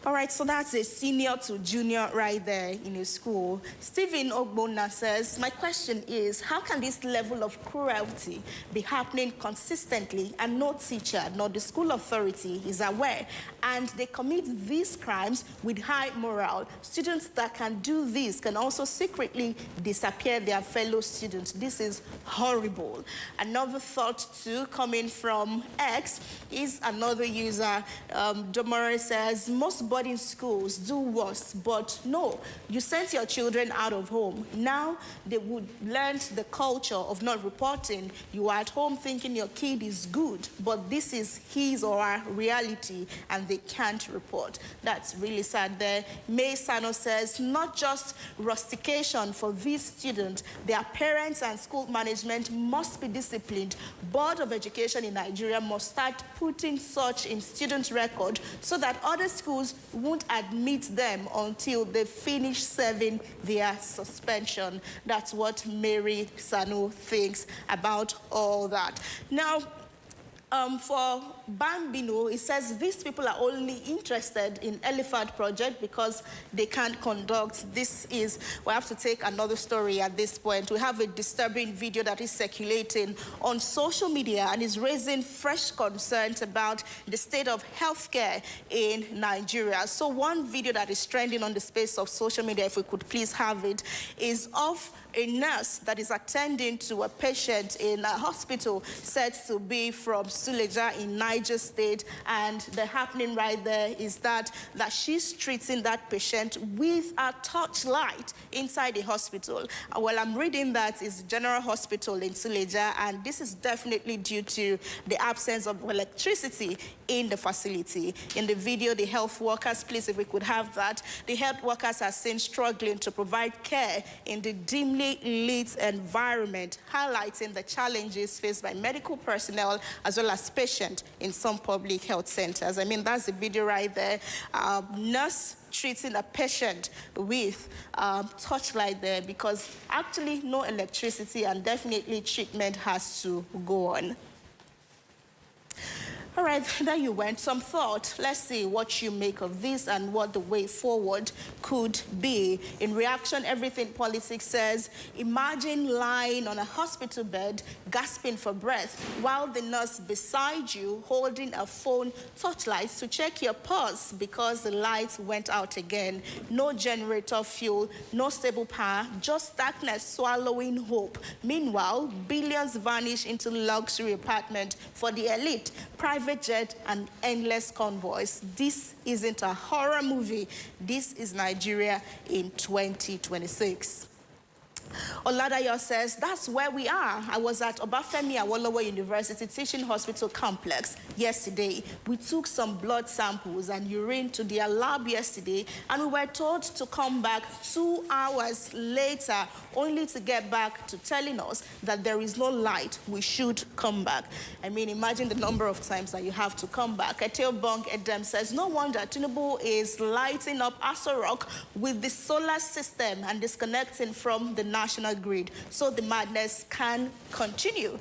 All right, so that's a senior to junior right there in a school. Stephen Ogbonna says, my question is, how can this level of cruelty be happening consistently and no teacher nor the school authority is aware? And they commit these crimes with high morale. Students that can do this can also secretly disappear their fellow students. This is horrible. Another thought too coming from X is another user. Domore says, most boarding schools do worse, but no, you sent your children out of home. Now they would learn the culture of not reporting. You are at home thinking your kid is good, but this is his or her reality and they can't report. That's really sad there. May Sano says, not just rustication for these students, their parents and school management must be disciplined. Board of Education in Nigeria must start putting such in student record so that other schools won't admit them until they finish serving their suspension. That's what Mary Sanu thinks about all that. Now, for Bambino, it says these people are only interested in Elephant Project because they can't conduct. This is, we have to take another story at this point. We have a disturbing video that is circulating on social media and is raising fresh concerns about the state of healthcare in Nigeria. So one video that is trending on the space of social media, if we could please have it, is of a nurse that is attending to a patient in a hospital said to be from Suleja in Niger State, and the happening right there is that she's treating that patient with a torchlight inside the hospital. Well, I'm reading that it's General Hospital in Suleja, and this is definitely due to the absence of electricity in the facility. In the video, the health workers, please, if we could have that, the health workers are seen struggling to provide care in the dimly lit environment, highlighting the challenges faced by medical personnel as well well as patient in some public health centers. I mean, that's the video right there. Nurse treating a patient with torchlight there because actually no electricity and definitely treatment has to go on. All right, there you went. Some thought. Let's see what you make of this and what the way forward could be. In reaction, Everything Politics says, imagine lying on a hospital bed, gasping for breath, while the nurse beside you holding a phone torchlight to check your pulse because the light went out again. No generator fuel, no stable power, just darkness swallowing hope. Meanwhile, billions vanish into luxury apartment for the elite, private jet and endless convoys. This isn't a horror movie. This is Nigeria in 2026. Oladayo says, that's where we are. I was at Obafemi Awolowo University Teaching Hospital Complex yesterday. We took some blood samples and urine to their lab yesterday, and we were told to come back 2 hours later, only to get back to telling us that there is no light. We should come back. I mean, imagine the number of times that you have to come back. Etel Bong Edem says, no wonder Tinubu is lighting up Aso Rock with the solar system and disconnecting from the national grid, so the madness can continue.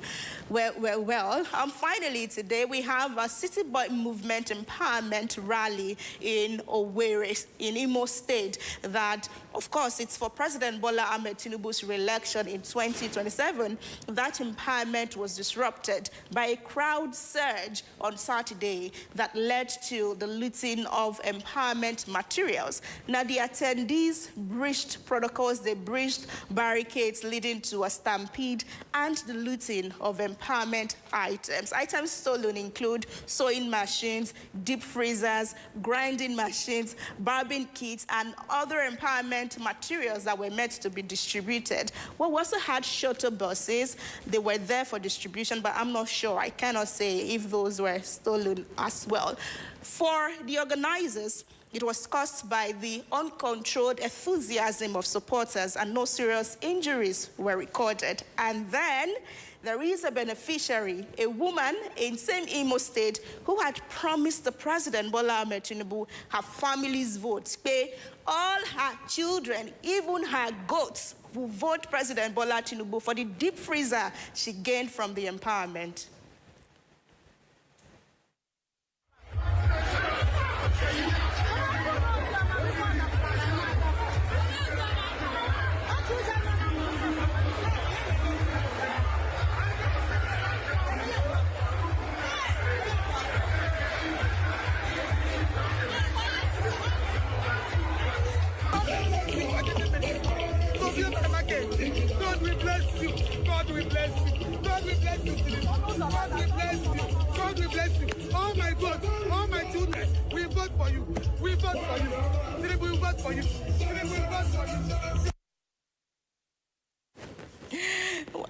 Well, finally today we have a City Boy Movement Empowerment Rally in Owerri, in Imo State, that, of course, it's for President Bola Ahmed Tinubu's re-election in 2027. That empowerment was disrupted by a crowd surge on Saturday that led to the looting of empowerment materials. Now, the attendees breached protocols, they breached barricades leading to a stampede and the looting of empowerment items. Items stolen include sewing machines, deep freezers, grinding machines, barbing kits, and other empowerment materials that were meant to be distributed. Well, we also had shuttle buses. They were there for distribution, but I'm not sure. I cannot say if those were stolen as well. For the organizers, it was caused by the uncontrolled enthusiasm of supporters, and no serious injuries were recorded. And then there is a beneficiary, a woman in same Imo State, who had promised the President Bola Ahmed Tinubu her family's vote. Pay all her children, even her goats, will vote President Bola Tinubu for the deep freezer she gained from the empowerment. God will bless you. God will bless you. God will bless you. God will bless you. God will bless you. All my votes, all my children, we vote for you. We vote for you. We vote for you. We vote for you.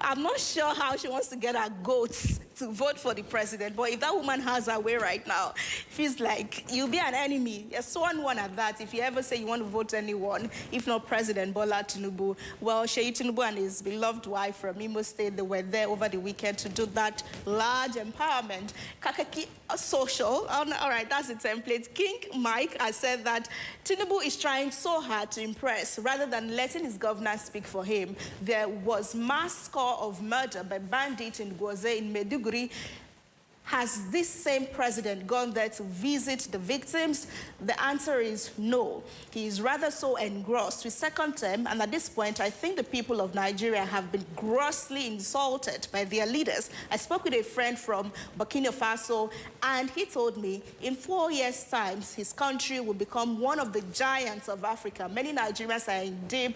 I'm not sure how she wants to get her goats to vote for the president, but if that woman has her way right now, it feels like you'll be an enemy. You're sworn one at that if you ever say you want to vote anyone, if not President Bola Tinubu. Well, Sheyi Tinubu and his beloved wife from Imo State, they were there over the weekend to do that large empowerment. Kakaki social, all right, that's the template. King Mike has said that Tinubu is trying so hard to impress rather than letting his governors speak for him. There was mass score of murder by bandits in Goze in Meduguri. Has this same president gone there to visit the victims? The answer is no. He is rather so engrossed with second term, and at this point, I think the people of Nigeria have been grossly insulted by their leaders. I spoke with a friend from Burkina Faso, and he told me in 4 years' time, his country will become one of the giants of Africa. Many Nigerians are in deep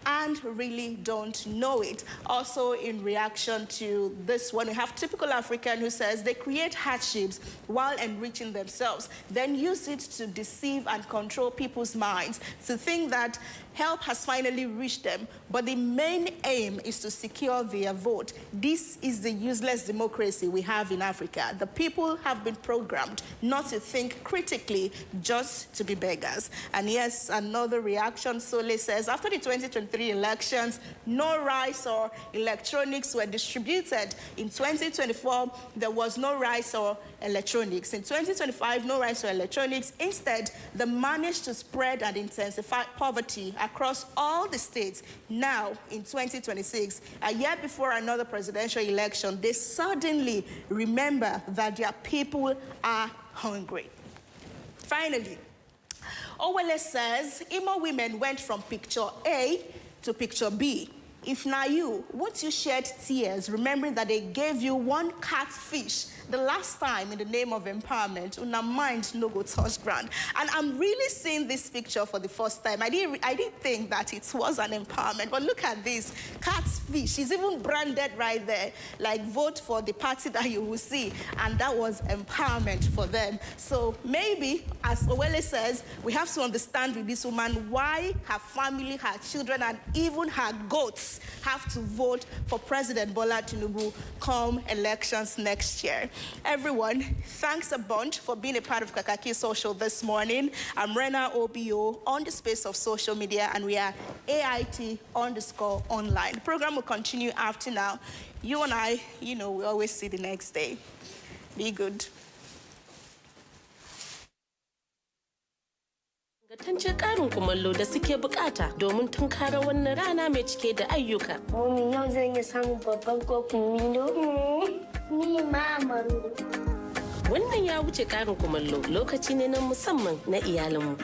and really don't know it. Also, in reaction to this one, we have typical African who says they create hardships while enriching themselves, then use it to deceive and control people's minds, to think that Help has finally reached them, but the main aim is to secure their vote. This is the useless democracy we have in Africa. The people have been programmed not to think critically, just to be beggars. And yes, another reaction, Sole says, after the 2023 elections, no rice or electronics were distributed. In 2024, there was no rice or electronics. In 2025, no rice or electronics. Instead, they managed to spread and intensify poverty across all the states. Now, in 2026, a year before another presidential election, they suddenly remember that their people are hungry. Finally, Owele says Imo women went from picture A to picture B. If now you, won't you shed tears remembering that they gave you one catfish the last time in the name of empowerment? Una mind no go touch ground. And I'm really seeing this picture for the first time. I didn't think that it was an empowerment, but look at this catfish. It's even branded right there, like vote for the party that you will see. And that was empowerment for them. So maybe, as Owele says, we have to understand with this woman why her family, her children, and even her goats have to vote for President Bola Tinubu come elections next year. Everyone, thanks a bunch for being a part of Kakaki Social this morning. I'm Rena OBO on the space of social media, and we are AIT_online. The program will continue after now. You and I, we always see the next day. Be good. Tantance karin kumallo da suke bukata domin tunkara wannan rana mai cike da ayyuka. Mami yau zan yi samun babban kofin Milo. Ni mamaru. Wannan ya wuce karin kumallo, lokaci ne na musamman na iyalanmu.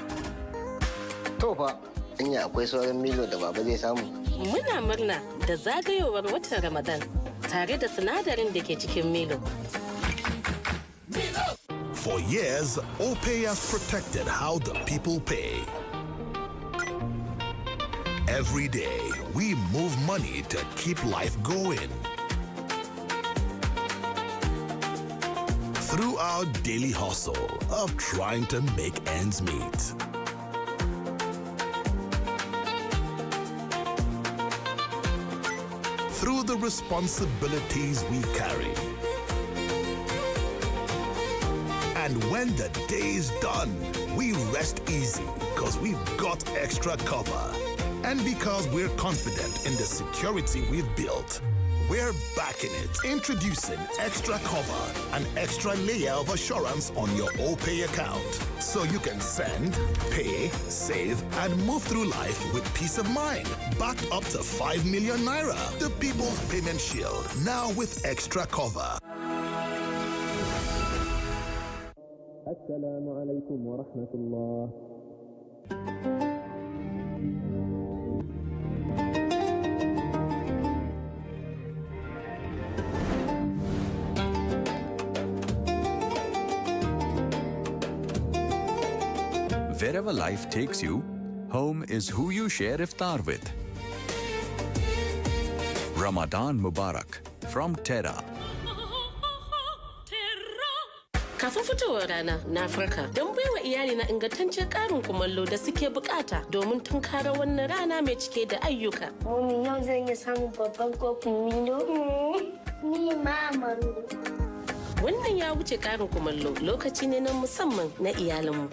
To fa, anya akwai sauran Milo da baba zai samu. Muna murna da zagayowar watan Ramadan tare da sinadarin da ke cikin Milo. For years, OPay has protected how the people pay. Every day, we move money to keep life going. Through our daily hustle of trying to make ends meet. Through the responsibilities we carry. And when the day's done, we rest easy because we've got extra cover. And because we're confident in the security we've built, we're backing it. Introducing Extra Cover, an extra layer of assurance on your OPay account. So you can send, pay, save, and move through life with peace of mind. Backed up to 5 million naira. The People's Payment Shield, now with Extra Cover. Assalamu alaikum wa rahmatullah. Wherever life takes you, home is who you share iftar with. Ramadan Mubarak from Terra. Kafin fitowar rana na farka don baiwa iyali na ingantaccen karin kumallo da suke bukata domin tunkara wannan rana mai cike da ayyuka. Mami yau zan yi samun babban kofin Milo. Ni mamaru. Wannan ya wuce karin kumallo, lokaci ne na musamman na iyalanmu.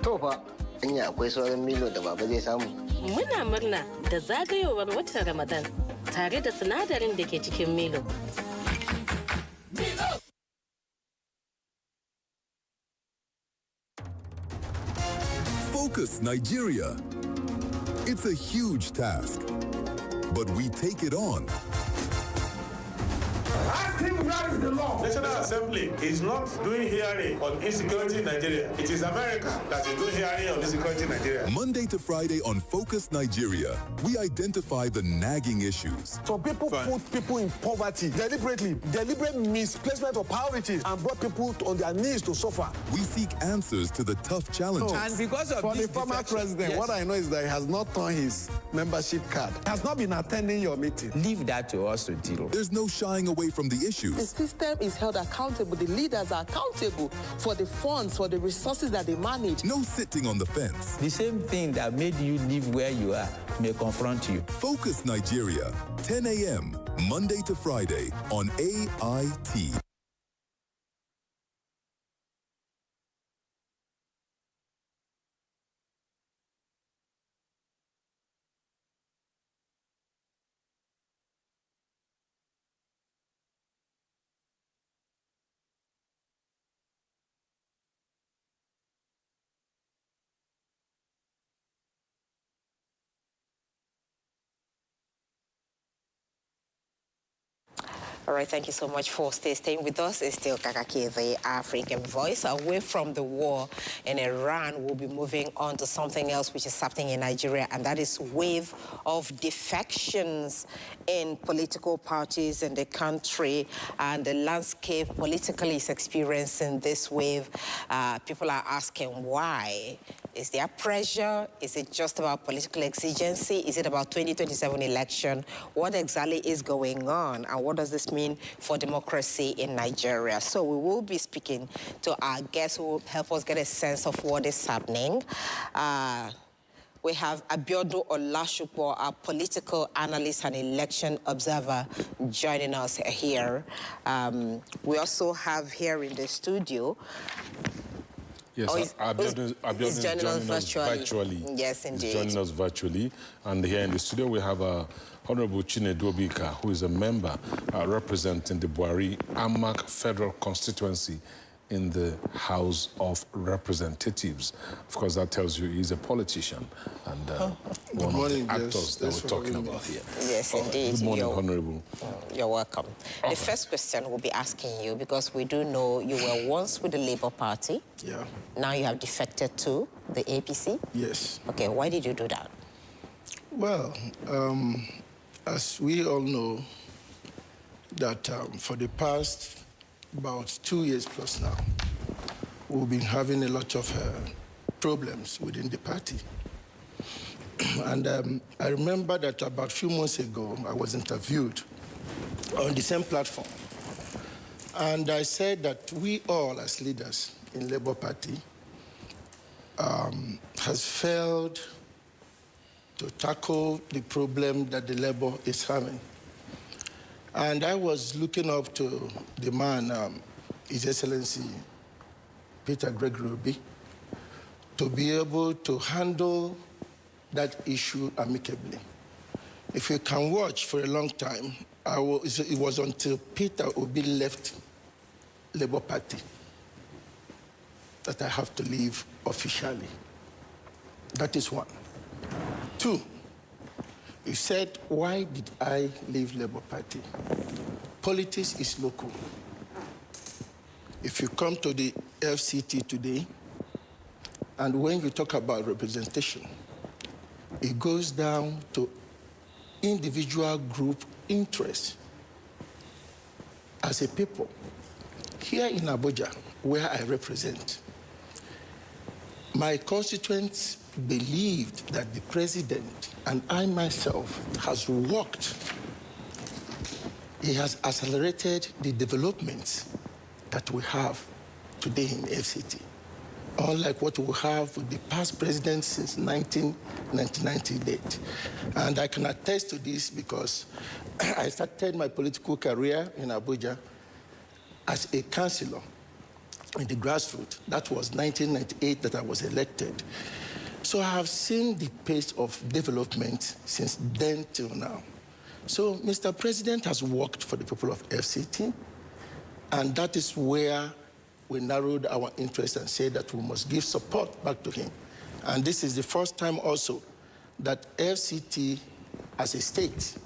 To fa, anya akwai sauran Milo da baba zai samu. Muna murna da zagayowar watan Ramadan tare da sinadarin da ke cikin Milo. Focus Nigeria. It's a huge task, but we take it on. The National Assembly is not doing hearing on insecurity in Nigeria. It is America that is doing hearing on insecurity in Nigeria. Monday to Friday on Focus Nigeria, we identify the nagging issues. So people put people in poverty deliberate misplacement of priorities and brought people on their knees to suffer. We seek answers to the tough challenges. And because of the former president, what I know is that he has not turned his membership card. He has not been attending your meeting. Leave that to us to deal. There's no shying away from from the The issues. system is held accountable. The leaders are accountable for the funds, for the resources that they manage. No sitting on the fence. The same thing that made you live where you are may confront you. Focus Nigeria, 10 a.m., Monday to Friday on AIT. All right, thank you so much for staying with us. It's still Kakaki, the African voice. Away from the war in Iran, we'll be moving on to something else which is happening in Nigeria, and that is wave of defections in political parties in the country. And the landscape politically is experiencing this wave. People are asking why. Is there pressure? Is it just about political exigency? Is it about 2027 election? What exactly is going on? And what does this mean for democracy in Nigeria? So we will be speaking to our guests who will help us get a sense of what is happening. We have Abiodun Olashupo, our political analyst and election observer, joining us here. We also have here in the studio Yes, Abiodun is joining us virtually. Yes, indeed. He's joining us virtually. And here in the studio, we have Honorable Chinedu Obika, who is a member representing the Buhari Amak Federal Constituency in the House of Representatives. Of course, that tells you he's a politician and one of the actors that we're talking about here. Yes, indeed. Good morning, Honorable. You're welcome. The first question we'll be asking you, because we do know you were once with the Labour Party. Yeah. Now you have defected to the APC. Yes. Okay, why did you do that? Well, as we all know, that for the past about 2 years plus now, we've been having a lot of problems within the party. And I remember that about a few months ago, I was interviewed on the same platform. And I said that we all, as leaders in Labour Party, has failed to tackle the problem that the Labour is having. And I was looking up to the man, His Excellency Peter Gregory Obi, to be able to handle that issue amicably. If you can watch for a long time, it was until Peter Obi left Labour Party that I have to leave officially. That is one. Two, you said, why did I leave Labour Party? Politics is local. If you come to the FCT today, and when you talk about representation, it goes down to individual group interests as a people. Here in Abuja, where I represent, my constituents believed that the president and I myself has worked. He has accelerated the developments that we have today in FCT, unlike what we have with the past presidents since 1999 to date. And I can attest to this because I started my political career in Abuja as a councillor in the grassroots. That was 1998 that I was elected. So I have seen the pace of development since then till now. So Mr. President has worked for the people of FCT, and that is where we narrowed our interest and said that we must give support back to him. And this is the first time also that FCT as a state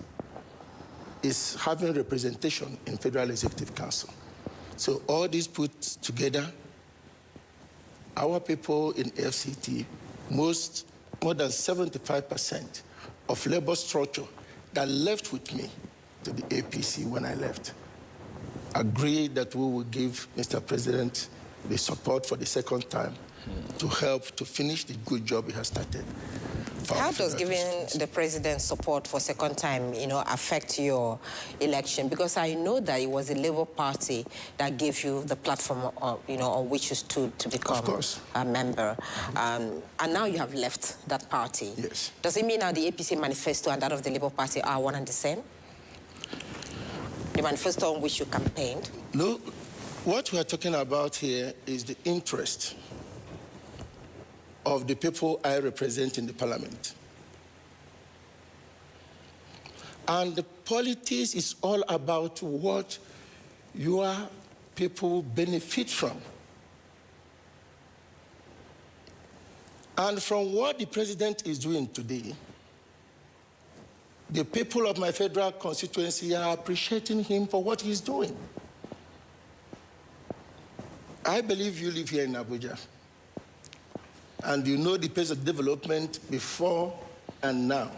is having representation in Federal Executive Council. So all this put together, our people in FCT, more than 75% of labor structure that left with me to the APC when I left, agreed that we will give Mr. President the support for the second time to help to finish the good job he has started. How does giving the president support for second time, affect your election? Because I know that it was the Labour Party that gave you the platform, on which you stood to become a member. And now you have left that party. Yes. Does it mean now the APC manifesto and that of the Labour Party are one and the same? The manifesto on which you campaigned? No, what we are talking about here is the interest of the people I represent in the parliament. And the politics is all about what your people benefit from. And from what the president is doing today, the people of my federal constituency are appreciating him for what he's doing. I believe you live here in Abuja, and you know the pace of development before and now.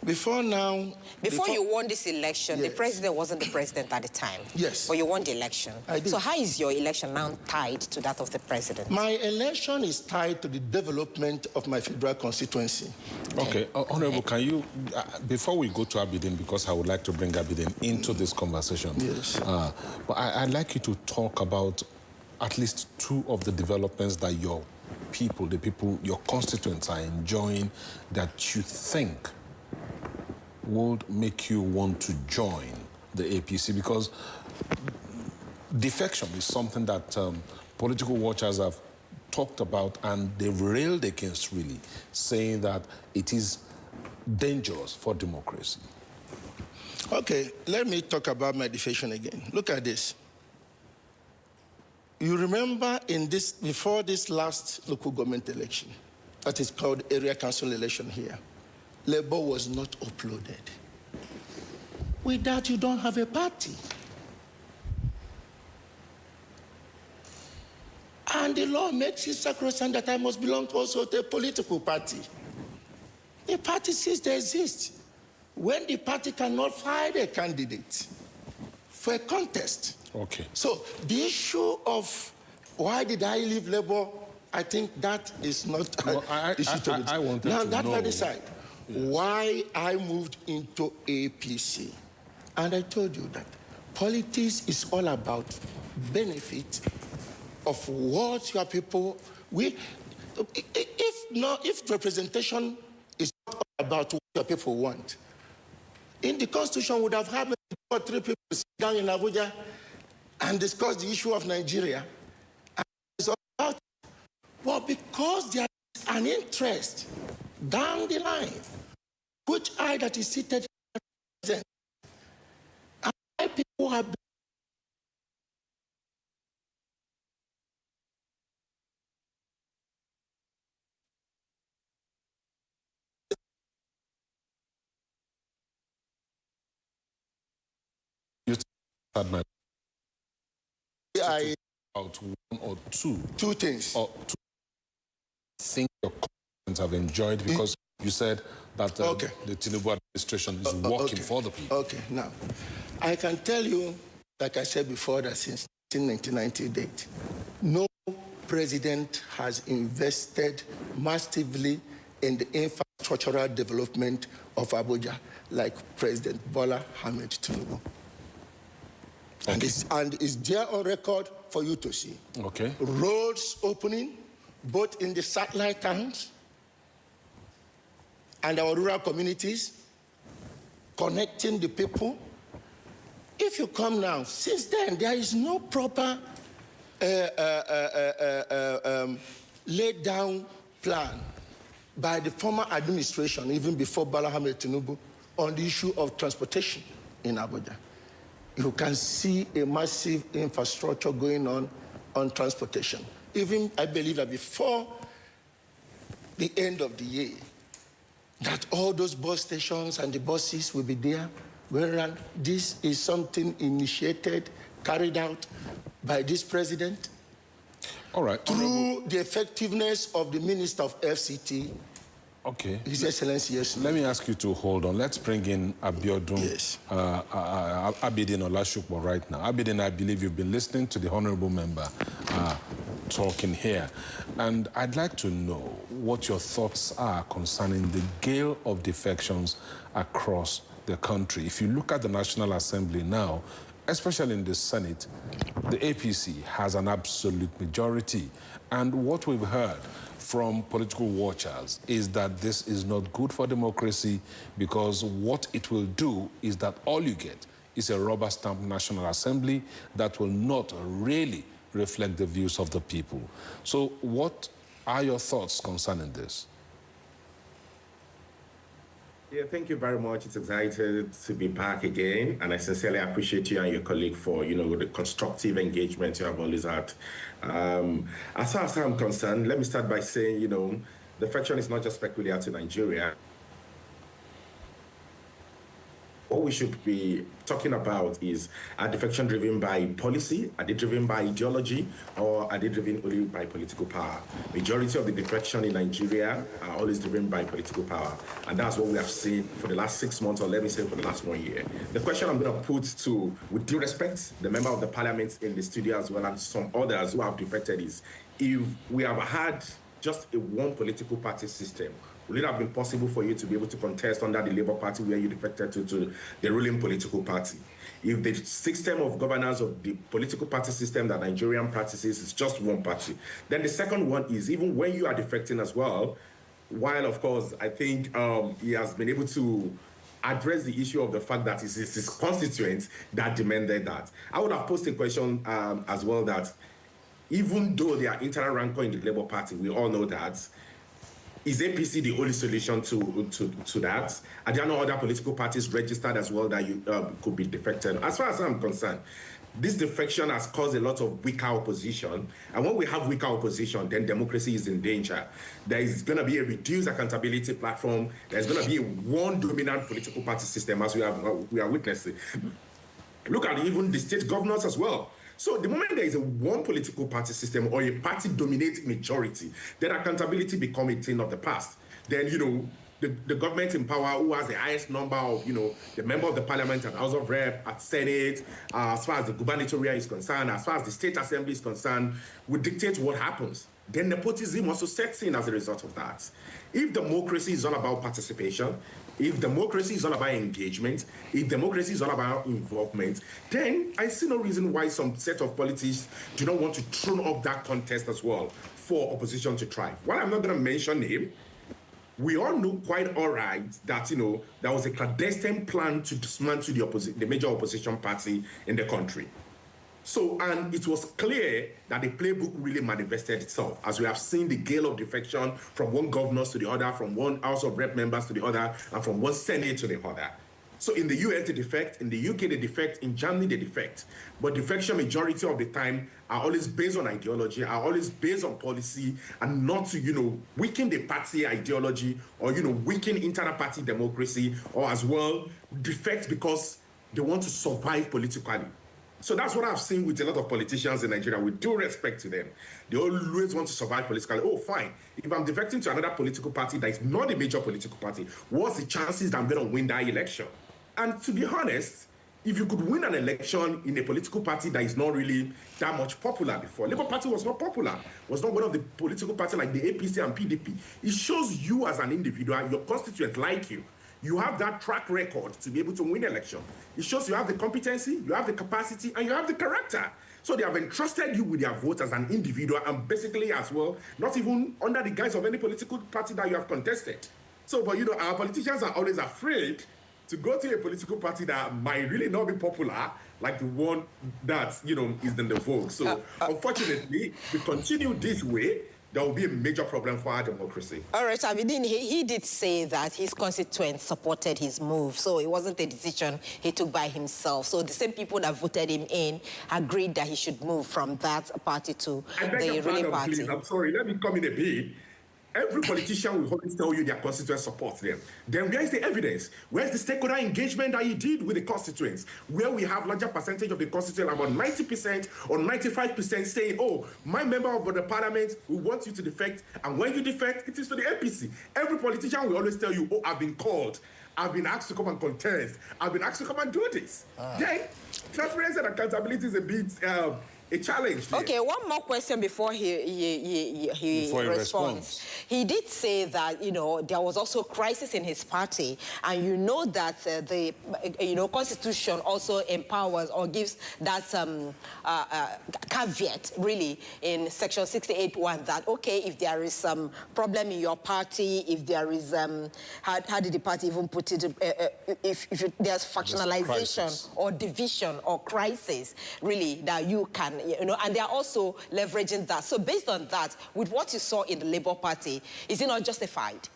Before you won this election, yes. The president wasn't the president at the time. Yes. But you won the election. I did. So how is your election now tied to that of the president? My election is tied to the development of my federal constituency. Okay, Honorable, can you, before we go to Abidin, because I would like to bring Abidin into this conversation. Yes. But I'd like you to talk about at least two of the developments that your people, your constituents are enjoying that you think would make you want to join the APC, because defection is something that political watchers have talked about and they've railed against, really, saying that it is dangerous for democracy. Okay, let me talk about my defection again. Look at this. You remember before this last local government election, that is called area council election here, Labour was not uploaded. With that, you don't have a party. And the law makes it sacrosanct that I must belong also to a political party. The party ceases to exist when the party cannot find a candidate for a contest. Okay. So the issue of why did I leave Labour, I think that is not an issue to I wanted now, to that know. by the side, yes. Why I moved into APC. And I told you that politics is all about benefit of what your people if representation is not about what your people want, in the Constitution would have had 2 or 3 people sit down in Abuja and discuss the issue of Nigeria. And it's all about it. But because there is an interest down the line, which I that is seated here, and my people have been about 1 or 2. 2 things. Or 2 things your constituents have enjoyed, because you said that the Tinubu administration is working for the people. Okay, now, I can tell you, like I said before, that since 1990 date, no president has invested massively in the infrastructural development of Abuja like President Bola Ahmed Tinubu. Okay. And it's there on record for you to see. Okay. Roads opening, both in the satellite towns and our rural communities, connecting the people. If you come now, since then, there is no proper laid down plan by the former administration, even before Bola Ahmed Tinubu, on the issue of transportation in Abuja. You can see a massive infrastructure going on transportation. Even, I believe that before the end of the year, that all those bus stations and the buses will be there. Whereas this is something initiated, carried out by this president. All right. Through the effectiveness of the Minister of FCT. Okay. His Excellency, yes. Let me ask you to hold on. Let's bring in Abiodun, yes. Abidin Olashukbo right now. Abidin, I believe you've been listening to the Honorable Member. talking here. And I'd like to know what your thoughts are concerning the gale of defections across the country. If you look at the National Assembly now, especially in the Senate, the APC has an absolute majority. And what we've heard from political watchers is that this is not good for democracy, because what it will do is that all you get is a rubber stamp National Assembly that will not really reflect the views of the people. So what are your thoughts concerning this? Yeah, thank you very much. It's exciting to be back again, and I sincerely appreciate you and your colleague for, the constructive engagement you have always had. As far as I'm concerned, let me start by saying, defection is not just peculiar to Nigeria. What we should be talking about is, are defection driven by policy? Are they driven by ideology? Or are they driven only by political power? Majority of the defection in Nigeria are always driven by political power. And that's what we have seen for the last 6 months, or let me say for the last 1 year. The question I'm going to put to, with due respect, the member of the parliament in the studio as well, and some others who have defected, is, if we have had just a one political party system, will it have been possible for you to be able to contest under the Labour Party where you defected to the ruling political party? If the system of governance of the political party system that Nigerian practices is just one party, then the second one is, even when you are defecting as well, while of course I think he has been able to address the issue of the fact that it's his constituents that demanded that. I would have posed a question as well, that even though there are internal rancor in the Labour Party, we all know that, is APC the only solution to that? Are there no other political parties registered as well that you could be defected? As far as I'm concerned, this defection has caused a lot of weaker opposition. And when we have weaker opposition, then democracy is in danger. There is going to be a reduced accountability platform. There's going to be one dominant political party system, as we are witnessing. Look at even the state governors as well. So the moment there is a one political party system or a party-dominated majority, then accountability becomes a thing of the past. Then, the government in power, who has the highest number of, the member of the parliament and House of Rep, at Senate, as far as the gubernatorial is concerned, as far as the state assembly is concerned, will dictate what happens. Then nepotism also sets in as a result of that. If democracy is all about participation, if democracy is all about engagement, if democracy is all about involvement, then I see no reason why some set of politicians do not want to throne up that contest as well for opposition to thrive. While I'm not going to mention him, we all know quite all right that, there was a clandestine plan to dismantle the major opposition party in the country. So, and it was clear that the playbook really manifested itself, as we have seen the gale of defection from one governor to the other, from one House of Rep members to the other, and from one Senate to the other. So in the US, they defect, in the UK, they defect, in Germany, they defect. But defection majority of the time are always based on ideology, are always based on policy, and not to, weaken the party ideology or, weaken internal party democracy, or as well defect because they want to survive politically. So that's what I've seen with a lot of politicians in Nigeria, with due respect to them. They always want to survive politically. Oh, fine. If I'm defecting to another political party that is not a major political party, what's the chances that I'm going to win that election? And to be honest, if you could win an election in a political party that is not really that much popular before, Labour Party was not popular, was not one of the political parties like the APC and PDP. It shows you as an individual, your constituents like you. You have that track record to be able to win election. It shows you have the competency, you have the capacity, and you have the character. So they have entrusted you with their votes as an individual, and basically as well, not even under the guise of any political party that you have contested. So, but our politicians are always afraid to go to a political party that might really not be popular, like the one that, is in the vogue. So, unfortunately, if we continue this way, there will be a major problem for our democracy. All right, Abidin, he did say that his constituents supported his move, so it wasn't a decision he took by himself. So the same people that voted him in agreed that he should move from that party to the ruling party. Please. I'm sorry, let me come in a bit. Every politician will always tell you their constituents support them. Then where is the evidence? Where's the stakeholder engagement that you did with the constituents? Where we have larger percentage of the constituents, about 90% or 95% saying, oh, my member of the parliament, we want you to defect. And when you defect, it is to the NPC. Every politician will always tell you, oh, I've been called. I've been asked to come and contest. I've been asked to come and do this. Then transparency and accountability is a bit a challenge there. Okay, one more question before he responds. He did say that, you know, there was also crisis in his party, and you know that the, Constitution also empowers or gives that caveat, really, in Section 68(1), that, okay, if there is some problem in your party, if there is, how did the party even put it, if there's factionalization or division or crisis, really, that you can, and they are also leveraging that. So based on that, with what you saw in the Labour Party, is it not justified?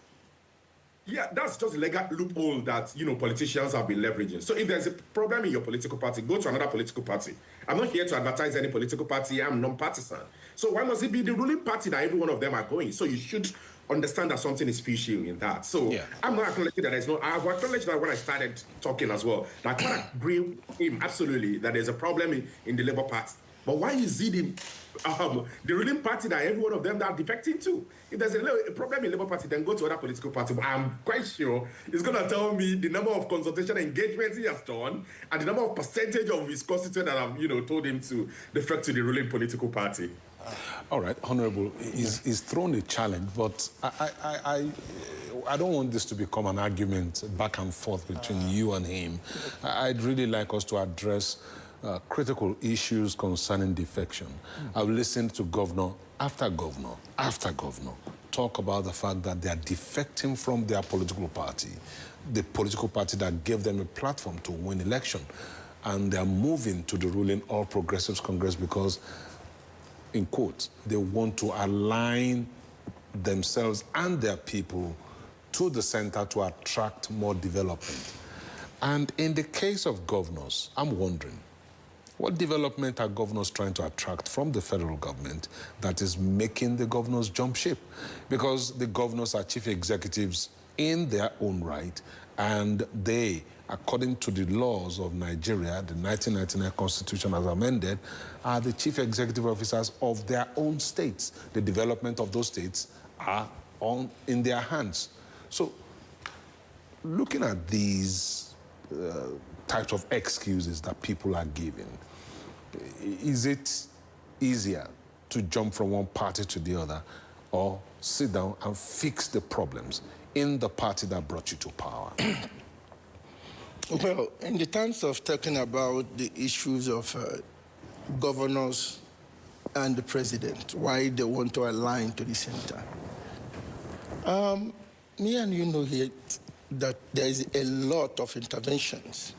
Yeah, that's just a legal loophole that, politicians have been leveraging. So if there's a problem in your political party, go to another political party. I'm not here to advertise any political party. I'm non-partisan. So why must it be the ruling party that every one of them are going? So you should understand that something is fishy in that. So I'm not acknowledging that there's no... I've acknowledged that when I started talking as well. That I can't agree with him, absolutely, that there's a problem in the Labour Party. But why is it the ruling party that every one of them that are defecting to? If there's a problem in the Labour Party, then go to other political party. But I'm quite sure it's going to tell me the number of consultation engagements he has done and the number of percentage of his constituents that have, told him to defect to the ruling political party. All right, Honorable, he's thrown a challenge, but I don't want this to become an argument back and forth between you and him. I'd really like us to address critical issues concerning defection. I've listened to governor after governor after governor talk about the fact that they are defecting from their political party, the political party that gave them a platform to win election, and they are moving to the ruling All Progressives Congress because, in quotes, they want to align themselves and their people to the center to attract more development. And in the case of governors, I'm wondering, what development are governors trying to attract from the federal government that is making the governors jump ship? Because the governors are chief executives in their own right, and they, according to the laws of Nigeria, the 1999 Constitution as amended, are the chief executive officers of their own states. The development of those states are in their hands. So, looking at these types of excuses that people are giving, is it easier to jump from one party to the other, or sit down and fix the problems in the party that brought you to power? Well, in the terms of talking about the issues of governors and the president, why they want to align to the center, me and you know here that there is a lot of interventions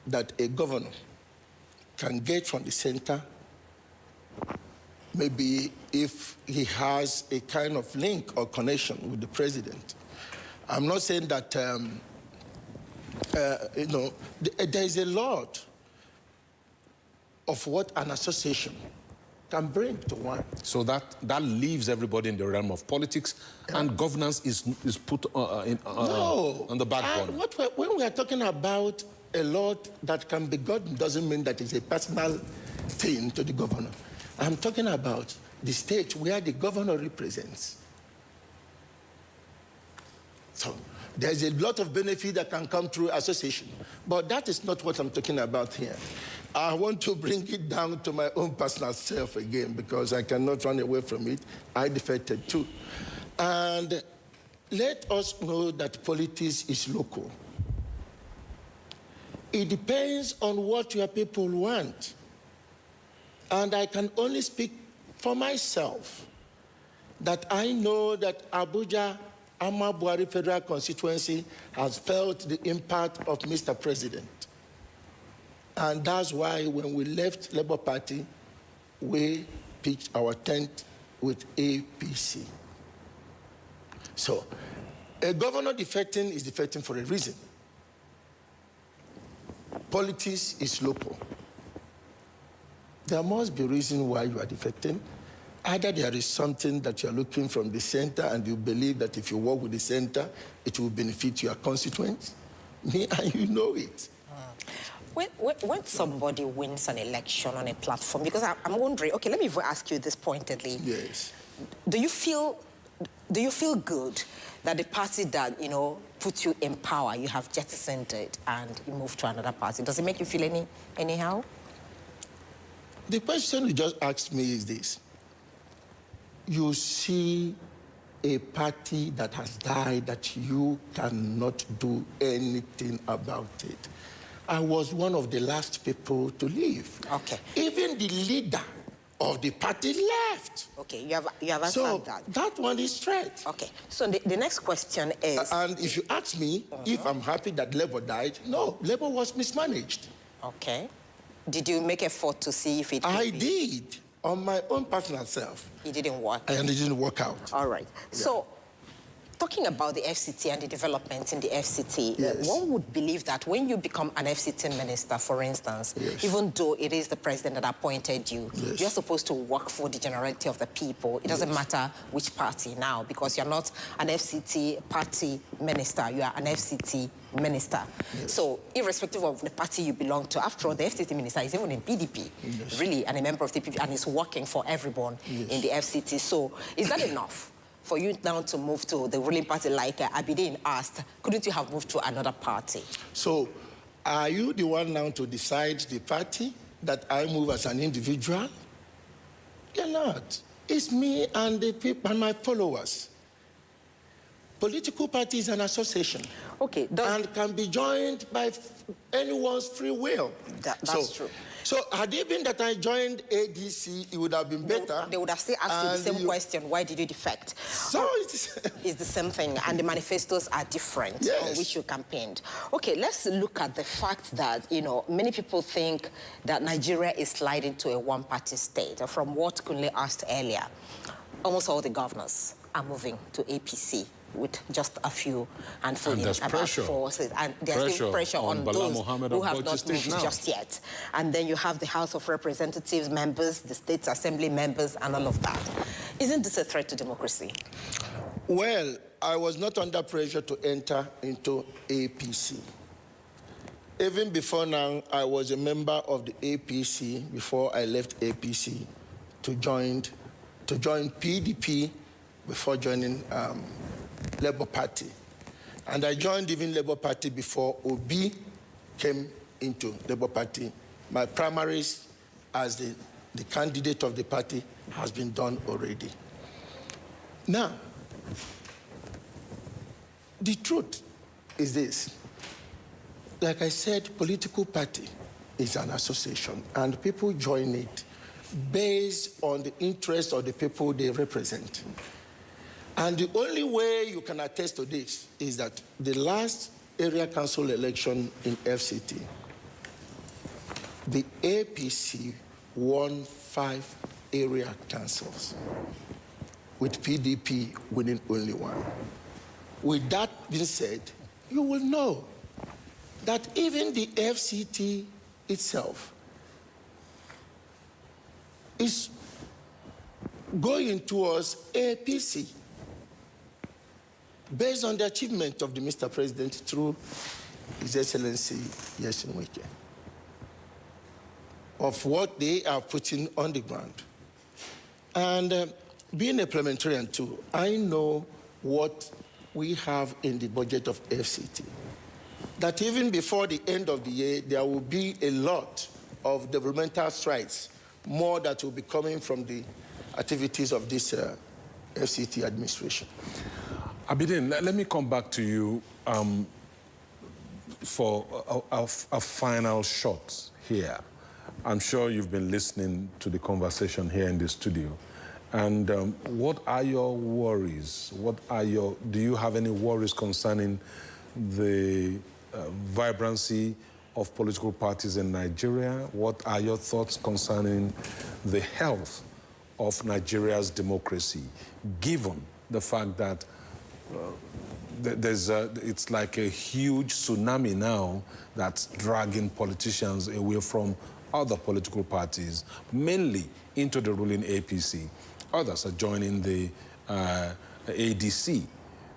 that a governor can get from the center, maybe if he has a kind of link or connection with the president. I'm not saying that, there is a lot of what an association can bring to one. So that leaves everybody in the realm of politics, and governance is put on the back burner. When we are talking about a lot that can be gotten, doesn't mean that it's a personal thing to the governor. I'm talking about the state where the governor represents. So there's a lot of benefit that can come through association, but that is not what I'm talking about here. I want to bring it down to my own personal self again, because I cannot run away from it. I defected too. And let us know that politics is local. It depends on what your people want. And I can only speak for myself, that I know that Abuja, Ama Buhari Federal Constituency has felt the impact of Mr. President. And that's why when we left Labour Party, we pitched our tent with APC. So a governor defecting is defecting for a reason. Politics is local. There must be a reason why you are defecting. Either there is something that you are looking from the center and you believe that if you work with the center, it will benefit your constituents. Me and you know it. When somebody wins an election on a platform, because I'm wondering, okay, let me ask you this pointedly. Yes. Do you feel good that the party that, put you in power, you have jettisoned it and you move to another party? Does it make you feel anyhow? The question you just asked me is this. You see a party that has died that you cannot do anything about it. I was one of the last people to leave. Okay. Even the leader of the party left. Okay, you have answered so that. That one is straight. Okay, so the next question is... and if you ask me if I'm happy that Labour died, no, Labour was mismanaged. Okay. Did you make effort to see if it I did, on my own personal self. It didn't work? And it didn't work out. All right. Yeah. So, talking about the FCT and the development in the FCT, one would believe that when you become an FCT minister, for instance, even though it is the president that appointed you, you're supposed to work for the generality of the people. It doesn't matter which party now, because you're not an FCT party minister, you are an FCT minister. So, irrespective of the party you belong to, after all, the FCT minister is even in PDP, really, and a member of the PDP, and is working for everyone in the FCT. So, is that enough for you now to move to the ruling party, like Abidin asked? Couldn't you have moved to another party? So, are you the one now to decide the party that I move as an individual? You're not. It's me and the people and my followers. Political party is an association. Okay. And can be joined by anyone's free will. That's true. So, had it been that I joined ADC, it would have been better. They would have still asked you the same question. Why did you defect? So it's the same thing, and the manifestos are different on which you campaigned. Okay, let's look at the fact that, you know, many people think that Nigeria is sliding to a one-party state. From what Kunle asked earlier, almost all the governors are moving to APC, with just a few handful, and there's pressure. And there's still pressure on those who have not moved just yet. And then you have the House of Representatives members, the State Assembly members, and all of that. Isn't this a threat to democracy? Well, I was not under pressure to enter into APC. Even before now, I was a member of the APC before I left APC to join PDP before joining Labour Party. And I joined even Labour Party before Obi came into Labour Party. My primaries as the candidate of the party has been done already. Now, the truth is this. Like I said, political party is an association, and people join it based on the interests of the people they represent. And the only way you can attest to this is that the last area council election in FCT, the APC won 5 area councils, with PDP winning only 1. With that being said, you will know that even the FCT itself is going towards APC based on the achievement of the Mr. President through His Excellency Yesin Wike, of what they are putting on the ground. And being a parliamentarian too, I know what we have in the budget of FCT. That even before the end of the year, there will be a lot of developmental strides, more that will be coming from the activities of this FCT administration. Abidin, let me come back to you for a final shot here. I'm sure you've been listening to the conversation here in the studio. And what are your worries? Do you have any worries concerning the vibrancy of political parties in Nigeria? What are your thoughts concerning the health of Nigeria's democracy, given the fact that it's like a huge tsunami now that's dragging politicians away from other political parties, mainly into the ruling APC. Others are joining the ADC.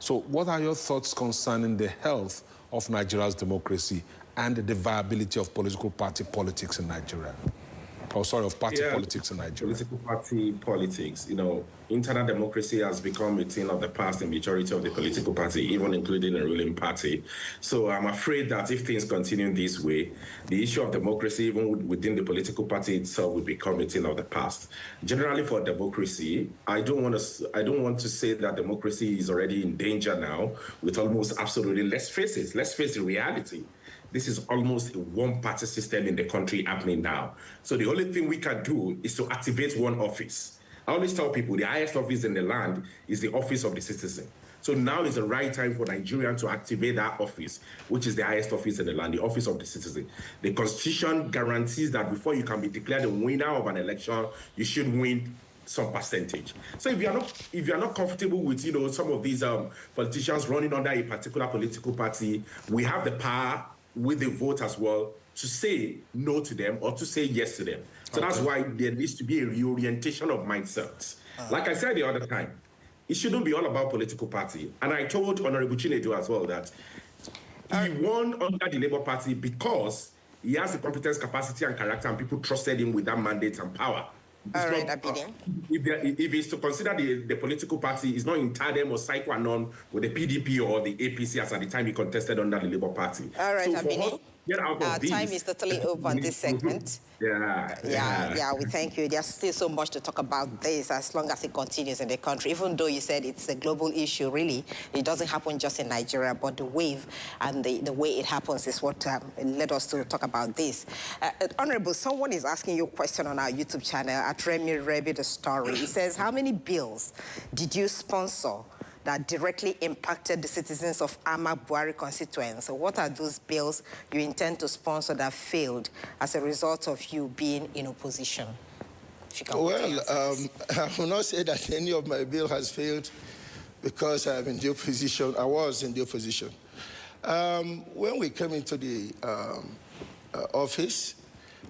So what are your thoughts concerning the health of Nigeria's democracy and the viability of political party politics in Nigeria? party politics in Nigeria. Political party politics, you know, internal democracy has become a thing of the past in majority of the political party, even including the ruling party. So I'm afraid that if things continue this way, the issue of democracy, even within the political party itself, will become a thing of the past. Generally, for democracy, I don't want to say that democracy is already in danger now with almost absolutely. Let's face the reality. This is almost a one-party system in the country happening now. So the only thing we can do is to activate one office. I always tell people the highest office in the land is the office of the citizen. So now is the right time for Nigerians to activate that office, which is the highest office in the land, the office of the citizen. The Constitution guarantees that before you can be declared the winner of an election, you should win some percentage. So if you are not comfortable with, you know, some of these politicians running under a particular political party, we have the power with the vote as well to say no to them or to say yes to them. So that's why there needs to be a reorientation of mindsets. Like I said the other time, it shouldn't be all about political party. And I told Honorable Chinedu as well that he won under the Labour Party because he has the competence, capacity, and character, and people trusted him with that mandate and power. If he's to consider the political party, is not in tandem or sine qua non with the PDP or the APC as at the time he contested under the Labour Party. All right, so for us, get out of time is totally over on this segment. Yeah, we thank you. There's still so much to talk about this as long as it continues in the country. Even though you said it's a global issue, really, it doesn't happen just in Nigeria, but the wave and the way it happens is what led us to talk about this. Honorable, someone is asking you a question on our YouTube channel at Remy Rebi the Story. He says, how many bills did you sponsor that directly impacted the citizens of Ama Buhari constituents? So what are those bills you intend to sponsor that failed as a result of you being in opposition? Well, I will not say that any of my bill has failed because I'm in the opposition. I was in the opposition. When we came into the office,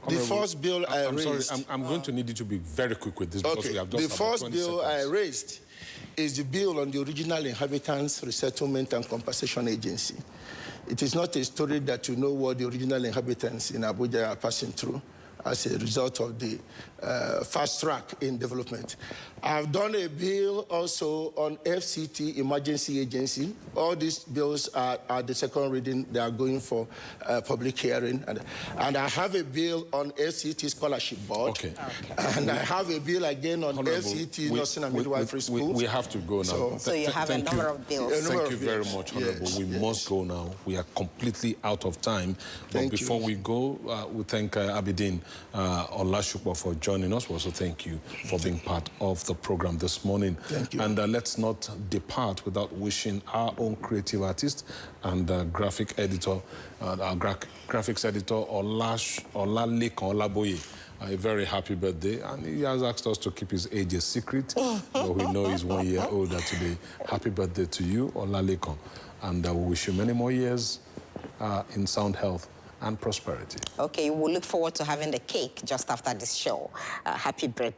the first bill I raised... Sorry, I'm going to need you to be very quick with this because we have just the first bill I raised is the bill on the Original Inhabitants Resettlement and Compensation Agency. It is not a story that you know what the original inhabitants in Abuja are passing through as a result of the fast track in development. I've done a bill also on FCT Emergency Agency. All these bills are the second reading. They are going for public hearing. And I have a bill on FCT Scholarship Board. And I have a bill again on FCT Nursing and Midwifery School. We have to go now. So you have a number of bills. Thank you very much, Honorable. We must go now. We are completely out of time. But before we go, we thank Abidin Olashukwa for joining us. We also thank you for being part of the program this morning. Thank you. And let's not depart without wishing our own creative artist and graphic editor, our graphics editor, Olalekan Olaboye, a very happy birthday. And he has asked us to keep his age a secret, but we know he's 1 year older today. Happy birthday to you, Olalekan. And we wish you many more years in sound health and prosperity. Okay, we'll look forward to having the cake just after this show. Happy birthday.